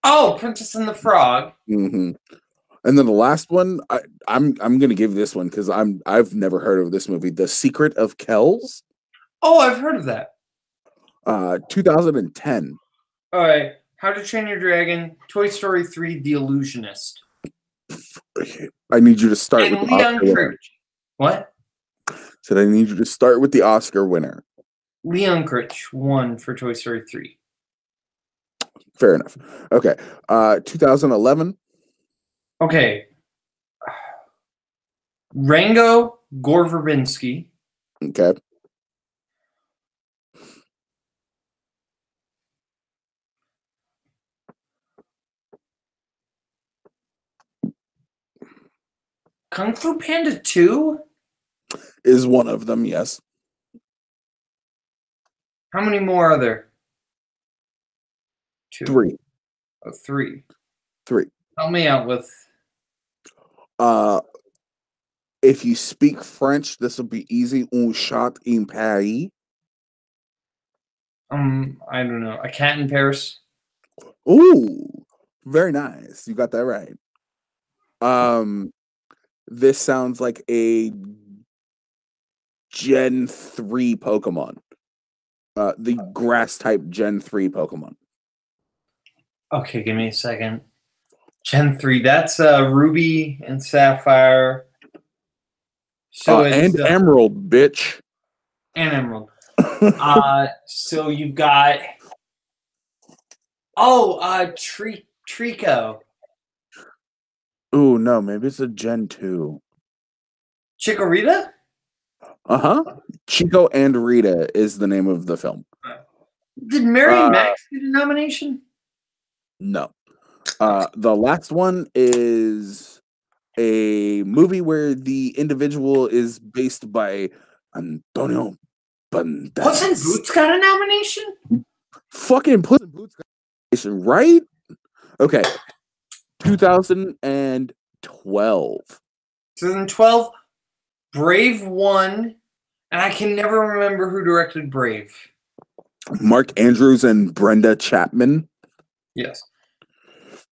Oh, Princess and the Frog. Mm-hmm. And then the last one, I'm gonna give this one because I've never heard of this movie. The Secret of Kells. Oh, I've heard of that. 2010. All right. How to Train Your Dragon, Toy Story 3, The Illusionist. I need you to start and with Leon Critch. What? So I need you to start with the Oscar winner. Leon Critch won for Toy Story 3. Fair enough. Okay. 2011. Okay. Rango Gore Verbinski. Okay. Kung Fu Panda 2? Is one of them, yes. How many more are there? 2. 3. Oh, 3. 3. Help me out with... If you speak French, this will be easy. Un chat in Paris. I don't know. A Cat in Paris? Ooh, very nice. You got that right. This sounds like a Gen 3 Pokemon. The grass type Gen 3 Pokemon. Okay, give me a second. Gen 3, that's Ruby and Sapphire. So and Emerald, bitch. And Emerald. So you've got... Oh, Trico. Ooh, no, maybe it's a Gen 2. Chikorita? Uh-huh. Chico and Rita is the name of the film. Did Mary Max get a nomination? No. The last one is a movie where the individual is based by Antonio Banderas. Puss in Boots got a nomination? Fucking Puss in Boots got a nomination, right? Okay. 2012. 2012, Brave won, and I can never remember who directed Brave. Mark Andrews and Brenda Chapman. Yes.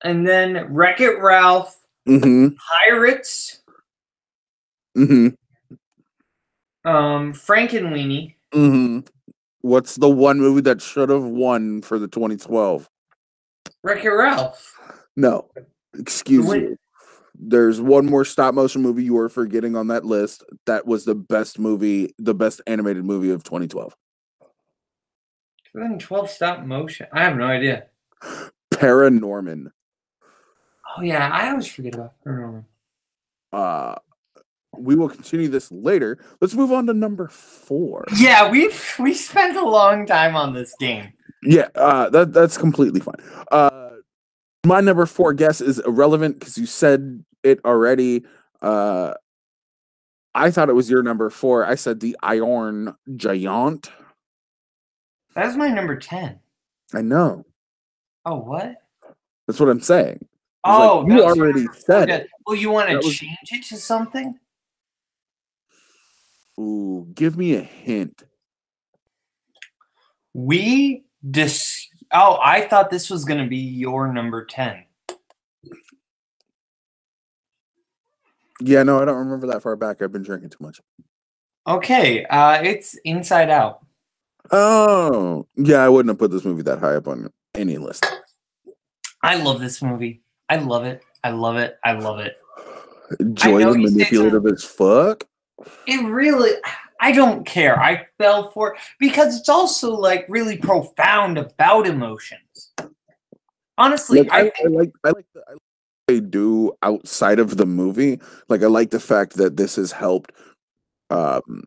And then Wreck-It Ralph, Pirates, Frankenweenie. What's the one movie that should have won for the 2012? Wreck-It Ralph. No. Excuse me. There's one more stop motion movie you are forgetting on that list. That was the best movie, the best animated movie of 2012. 2012 stop motion. I have no idea. Paranorman. Oh yeah, I always forget about Paranorman. We will continue this later. Let's move on to number 4. Yeah, we spent a long time on this game. Yeah, that's completely fine. My number 4 guess is irrelevant because you said it already. I thought it was your number 4. I said the Iron Giant. That's my number 10. I know. Oh, what? That's what I'm saying. Oh, like, you already said it. Well, you want to change it to something? Ooh, give me a hint. Oh, I thought this was going to be your number 10. Yeah, no, I don't remember that far back. I've been drinking too much. Okay, it's Inside Out. Oh, yeah, I wouldn't have put this movie that high up on any list. I love this movie. I love it. I love it. I love it. Joy the manipulative as fuck. It really, I don't care. I fell for it because it's also like really profound about emotions. Honestly, I like they do outside of the movie. Like I like the fact that this has helped um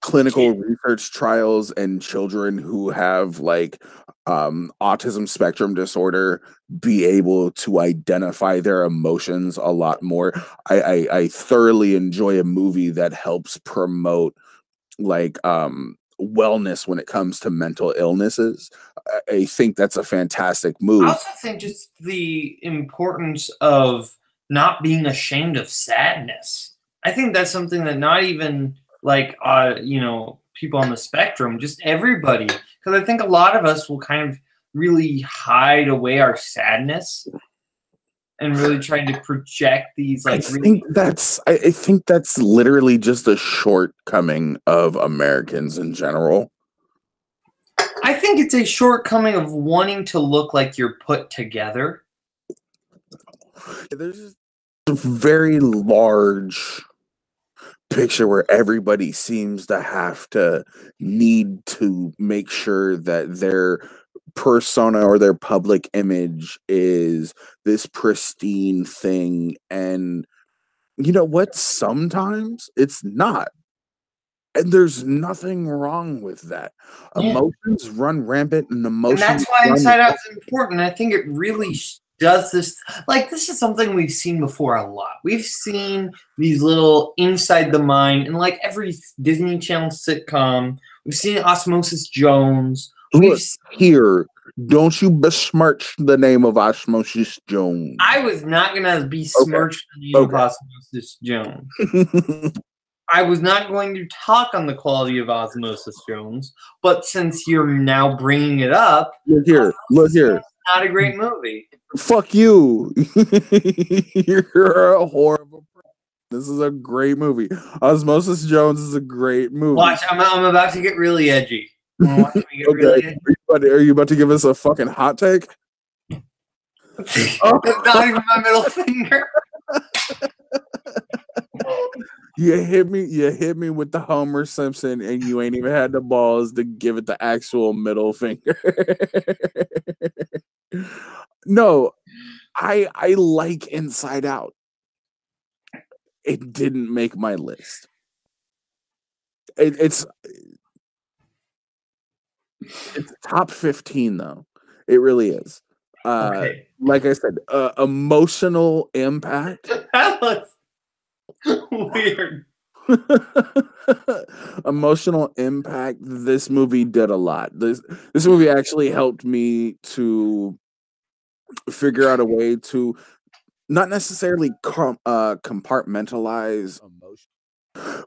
clinical research trials and children who have like autism spectrum disorder be able to identify their emotions a lot more. I thoroughly enjoy a movie that helps promote like wellness when it comes to mental illnesses. I think that's a fantastic I move. also think just the importance of not being ashamed of sadness. I think that's something that not even like people on the spectrum, just everybody, because I think a lot of us will kind of really hide away our sadness and really trying to project these like I think that's literally just a shortcoming of Americans in general. I think it's a shortcoming of wanting to look like you're put together. There's just a very large picture where everybody seems to have to need to make sure that their persona or their public image is this pristine thing. And you know what? Sometimes it's not. And there's nothing wrong with that. Yeah. Emotions run rampant and And emotions that's why run Inside Out is important. I think it really does this. Like, this is something we've seen before a lot. We've seen these little inside the mind in like every Disney Channel sitcom. We've seen Osmosis Jones. Look here, don't you besmirch the name of Osmosis Jones. I was not going to besmirch the name of Osmosis Jones. I was not going to talk on the quality of Osmosis Jones, but since you're now bringing it up, look here. Not a great movie. Fuck you. You're a horrible person. This is a great movie. Osmosis Jones is a great movie. Watch, I'm about to get really edgy. Watch me get really edgy. Are you about to give us a fucking hot take? That's not even my middle finger. You hit me with the Homer Simpson, and you ain't even had the balls to give it the actual middle finger. No, I like Inside Out. It didn't make my list. It's top 15 though. It really is. Okay. Like I said, emotional impact. That looks weird. Emotional impact. This movie did a lot. This movie actually helped me to figure out a way to not necessarily compartmentalize emotion,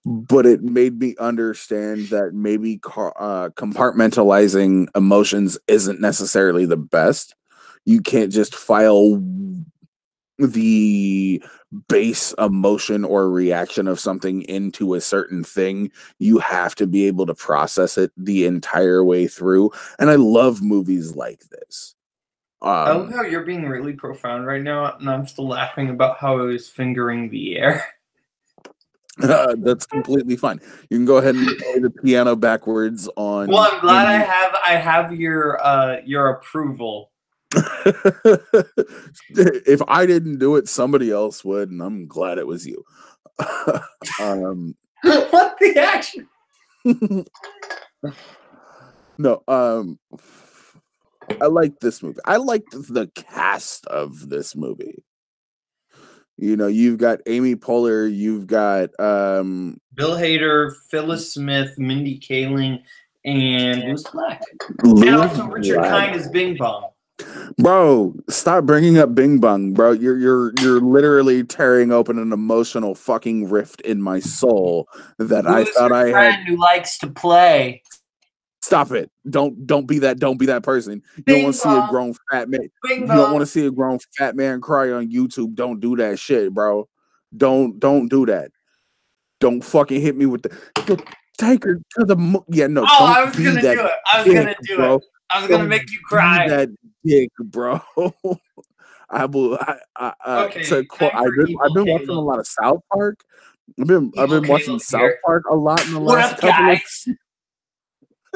but it made me understand that maybe compartmentalizing emotions isn't necessarily the best. You can't just file the base emotion or reaction of something into a certain thing. You have to be able to process it the entire way through. And I love movies like this. I love how you're being really profound right now, and I'm still laughing about how I was fingering the air. That's completely fine. You can go ahead and play the piano backwards on. Well, I'm glad I have your approval. If I didn't do it, somebody else would, and I'm glad it was you. What the action? No, I like this movie. I like the cast of this movie. You know, you've got Amy Poehler, you've got Bill Hader, Phyllis Smith, Mindy Kaling, and Bruce Black. And also Richard Kind as Bing Bong. Bro, stop bringing up Bing Bong, bro. You're literally tearing open an emotional fucking rift in my soul that I Who's thought your I had. friend who likes to play? Stop it. Don't be that person. You don't want Bing to see a bong, grown fat man. bing You don't want bong. to see a grown fat man cry on YouTube. Don't do that shit, bro. Don't do that. Don't fucking hit me with the take her to the yeah, no, Oh, don't I was be gonna that do it. I was dick, gonna do it. bro. I was gonna Don't make you be cry. that dick, bro. I will to Okay, quote, time for I've evil been watching a Caleb. lot of South Park. I've Evil been watching Caleb South here. Park a lot in the What last up, couple of guys?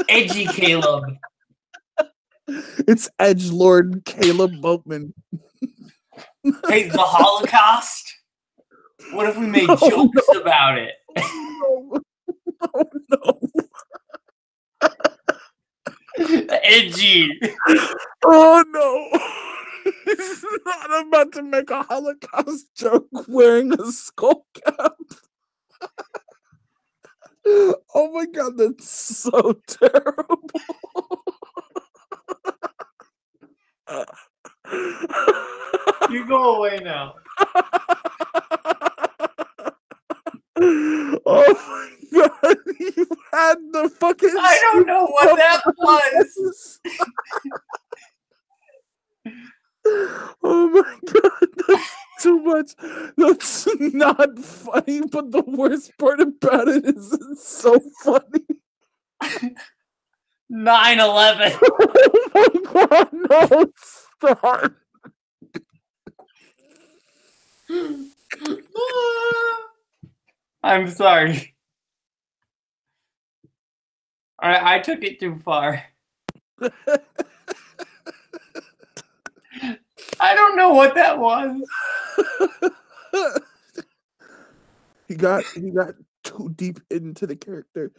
Edgy Caleb. it's Edgelord Caleb Boatman. Hey, the Holocaust. What if we made Oh, jokes no. about it? Oh, no. Edgy. Oh no. He's not about to make a Holocaust joke wearing a skull cap. Oh my god, that's so terrible. You go away now. Oh my god, you had the fucking I don't know what that was. Oh my god, that's too much. That's not funny, but the worst part about it is it's so funny. 9/11. Oh my god, no, stop. I'm sorry. I took it too far. I don't know what that was. He got too deep into the character.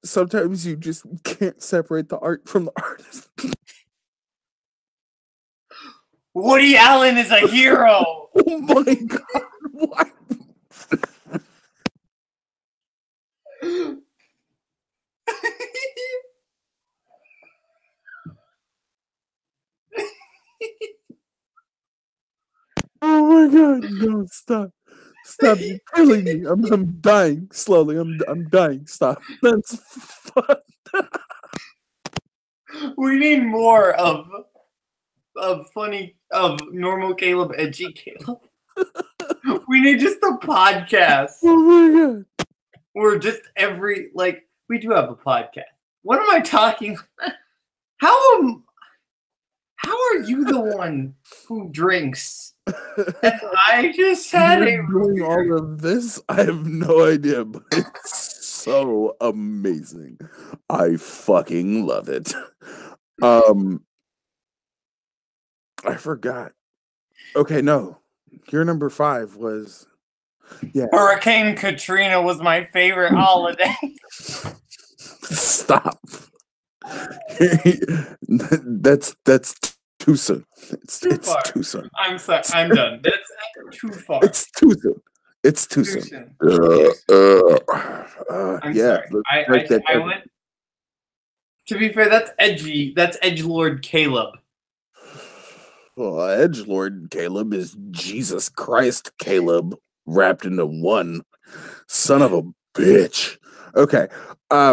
Sometimes you just can't separate the art from the artist. Woody Allen is a hero. Oh my god, what? Oh my god, no, stop. Stop, you're killing me. I'm dying slowly. I'm dying. Stop. That's fun. We need more of normal Caleb, edgy Caleb. We need just a podcast. Oh my god. Or just we do have a podcast. What am I talking? How are you the one who drinks? And I just had You're doing all of this. I have no idea, but it's so amazing. I fucking love it. I forgot. Okay, no. Your number 5 was Hurricane Katrina was my favorite holiday. Stop. That's too soon. It's too soon. I'm sorry. I'm done. That's too far. It's too soon. It's too soon. I'm yeah. sorry. I went. To be fair, that's edgy. That's edgelord Caleb. Well, edgelord Caleb is Jesus Christ Caleb wrapped into one. Son of a bitch. Okay.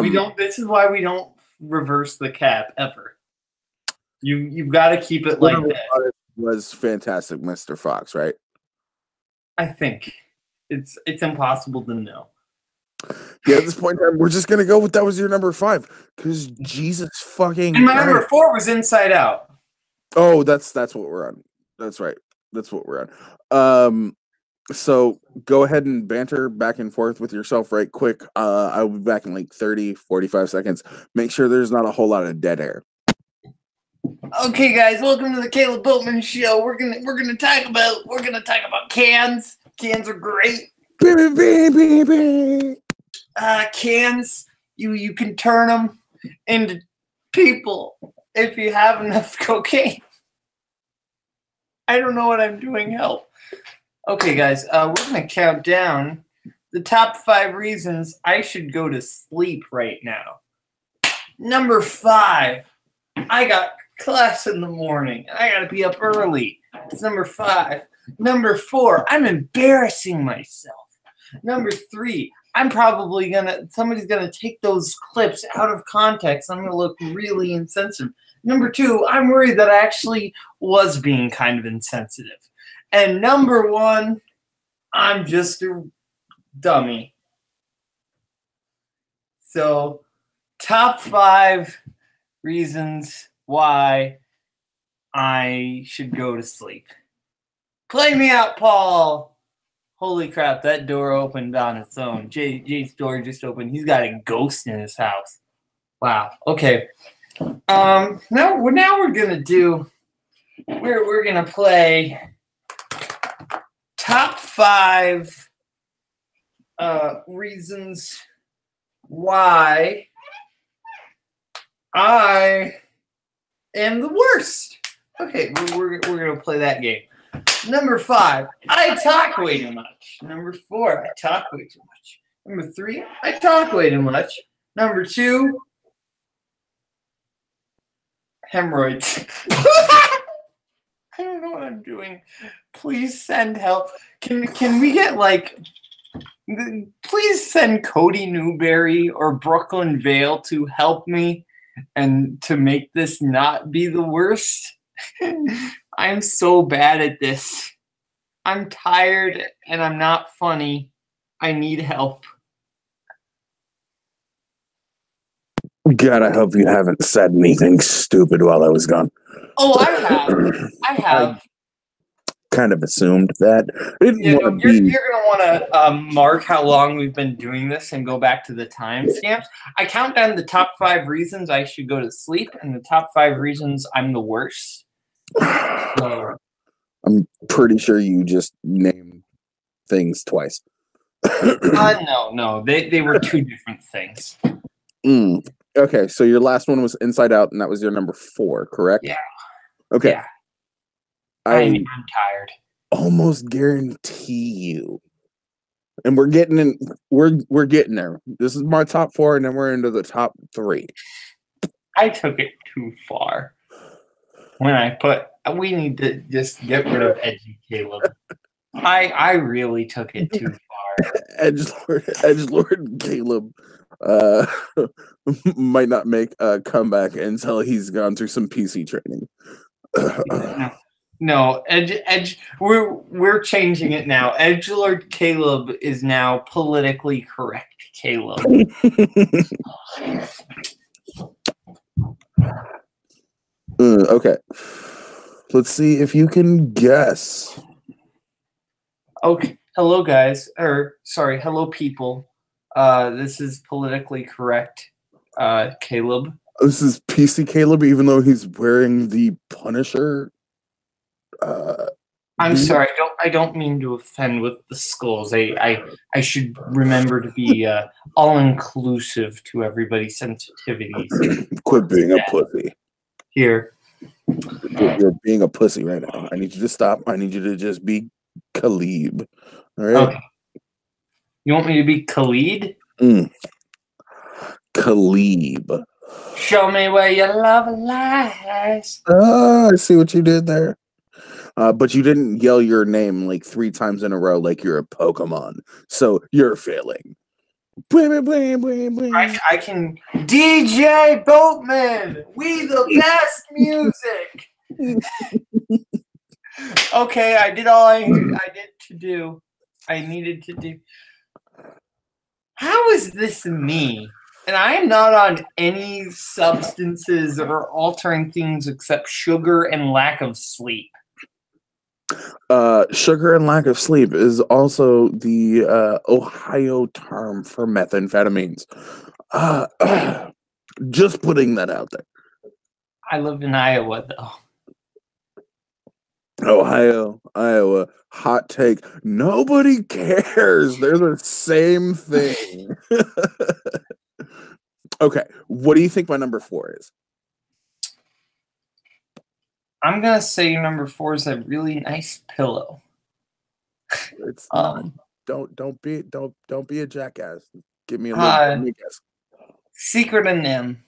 We don't. This is why we don't reverse the cap ever. You've got to keep it like that. Was Fantastic Mr. Fox, right? I think it's impossible to know. Yeah, at this point in time, we're just gonna go with that was your number 5 because Jesus fucking. And my number 4 was Inside Out. Oh, that's what we're on. That's right. That's what we're on. So go ahead and banter back and forth with yourself right quick. I'll be back in like 30, 45 seconds. Make sure there's not a whole lot of dead air. Okay, guys, welcome to the Caleb Boatman Show. We're gonna talk about cans. Cans are great. Cans, you can turn them into people if you have enough cocaine. I don't know what I'm doing. Help. Okay, guys, we're gonna count down the top 5 reasons I should go to sleep right now. Number 5, I got class in the morning. I gotta be up early. It's number 5. Number 4, I'm embarrassing myself. Number 3, somebody's gonna take those clips out of context. I'm gonna look really insensitive. Number 2, I'm worried that I actually was being kind of insensitive. And number 1, I'm just a dummy. So, top 5 reasons why I should go to sleep. Play me out, Paul. Holy crap, that door opened on its own. Jay's door just opened. He's got a ghost in his house. Wow. Okay. Now we're gonna play top 5 reasons why I am the worst. Okay, we're gonna play that game. Number 5, I talk way too much. Number 4, I talk way too much. Number 3, I talk way too much. Number 2, hemorrhoids. I don't know what I'm doing. Please send help. Can we get please send Cody Newberry or Brooklyn Vale to help me and to make this not be the worst. I'm so bad at this. I'm tired and I'm not funny. I need help. God, I hope you haven't said anything stupid while I was gone. Oh, I have. Kind of assumed that. You're going to want to mark how long we've been doing this and go back to the timestamps. I count down the top 5 reasons I should go to sleep and the top 5 reasons I'm the worst. So, I'm pretty sure you just named things twice. No. They were 2 different things. Okay, so your last one was Inside Out, and that was your number 4, correct? Yeah. Okay. Yeah. I'm tired. Almost guarantee you, and we're getting there. This is my top 4, and then we're into the top 3. I took it too far when we need to just get rid of Edgy Caleb. I really took it too far. Edgelord Caleb might not make a comeback until he's gone through some PC training. No, Edge. We're changing it now. Edgelord Caleb is now politically correct. Caleb. Okay. Let's see if you can guess. Okay. Hello, guys. Hello, people. This is politically correct. Caleb. This is PC Caleb, even though he's wearing the Punisher. I'm sorry. I don't mean to offend with the skulls. I should remember to be all inclusive to everybody's sensitivities. Quit being a pussy. Here. You're being a pussy right now. I need you to stop. I need you to just be Khalid. All right. Okay. You want me to be Khalid? Khalid. Show me where your love lies. Oh, I see what you did there. But you didn't yell your name like 3 times in a row like you're a Pokemon. So you're failing. I can. DJ Boatman! We the best music! Okay, I did all I needed to do. How is this me? And I am not on any substances or altering things except sugar and lack of sleep. Sugar and lack of sleep is also the Ohio term for methamphetamines. Just putting that out there. I live in Iowa, though. Ohio, Iowa, hot take. Nobody cares. They're the same thing. Okay, what do you think my number 4 is? I'm gonna say your number 4 is a really nice pillow. It's don't be a jackass. Give me a little guess. Secret and M.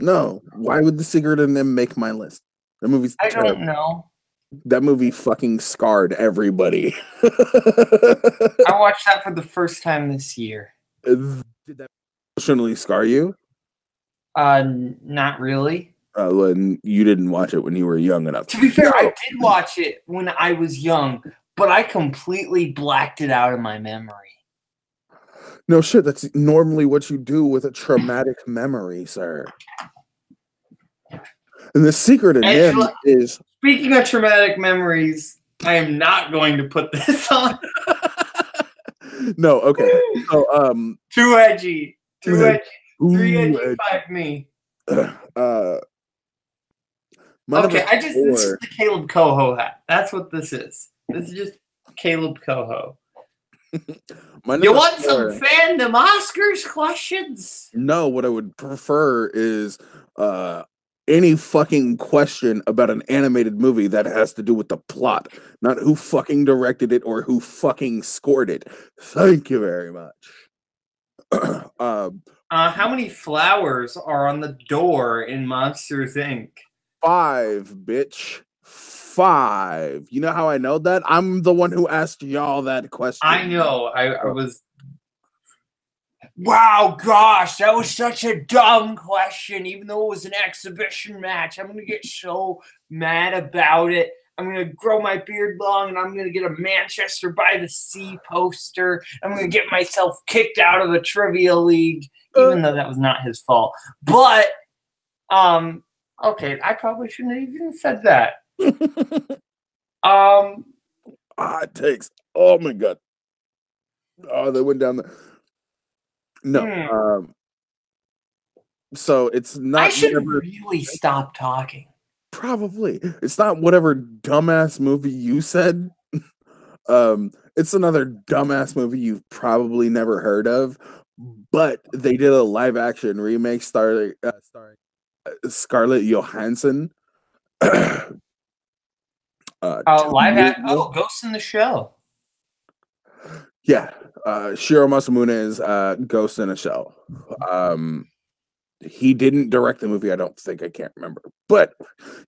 No. Why would The Secret and them make my list? That movie's I don't terrible. know. That movie fucking scarred everybody. I watched that for the first time this year. Did that emotionally scar you? Not really. When you didn't watch it when you were young enough. To be fair, No. I did watch it when I was young, but I completely blacked it out of my memory. No shit, that's normally what you do with a traumatic memory, sir. And The Secret in them Angela, is speaking of traumatic memories, I am not going to put this on. no, okay. So Too edgy. Too edgy. ooh, 3 edgy, 5 me. my Okay, number this is four. the Caleb Coho hat. That's what this is. This is just Caleb Coho. My You number want four. some fandom Oscars questions? No, what I would prefer is any fucking question about an animated movie that has to do with the plot, not who fucking directed it or who fucking scored it. Thank you very much. How many flowers are on the door in Monsters Inc? 5, bitch. 5. You know how I know that? I'm the one who asked y'all that question. I know. I was. Wow, gosh, that was such a dumb question. Even though it was an exhibition match, I'm gonna get so mad about it. I'm gonna grow my beard long, and I'm gonna get a Manchester by the Sea poster. I'm gonna get myself kicked out of the trivia league, even though that was not his fault. But, okay, I probably shouldn't have even said that. Hot takes. Oh my god. Oh, they went down the. No. So it's not. I should really stop talking. Probably. It's not whatever dumbass movie you said. It's another dumbass movie you've probably never heard of, but they did a live action remake starring Scarlett Johansson. Ghost in the Shell. Yeah, Shiro Masamune is Ghost in a Shell. He didn't direct the movie, I don't think. I can't remember, but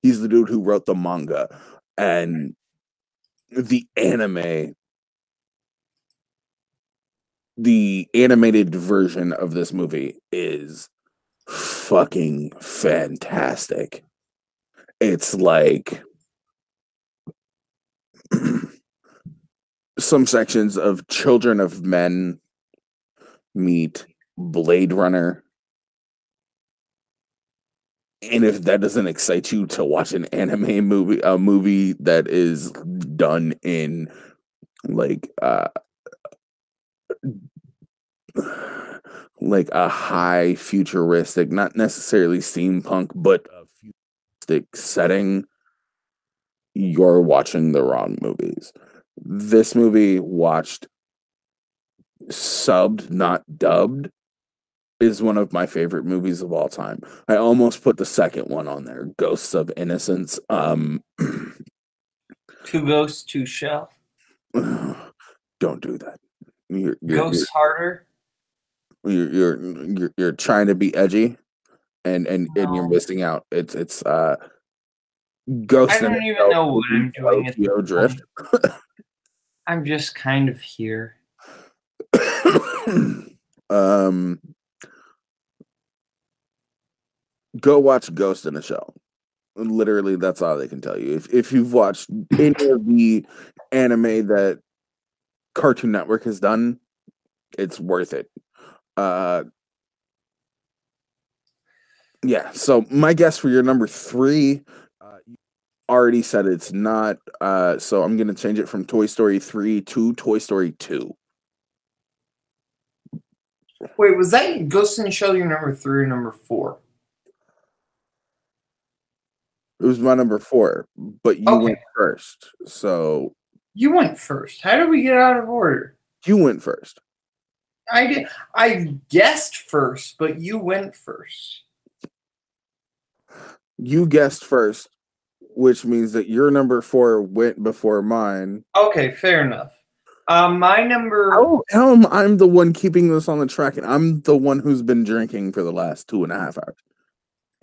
he's the dude who wrote the manga and the anime. The animated version of this movie is fucking fantastic. It's like some sections of Children of Men meet Blade Runner. And if that doesn't excite you to watch an anime movie, a movie that is done in like a high futuristic, not necessarily steampunk, but a futuristic setting, you're watching the wrong movies. This movie, watched subbed, not dubbed, is one of my favorite movies of all time. I almost put the second one on there, Ghosts of Innocence. Two Ghosts, Two Shell. Don't do that. Ghost Harder. You're trying to be edgy, and you're missing out. It's Ghost. I don't even know what I'm doing. Tokyo Drift. I'm just kind of here. Go watch Ghost in a Shell. Literally, that's all they can tell you. If you've watched any of the anime that Cartoon Network has done, it's worth it. Yeah. So my guess for your number 3, you already said it's not. So I'm gonna change it from Toy Story 3 to Toy Story 2. Wait, was that Ghost in the Shell your number 3 or number 4? It was my number 4, but you went first. So you went first. How did we get out of order? You went first. I guessed first, but you went first. You guessed first, which means that your number 4 went before mine. Okay, fair enough. My number. How am I'm the one keeping this on the track, and I'm the one who's been drinking for the last 2.5 hours.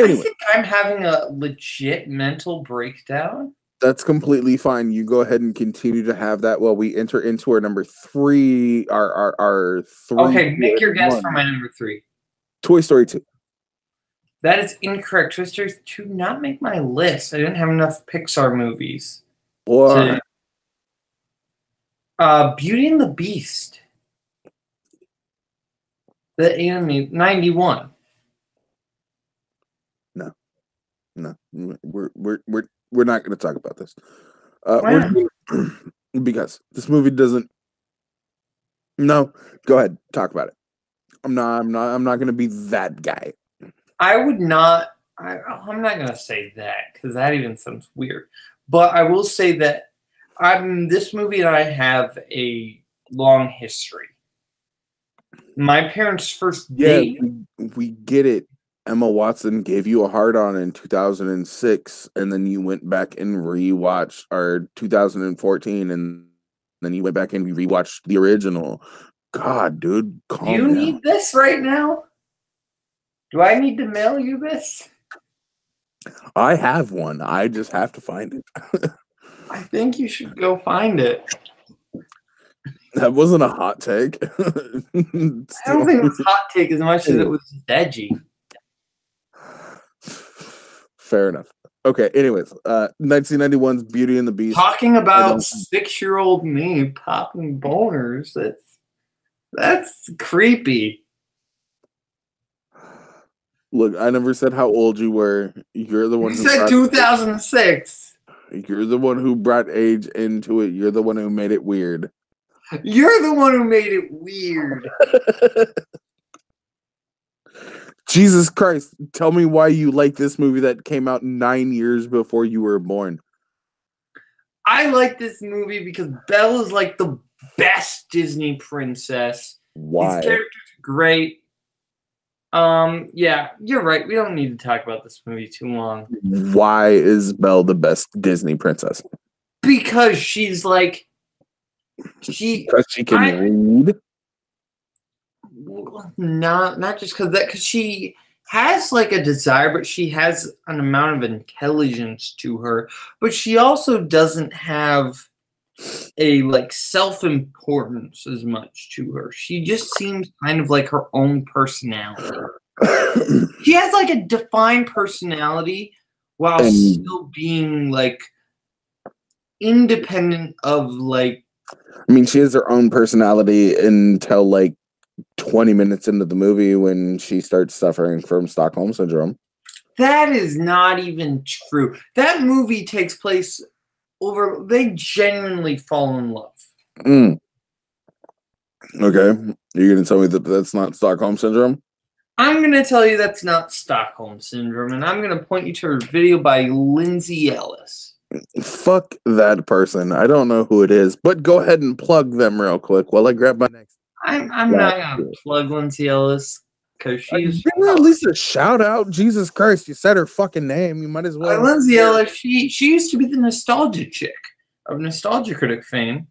I Anyway, think I'm having a legit mental breakdown. that's completely fine. You go ahead and continue to have that while we enter into our number three, our three, Okay, two, make your and guess for one. my number 3. Toy Story 2. That is incorrect. Toy Story 2 not make my list. I didn't have enough Pixar movies. Why? Beauty and the Beast. The anime 91. No, no, we're not going to talk about this. Why not? Because this movie doesn't. No, go ahead, talk about it. I'm not going to be that guy. I would not. I'm not gonna say that because that even sounds weird. But I will say that this movie and I have a long history. My parents' first Yeah, date. we get it. Emma Watson gave you a hard on in 2006, and then you went back and rewatched our 2014, and then you went back and rewatched the original. God, dude, Do calm you down. need this right now? Do I need to mail you this? I have one. I just have to find it. I think you should go find it. That wasn't a hot take. I don't think it was hot take as much as it was edgy. Fair enough. Okay, anyways, 1991's Beauty and the Beast. Talking about 6-year-old me popping boners, that's creepy. Look, I never said how old you were. You're the one You who said 2006. You're the one who brought age into it. You're the one who made it weird. You're the one who made it weird. Jesus Christ, tell me why you like this movie that came out 9 years before you were born. I like this movie because Belle is like the best Disney princess. Why? These characters are great. Yeah, you're right. We don't need to talk about this movie too long. Why is Belle the best Disney princess? Because she's like Because she can read. Not just because she has like a desire, but she has an amount of intelligence to her. But she also doesn't have a like self-importance as much to her. She just seems kind of like her own personality. She has like a defined personality while still being like independent of like. I mean, she has her own personality until like 20 minutes into the movie when she starts suffering from Stockholm syndrome. That is not even true. That movie takes place they genuinely fall in love. Mm. Okay. You're going to tell me that that's not Stockholm syndrome? I'm going to tell you that's not Stockholm syndrome, and I'm going to point you to a video by Lindsay Ellis. Fuck that person. I don't know who it is, but go ahead and plug them real quick while I grab my next. I'm not going to plug Lindsay Ellis because she's. Give her at least a shout out. Jesus Christ, you said her fucking name. You might as well. Lindsay Ellis, she used to be the nostalgia chick of Nostalgia Critic fame.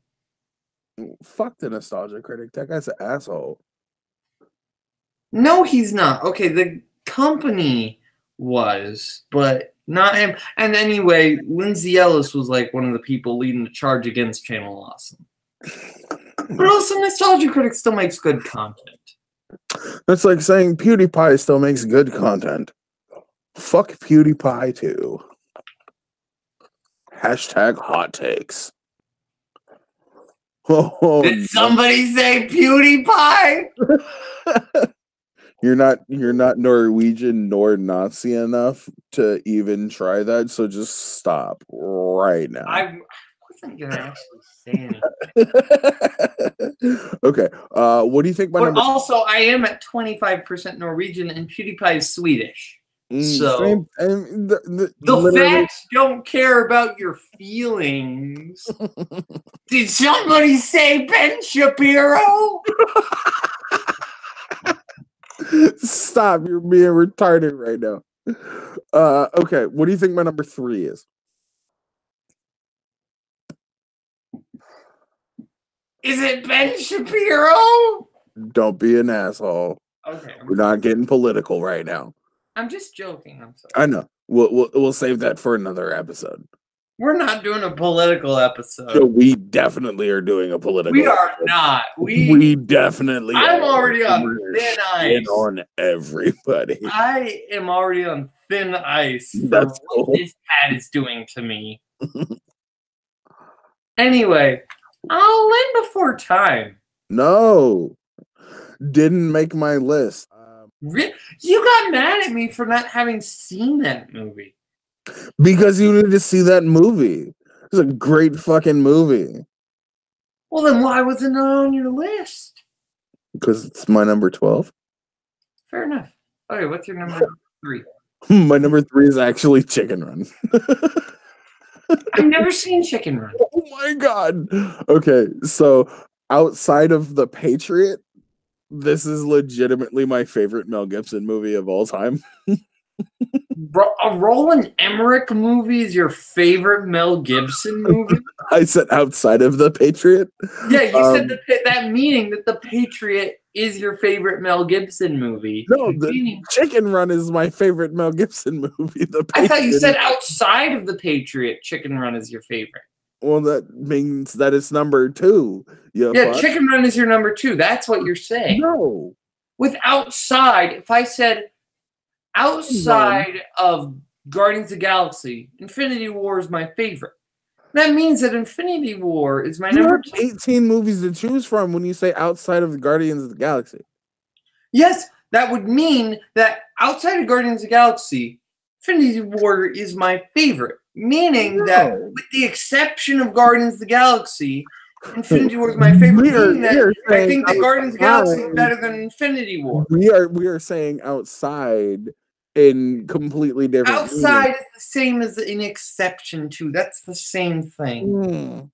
Fuck the Nostalgia Critic. That guy's an asshole. No, he's not. Okay, the company was, but not him. And anyway, Lindsay Ellis was like one of the people leading the charge against Channel Awesome. But also, Nostalgia Critic still makes good content. That's like saying PewDiePie still makes good content. Fuck PewDiePie too. Hashtag hot takes. Oh, Did somebody say PewDiePie? You're not Norwegian nor Nazi enough to even try that, so just stop right now. I wasn't gonna actually say anything. Okay. What do you think? But also, I am at 25% Norwegian, and PewDiePie is Swedish. So the facts don't care about your feelings. Did somebody say Ben Shapiro? Stop! You're being retarded right now. Okay. What do you think my number 3 is? Is it Ben Shapiro? Don't be an asshole. Okay. We're not getting political right now. I'm just joking. I'm sorry. I know. We'll save that for another episode. We're not doing a political So episode. we definitely are doing a political. We are episode. not. We definitely. I'm are. already on We're thin ice. on everybody. I am already on thin ice for That's what cool. this hat is doing to me. Anyway, I'll Land Before Time. No, didn't make my list. You got mad at me for not having seen that movie. Because you need to see that movie. It's a great fucking movie. Well, then why wasn't it on your list? Because it's my number 12. Fair enough. Okay, what's your number 3? My number 3 is actually Chicken Run. I've never seen Chicken Run. Oh my god. Okay, so outside of The Patriot, this is legitimately my favorite Mel Gibson movie of all time. A Roland Emmerich movie is your favorite Mel Gibson movie? I said outside of The Patriot. Yeah, you said that meaning that The Patriot is your favorite Mel Gibson movie. No, Chicken Run is my favorite Mel Gibson movie. I thought you said outside of The Patriot, Chicken Run is your favorite. Well, that means that it's number 2. Yeah, Chicken Run is your number 2. That's what you're saying. No. With outside, if I said outside of Guardians of the Galaxy, Infinity War is my favorite. That means that Infinity War is my number 2. 18 movies to choose from when you say outside of the Guardians of the Galaxy. Yes, that would mean that outside of Guardians of the Galaxy, Infinity War is my favorite. Meaning that with the exception of Guardians of the Galaxy, Infinity War is my favorite. I think that Guardians of the Galaxy is better than Infinity War. We are saying outside in completely different. Outside is the same as an exception to. That's the same thing.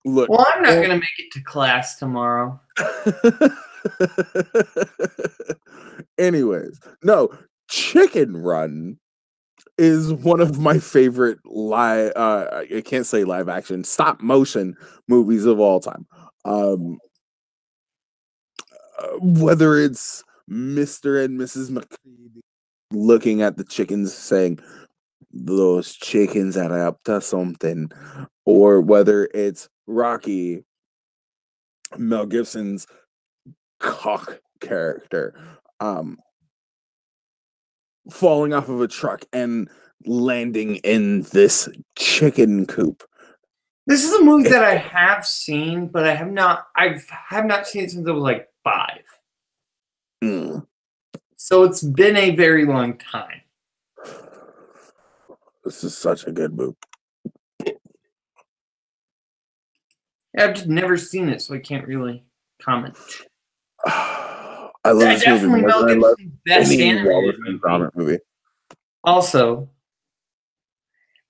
Look, well, I'm not gonna make it to class tomorrow. Anyways, no, Chicken Run is one of my favorite I can't say live action, stop motion movies of all time. Whether it's Mr. and Mrs. McCready looking at the chickens saying, those chickens are up to something, or whether it's Rocky, Mel Gibson's cock character, falling off of a truck and landing in this chicken coop. This is a movie that I have seen, but I have not seen it since I was like 5. So it's been a very long time. This is such a good movie. Yeah, I've just never seen it, so I can't really comment. I love this movie more than I love any Wallace and Gromit movie. Also,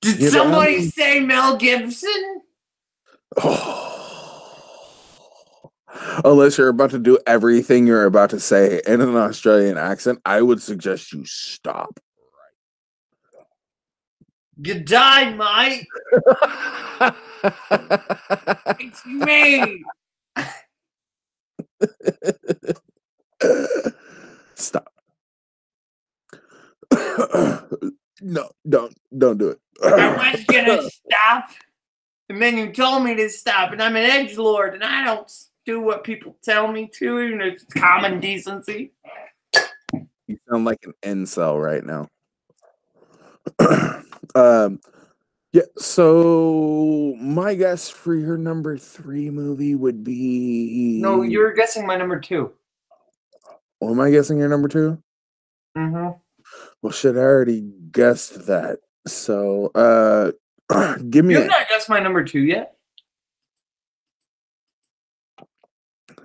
did somebody say Mel Gibson? Unless you're about to do everything you're about to say in an Australian accent, I would suggest you stop. Good day, mate. It's me. Stop. No, don't do it. I was gonna stop, and then you told me to stop, and I'm an edgelord, and I don't do what people tell me to, even if it's common decency. You sound like an incel right now. Yeah, so my guess for your number 3 movie would be... No, you're guessing my number 2. Oh, am I guessing your number 2? Mm-hmm. Well, shit, I already guessed that. So, give me... You've not guessed my number 2 yet?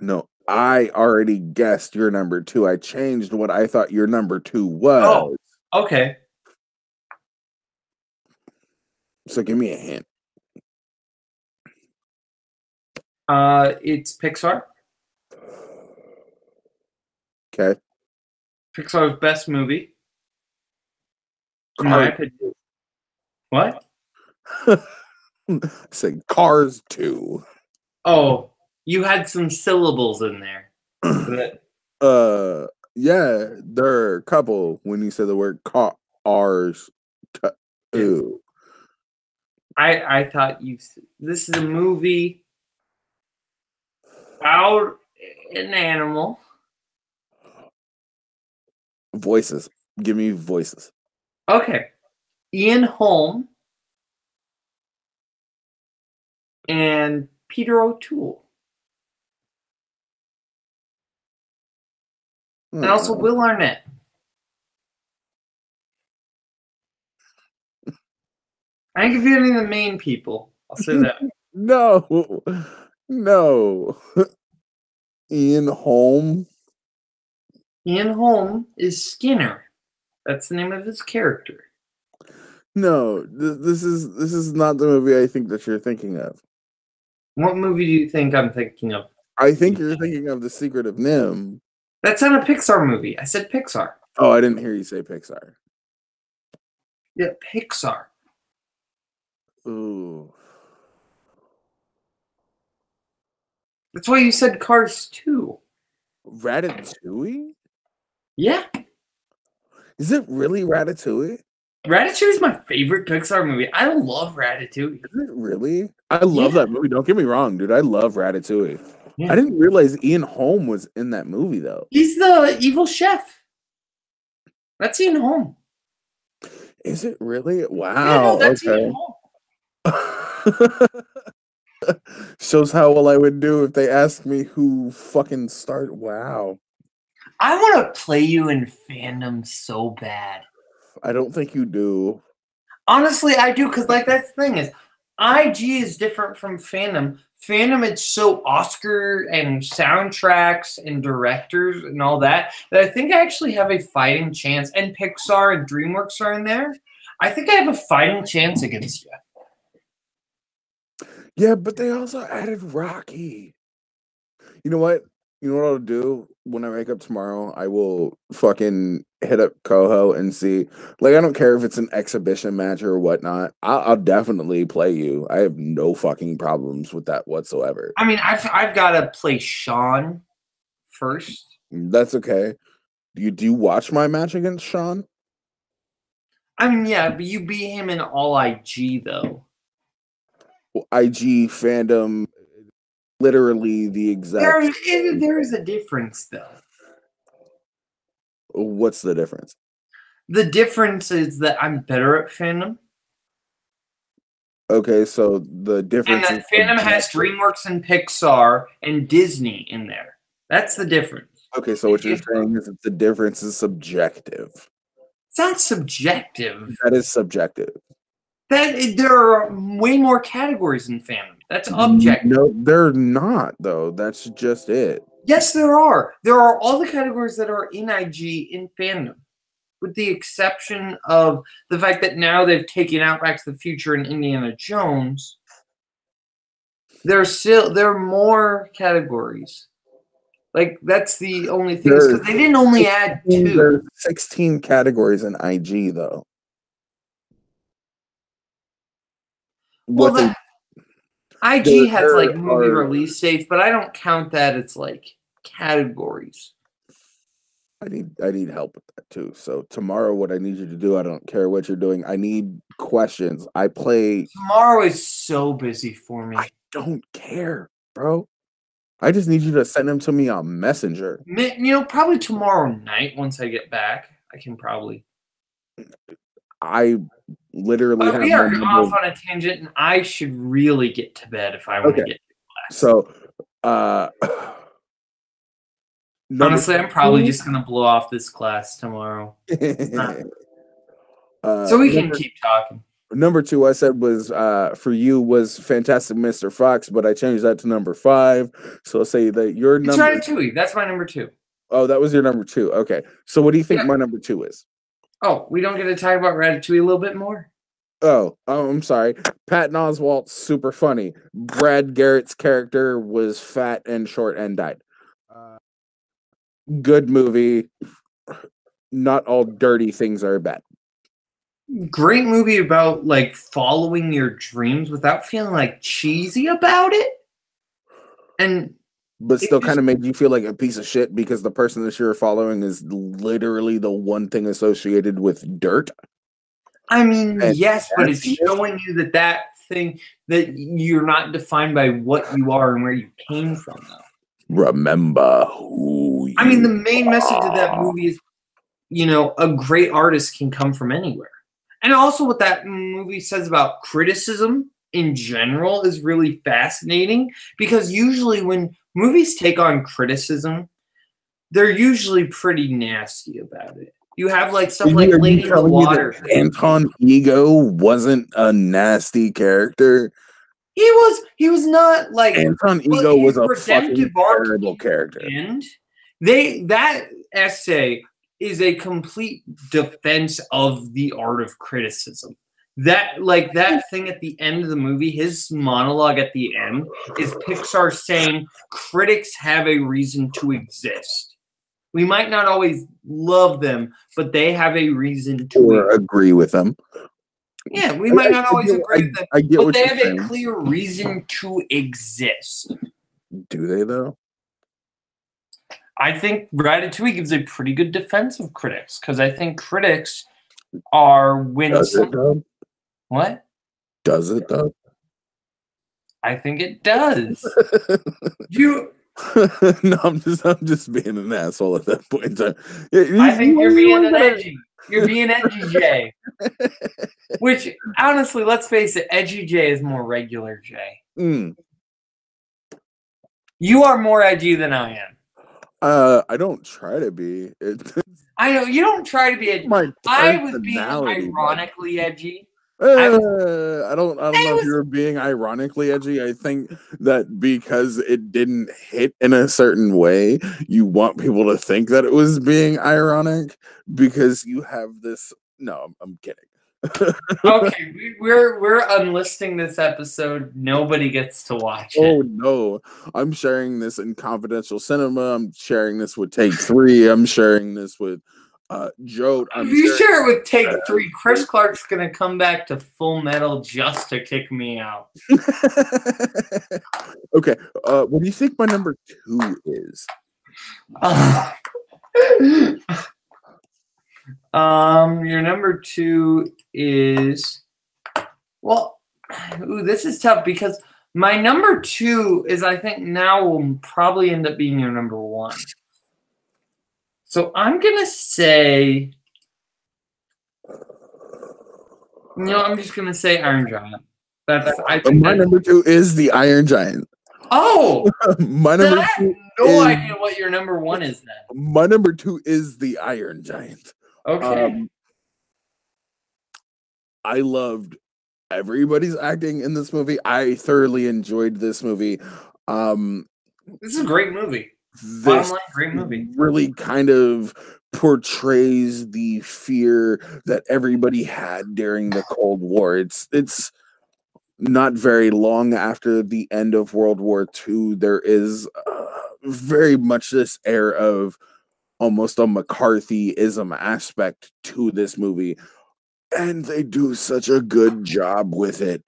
No, I already guessed your number 2. I changed what I thought your number 2 was. Oh, okay. So give me a hint. It's Pixar. Okay. Pixar's best movie. In my opinion. What? I said Cars 2. Oh, you had some syllables in there. Yeah, there are a couple when you say the word cars. Yes. Ooh. I thought this is a movie about an animal. Voices. Give me voices. Okay. Ian Holm and Peter O'Toole. And also Uh-uh. Will Arnett. I ain't forgetting the main people. I'll say that. No. No. Ian Holm. Ian Holm is Skinner. That's the name of his character. No, this is not the movie I think that you're thinking of. What movie do you think I'm thinking of? I think you're thinking of The Secret of Nim. That's not a Pixar movie. I said Pixar. Oh, I didn't hear you say Pixar. Yeah, Pixar. Ooh. That's why you said Cars 2. Ratatouille? Yeah. Is it really Ratatouille? Ratatouille is my favorite Pixar movie. I love Ratatouille. Is it really? I love Yeah. that movie. Don't get me wrong, dude. I love Ratatouille. I Yeah. didn't realize Ian Holm was in that movie though. He's the evil chef. That's Ian Holm. Is it really? Yeah, no, Wow. that's Ian Okay. Holm. Shows how well I would do if they asked me who fucking started. Wow. I want to play you in fandom so bad. I don't think you do. Honestly, I do, because like that's the thing is, IG is different from fandom. Fandom, it's so Oscar and soundtracks and directors and all that I think I actually have a fighting chance. And Pixar and DreamWorks are in there. I think I have a fighting chance against you. Yeah, but they also added Rocky. You know what? You know what I'll do when I wake up tomorrow? I will fucking hit up Coho and see. Like, I don't care if it's an exhibition match or whatnot. I'll definitely play you. I have no fucking problems with that whatsoever. I mean, I've got to play Sean first. That's okay. Do you watch my match against Sean? I mean, yeah, but you beat him in all IG though. Well, IG fandom, literally the exact. There is a difference though. What's the difference? The difference is that I'm better at fandom. Okay, so the And difference that is fandom has DreamWorks and Pixar and Disney in there. That's the difference. okay. So what you're saying is that the difference is subjective. It's not subjective. That is subjective. There are way more categories in fandom. That's objective. No, they're not though. That's just it. Yes, there are. There are all the categories that are in IG in fandom, with the exception of the fact that now they've taken out Back to the Future and Indiana Jones. There are more categories. Like that's the only thing is because they didn't only add 2. There's 16 categories in IG though. Well, IG has like movie are, release dates, but I don't count that as like categories. I need help with that too. So tomorrow, what I need you to do, I don't care what you're doing. I need questions. I play. Tomorrow is so busy for me. I don't care, bro. I just need you to send them to me on Messenger. You know, probably tomorrow night once I get back, I can probably. I literally have we are off on a tangent, and I should really get to bed if I want to get to class. So, honestly, I'm probably just gonna blow off this class tomorrow. So we can keep talking. Number 2, I said was for you was Fantastic Mr. Fox, but I changed that to number 5. So I'll say that your number. Ratatouille. That's my number 2. Oh, that was your number 2. Okay. So what do you think my number 2 is? Oh, we don't get to talk about Ratatouille a little bit more? Oh, I'm sorry. Patton Oswalt's super funny. Brad Garrett's character was fat and short and died. Good movie. Not all dirty things are bad. Great movie about like following your dreams without feeling like cheesy about it. And but It still just, kind of made you feel like a piece of shit because the person that you're following is literally the one thing associated with dirt. I mean, And yes, but it's nastiness. showing you that thing that you're not defined by what you are and where you came from, though. Remember who I mean, the you main message of that are. movie is, a great artist can come from anywhere. And also what that movie says about criticism in general is really fascinating because usually when movies take on criticism, they're usually pretty nasty about it. You have like stuff like Are you Lady in the telling me that Water. Anton Ego wasn't a nasty character? He was not like, Anton but Ego was his a redemptive fucking arc terrible in character. the end, that essay is a complete defense of the art of criticism. That thing at the end of the movie, his monologue at the end is Pixar saying critics have a reason to exist. We might not always love them, but they have a reason to Or exist. agree with them. Yeah, we might not always agree with them, I get but what they you're have a saying. clear reason to exist. Do they though? I think Ratatouille gives a pretty good defense of critics because I think critics are when Does it though? what? Does it though? I think it does. You No, I'm just being an asshole at that point in time. I think you're being an gotta- edgy. You're being edgy Jay. Which honestly, let's face it, edgy Jay is more regular Jay. Mm. You are more edgy than I am. I don't try to be. I know you don't try to be edgy. My I was being personality, ironically edgy. I don't know if you were being ironically edgy. I think that because it didn't hit in a certain way, you want people to think that it was being ironic because you have this. No, I'm kidding. Okay, we're unlisting this episode. Nobody gets to watch it. Oh no, I'm sharing this in confidential cinema. I'm sharing this with Take Three. I'm sharing this with Joe. If you share it with Take Three, Chris Clark's gonna come back to Full Metal just to kick me out. Okay, what do you think my number 2 is? Your number 2 is this is tough because my number 2 is I think now will probably end up being your number 1. So I'm gonna say, I'm just gonna say Iron Giant. My number 2 is the Iron Giant. Oh, my number 2 no idea what your number 1 is then. My number 2 is the Iron Giant. Okay. I loved everybody's acting in this movie. I thoroughly enjoyed this movie. This is a great movie. This great movie. Really kind of portrays the fear that everybody had during the Cold War. It's not very long after the end of World War II. There is very much this air of almost a McCarthyism aspect to this movie. And they do such a good job with it,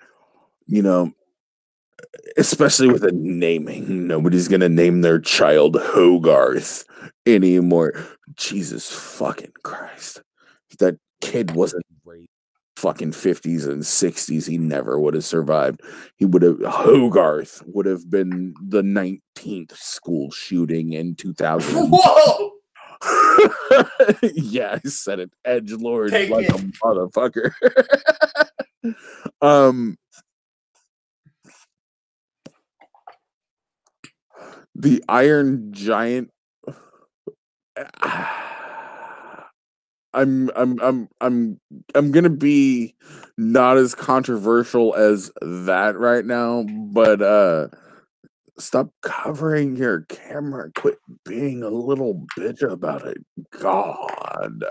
especially with the naming. Nobody's going to name their child Hogarth anymore. Jesus fucking Christ. If that kid wasn't raised fucking 50s and 60s, he never would have survived. Hogarth would have been the 19th school shooting in 2000. Whoa! Yeah, I said it. Edgelord Take like it. a motherfucker. The Iron Giant. I'm gonna be not as controversial as that right now, but stop covering your camera. Quit being a little bitch about it. God.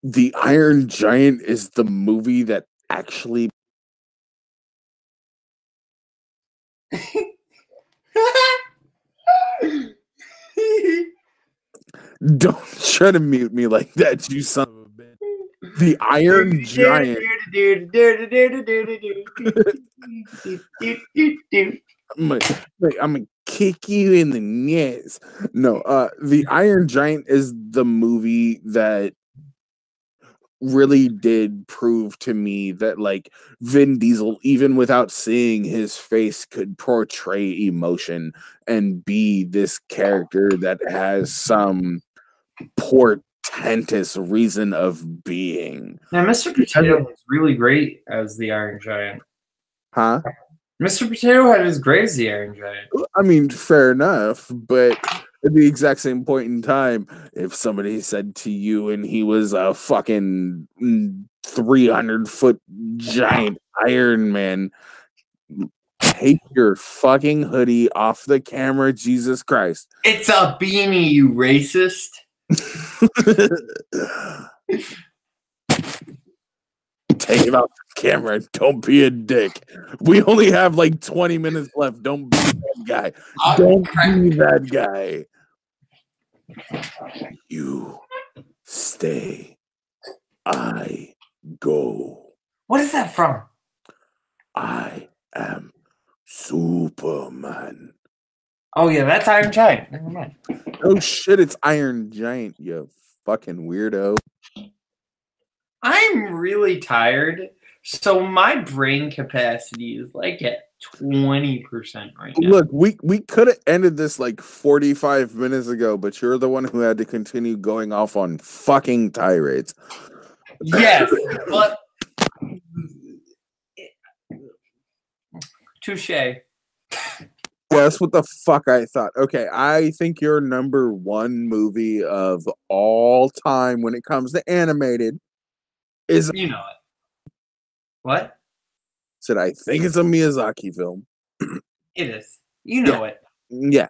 The Iron Giant is the movie that actually don't try to mute me like that, you son of a bitch. The Iron Giant. Here to I'm gonna kick you in the nuts. No, the Iron Giant is the movie that really did prove to me that like Vin Diesel, even without seeing his face, could portray emotion and be this character that has some portentous reason of being. Now, Mr. Potato was really great as the Iron Giant. Huh? Mr. Potato had as great as the Iron Giant. I mean, fair enough, but at the exact same point in time, if somebody said to you and he was a fucking 300-foot giant Iron Man, take your fucking hoodie off the camera, Jesus Christ. It's a beanie, you racist. Take it off the camera. Don't be a dick. We only have like 20 minutes left. Don't be that guy. Don't be that guy. You stay. I go. What is that from? I am Superman. Oh, yeah, that's Iron Giant. Never mind. Oh, shit. It's Iron Giant, you fucking weirdo. I'm really tired, so my brain capacity is like at 20% right now. Look, we could have ended this like 45 minutes ago, but you're the one who had to continue going off on fucking tirades. Yes, but touche. Yeah, that's what the fuck I thought. Okay, I think your number one movie of all time when it comes to animated is... You know it. What? Said I think it's a Miyazaki film. It is. You know it. Yeah.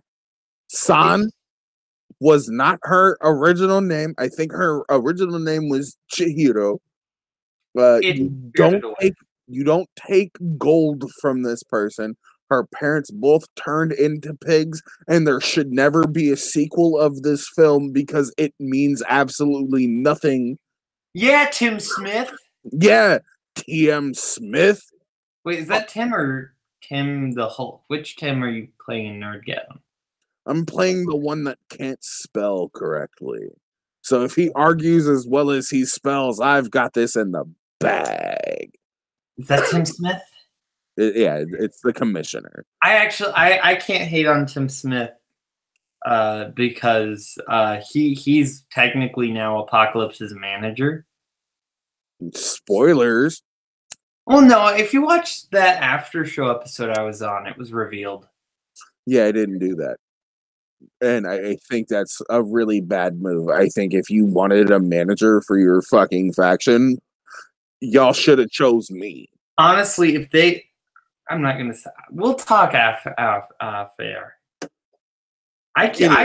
San was not her original name. I think her original name was Chihiro. You don't take gold from this person. Her parents both turned into pigs, and there should never be a sequel of this film because it means absolutely nothing. Yeah, Tim Smith. Yeah, T.M. Smith. Wait, is that Tim or Tim the Hulk? Which Tim are you playing in Nerdgasm? I'm playing the one that can't spell correctly. So if he argues as well as he spells, I've got this in the bag. Is that Tim Smith? Yeah, it's the commissioner. I can't hate on Tim Smith because he's technically now Apocalypse's manager. Spoilers. Well, no, if you watch that after show episode I was on, it was revealed. Yeah, I didn't do that. And I think that's a really bad move. I think if you wanted a manager for your fucking faction, y'all should have chose me. Honestly, if they... I'm not going to say... We'll talk after. I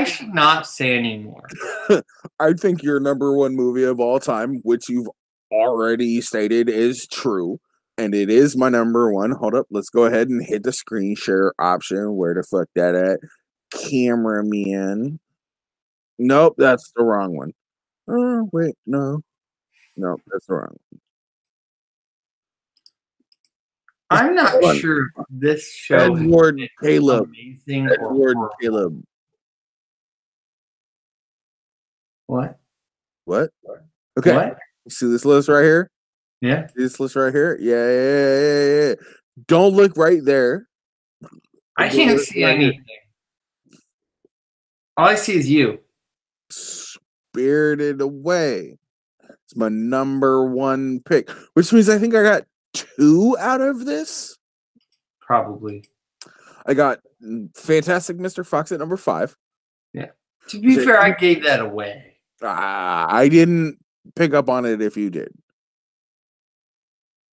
should not say anymore. I think your number one movie of all time, which you've already stated is true, and it is my number one. Hold up. Let's go ahead and hit the screen share option. Where the fuck that at? Cameraman. Nope, that's the wrong one. Oh, wait, no. No, that's the wrong one. I'm not sure if this show Edward Caleb. Amazing Edward or Caleb. What? Okay. What? See this list right here? Yeah. See this list right here? Yeah. Don't look right there. I can't see anything. All I see is you. Spirited Away. It's my number one pick, which means I think I got 2 out of this. Probably. I got Fantastic Mr. Fox at number 5. Yeah. To be fair, I gave that away. I didn't pick up on it if you did.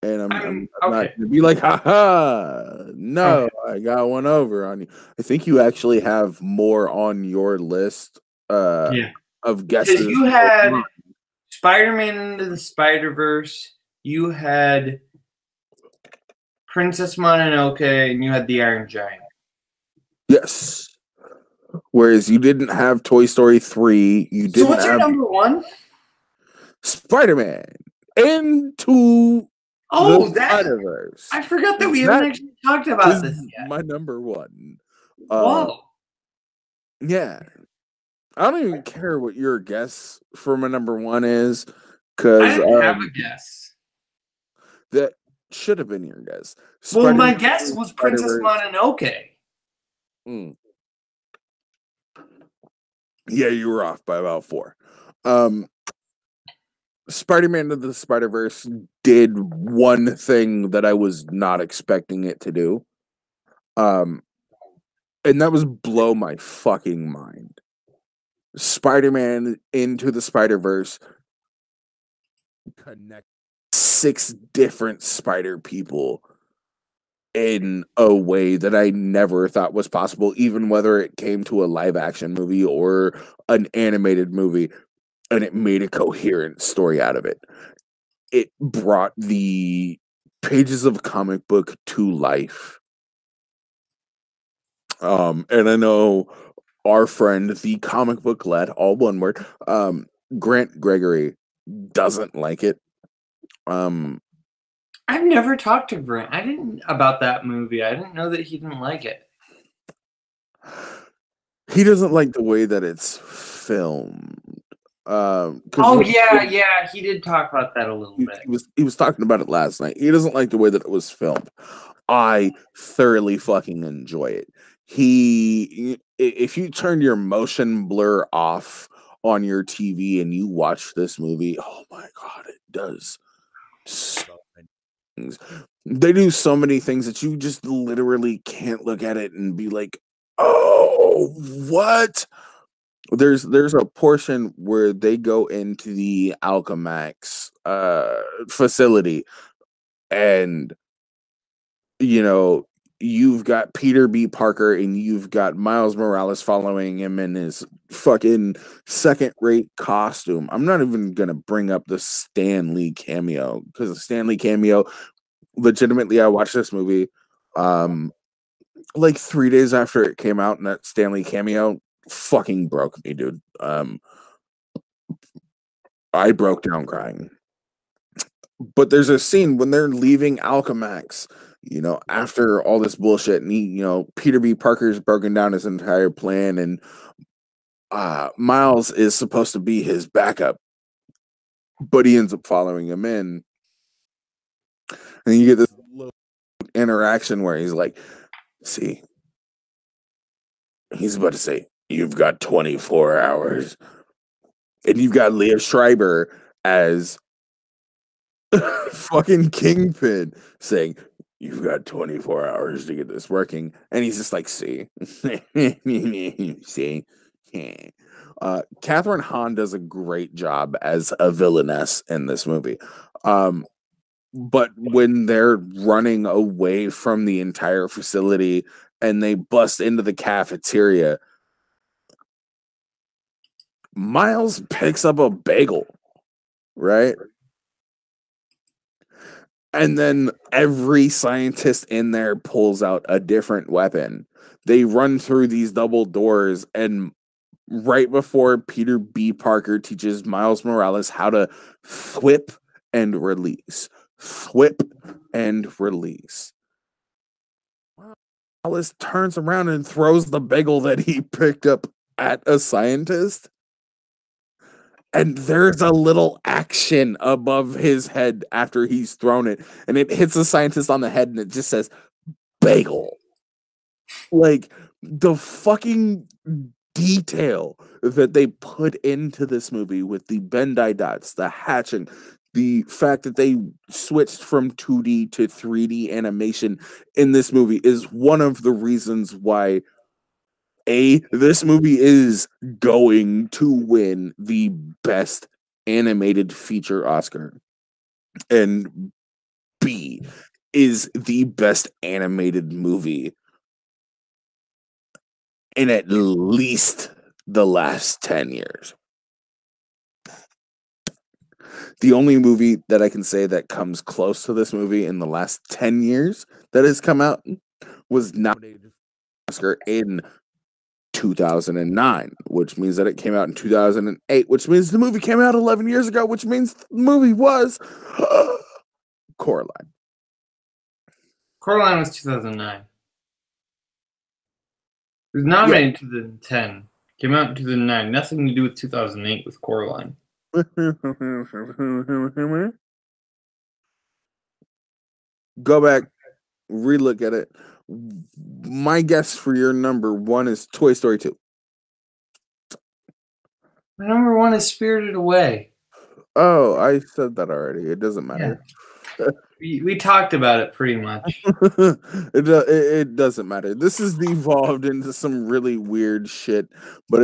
And I'm not going to be like, haha, no, I got one over on you. I think you actually have more on your list of guesses. Because you had Spider-Man Into the Spider-Verse, you had Princess Mononoke, and you had the Iron Giant. Yes. Whereas you didn't have Toy Story 3. You didn't. So what's your number one? Spider-Man Into Oh, the that Spider-Verse. I forgot that we haven't That actually talked about is this yet. my number one. Whoa. Yeah. I don't even care what your guess for my number one is, because I didn't have a guess. that should have been your guess. Well, my Spider-Man guess into the was Princess Spider-Verse. Mononoke. Mm. Yeah, you were off by about 4. Um, Spider-Man into the Spider-Verse did one thing that I was not expecting it to do. And that was blow my fucking mind. Spider-Man into the Spider-Verse connect 6 different spider people in a way that I never thought was possible, even whether it came to a live action movie or an animated movie, and it made a coherent story out of it. It brought the pages of a comic book to life. And I know our friend, the comic book lad, all one word, Grant Gregory, doesn't like it. I've never talked to Grant. I didn't about that movie. I didn't know that he didn't like it. He doesn't like the way that it's filmed. Oh yeah, he did talk about that a little bit. He was talking about it last night. He doesn't like the way that it was filmed. I thoroughly fucking enjoy it. If you turn your motion blur off on your TV and you watch this movie, oh my god, it does so many things. They do so many things that you just literally can't look at it and be like, oh, what? There's a portion where they go into the Alchemax facility, and you've got Peter B. Parker and you've got Miles Morales following him in his fucking second-rate costume. I'm not even gonna bring up the Stan Lee cameo, because the Stan Lee cameo, legitimately, I watched this movie like 3 days after it came out, and that Stan Lee cameo fucking broke me, dude. I broke down crying. But there's a scene when they're leaving Alchemax, after all this bullshit, and Peter B. Parker's broken down his entire plan, and Miles is supposed to be his backup, but he ends up following him in, and you get this little interaction where he's like, "See," he's about to say, "You've got 24 hours," and you've got Leah Schreiber as fucking Kingpin saying, "You've got 24 hours to get this working," and he's just like, "See," see. Catherine Hahn does a great job as a villainess in this movie. But when they're running away from the entire facility and they bust into the cafeteria, Miles picks up a bagel, right? And then every scientist in there pulls out a different weapon. They run through these double doors, and right before Peter B. Parker teaches Miles Morales how to whip and release, Morales turns around and throws the bagel that he picked up at a scientist. And there's a little action above his head after he's thrown it, and it hits the scientist on the head, and it just says bagel. Like, the fucking detail that they put into this movie with the Bandai dots, the hatching, the fact that they switched from 2D to 3D animation in this movie is one of the reasons why this movie is going to win the best animated feature Oscar, and B is the best animated movie in at least the last 10 years. The only movie that I can say that comes close to this movie in the last 10 years that has come out was nominated for Oscar in 2009, which means that it came out in 2008, which means the movie came out 11 years ago, which means the movie was Coraline. Coraline was 2009. It was nominated in 2010. Came out in 2009. Nothing to do with 2008 with Coraline. Go back, relook at it. My guess for your number one is Toy Story 2. My number one is Spirited Away. Oh, I said that already. It doesn't matter. Yeah. We talked about it pretty much. It doesn't matter. This has evolved into some really weird shit, but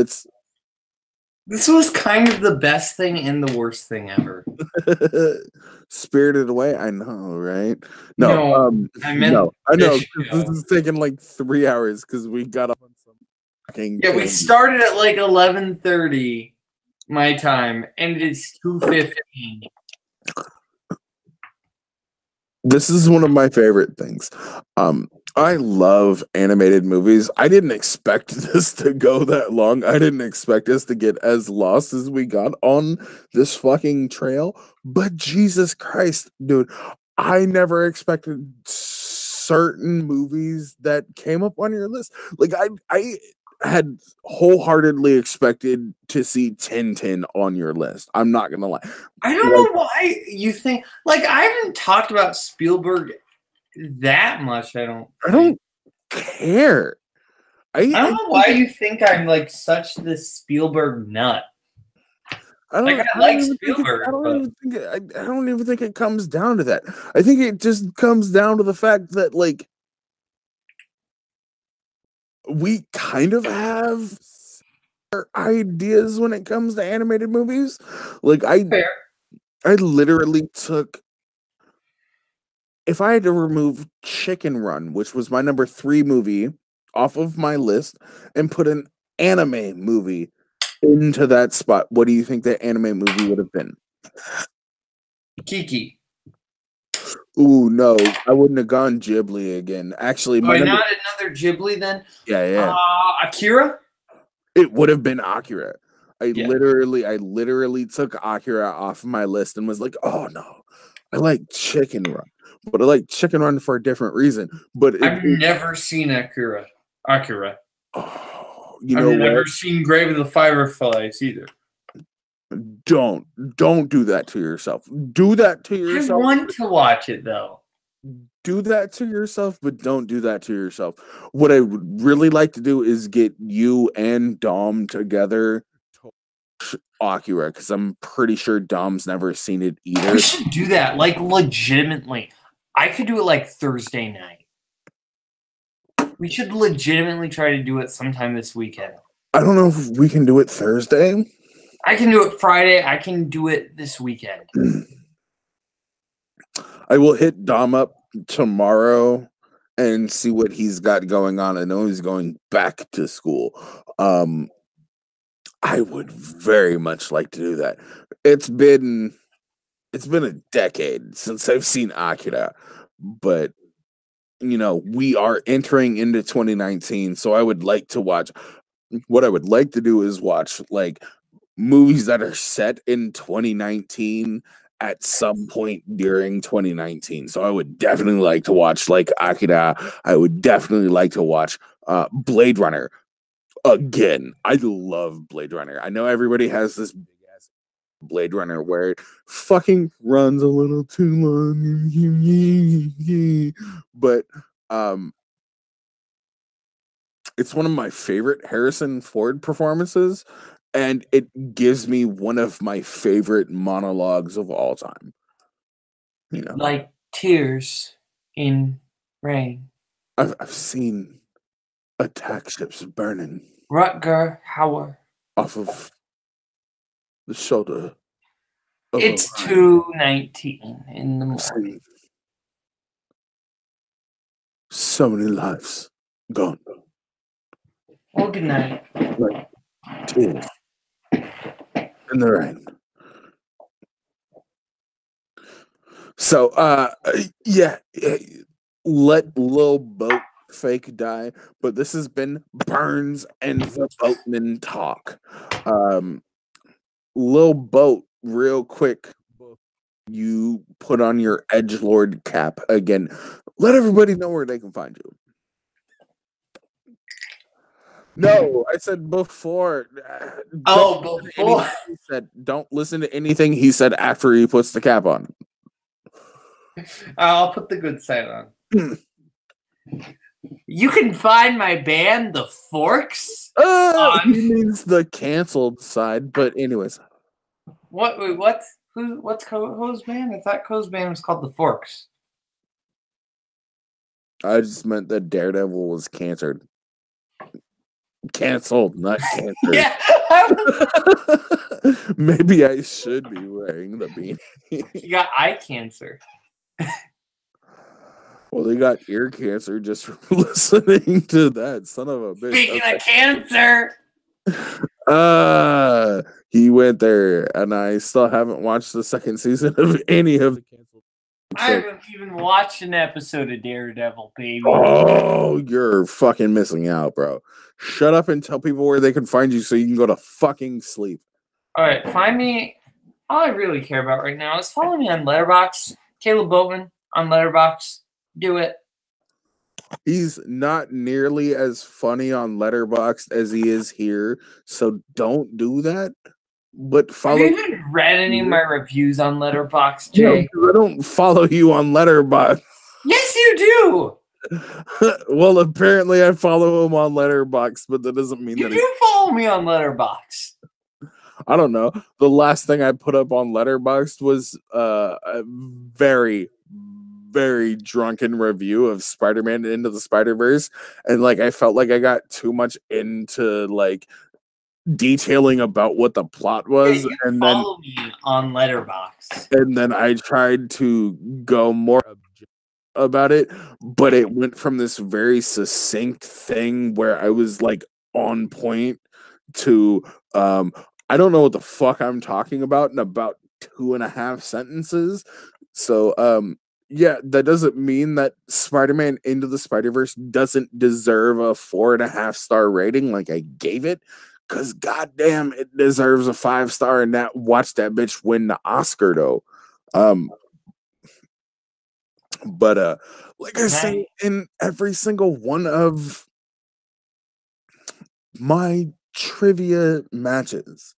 This was kind of the best thing and the worst thing ever. Spirited Away. I know, right? No, I meant no. I know. this This is taking like 3 hours because we got up on some fucking. Yeah, we started at like 11:30 my time, and it is 2:15. This is one of my favorite things. I love animated movies. I didn't expect this to go that long. I didn't expect us to get as lost as we got on this fucking trail. But Jesus Christ, dude, I never expected certain movies that came up on your list. Like I had wholeheartedly expected to see Tintin on your list. I'm not gonna lie. I don't know why you think like I haven't talked about Spielberg that much. I don't care. I don't know why you think I'm like such the Spielberg nut. I like Spielberg. I don't even think it comes down to that. I think it just comes down to the fact that like we kind of have ideas when it comes to animated movies. Like I literally took, if I had to remove Chicken Run, which was my number 3 movie, off of my list and put an anime movie into that spot, what do you think that anime movie would have been? Kiki. Ooh, no, I wouldn't have gone Ghibli again. Actually, not another Ghibli then? Yeah. Akira? It would have been Akira. I literally took Akira off my list and was like, oh no, I like Chicken Run. But I like Chicken Run for a different reason. But I've never seen Akira. Oh, I've never seen Grave of the Fireflies either. Don't do that to yourself. Do that to yourself. I want to watch it though. Do that to yourself, but don't do that to yourself. What I would really like to do is get you and Dom together to watch Akira, because I'm pretty sure Dom's never seen it either. We should do that, like legitimately. I could do it like Thursday night. We should legitimately try to do it sometime this weekend. I don't know if we can do it Thursday. I can do it Friday. I can do it this weekend. I will hit Dom up tomorrow and see what he's got going on. I know he's going back to school. I would very much like to do that. It's been a decade since I've seen Akira, but we are entering into 2019, so I would like to watch. What I would like to do is watch like movies that are set in 2019 at some point during 2019. So I would definitely like to watch like Akira. I would definitely like to watch Blade Runner again. I love Blade Runner. I know everybody has this big ass Blade Runner where it fucking runs a little too long, but it's one of my favorite Harrison Ford performances. And it gives me one of my favorite monologues of all time. Like tears in rain. I've seen attack ships burning. Rutger Hauer. Off of the shoulder. It's 2:19 in the morning. So many lives gone. Well, good night. Like tears in the rain. So, let Lil Boat fake die, but this has been Burnz and the Boatman talk. Lil Boat, real quick, you put on your edgelord cap again. Let everybody know where they can find you. No, I said before. Oh, before. He said, don't listen to anything he said after he puts the cap on. I'll put the good side on. You can find my band, The Forks. He means the canceled side, but anyways. What? Wait, what? What's Co's band? I thought Co's band was called The Forks. I just meant that Daredevil was canceled. Canceled, not cancer. Yeah. Maybe I should be wearing the beanie. You got eye cancer. Well, they got ear cancer just from listening to that son of a bitch. Speaking of cancer. He went there, and I still haven't watched the second season of any of the canceled. I haven't even watched an episode of Daredevil, baby. Oh, you're fucking missing out, bro. Shut up and tell people where they can find you so you can go to fucking sleep. All right, find me. All I really care about right now is follow me on Letterboxd. Caleb Boatman on Letterboxd. Do it. He's not nearly as funny on Letterboxd as he is here, so don't do that. But follow. Have you even read any of my reviews on Letterboxd, Jay? No, I don't follow you on Letterboxd. Yes, you do. Well, apparently I follow him on Letterboxd, but that doesn't mean You that do follow me on Letterboxd. I don't know. The last thing I put up on Letterboxd was a very, very drunken review of Spider-Man Into the Spider-Verse, and like I felt like I got too much into like detailing about what the plot was, Yeah, and follow me on Letterboxd. And then I tried to go more about it, but it went from this very succinct thing where I was like on point to I don't know what the fuck I'm talking about in about 2.5 sentences. So yeah, that doesn't mean that Spider-Man Into the Spider-Verse doesn't deserve a 4.5-star rating like I gave it. Cause goddamn, it deserves a 5-star, and that watch that bitch win the Oscar though. But like I say in every single one of my trivia matches,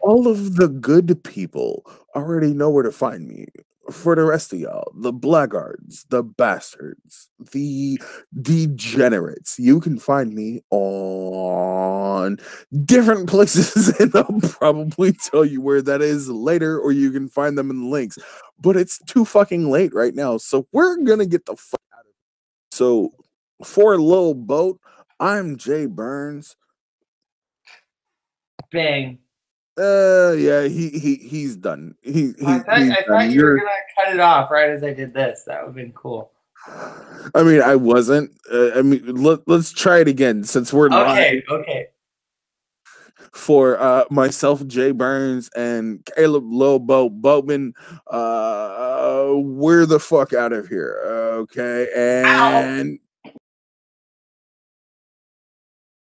all of the good people already know where to find me. For the rest of y'all, the blackguards, the bastards, the degenerates, you can find me on different places, and I'll probably tell you where that is later, or you can find them in the links. But it's too fucking late right now, so we're gonna get the fuck out of it. So, for Lil Boat, I'm Jay Burnz. Bang. Yeah, he's done. I thought you were gonna cut it off right as I did this. That would have been cool. I mean, I wasn't. I mean, let's try it again since we're live. Okay. For myself, Jay Burnz, and Caleb Lobo Boatman, we're the fuck out of here. Okay, and. Ow.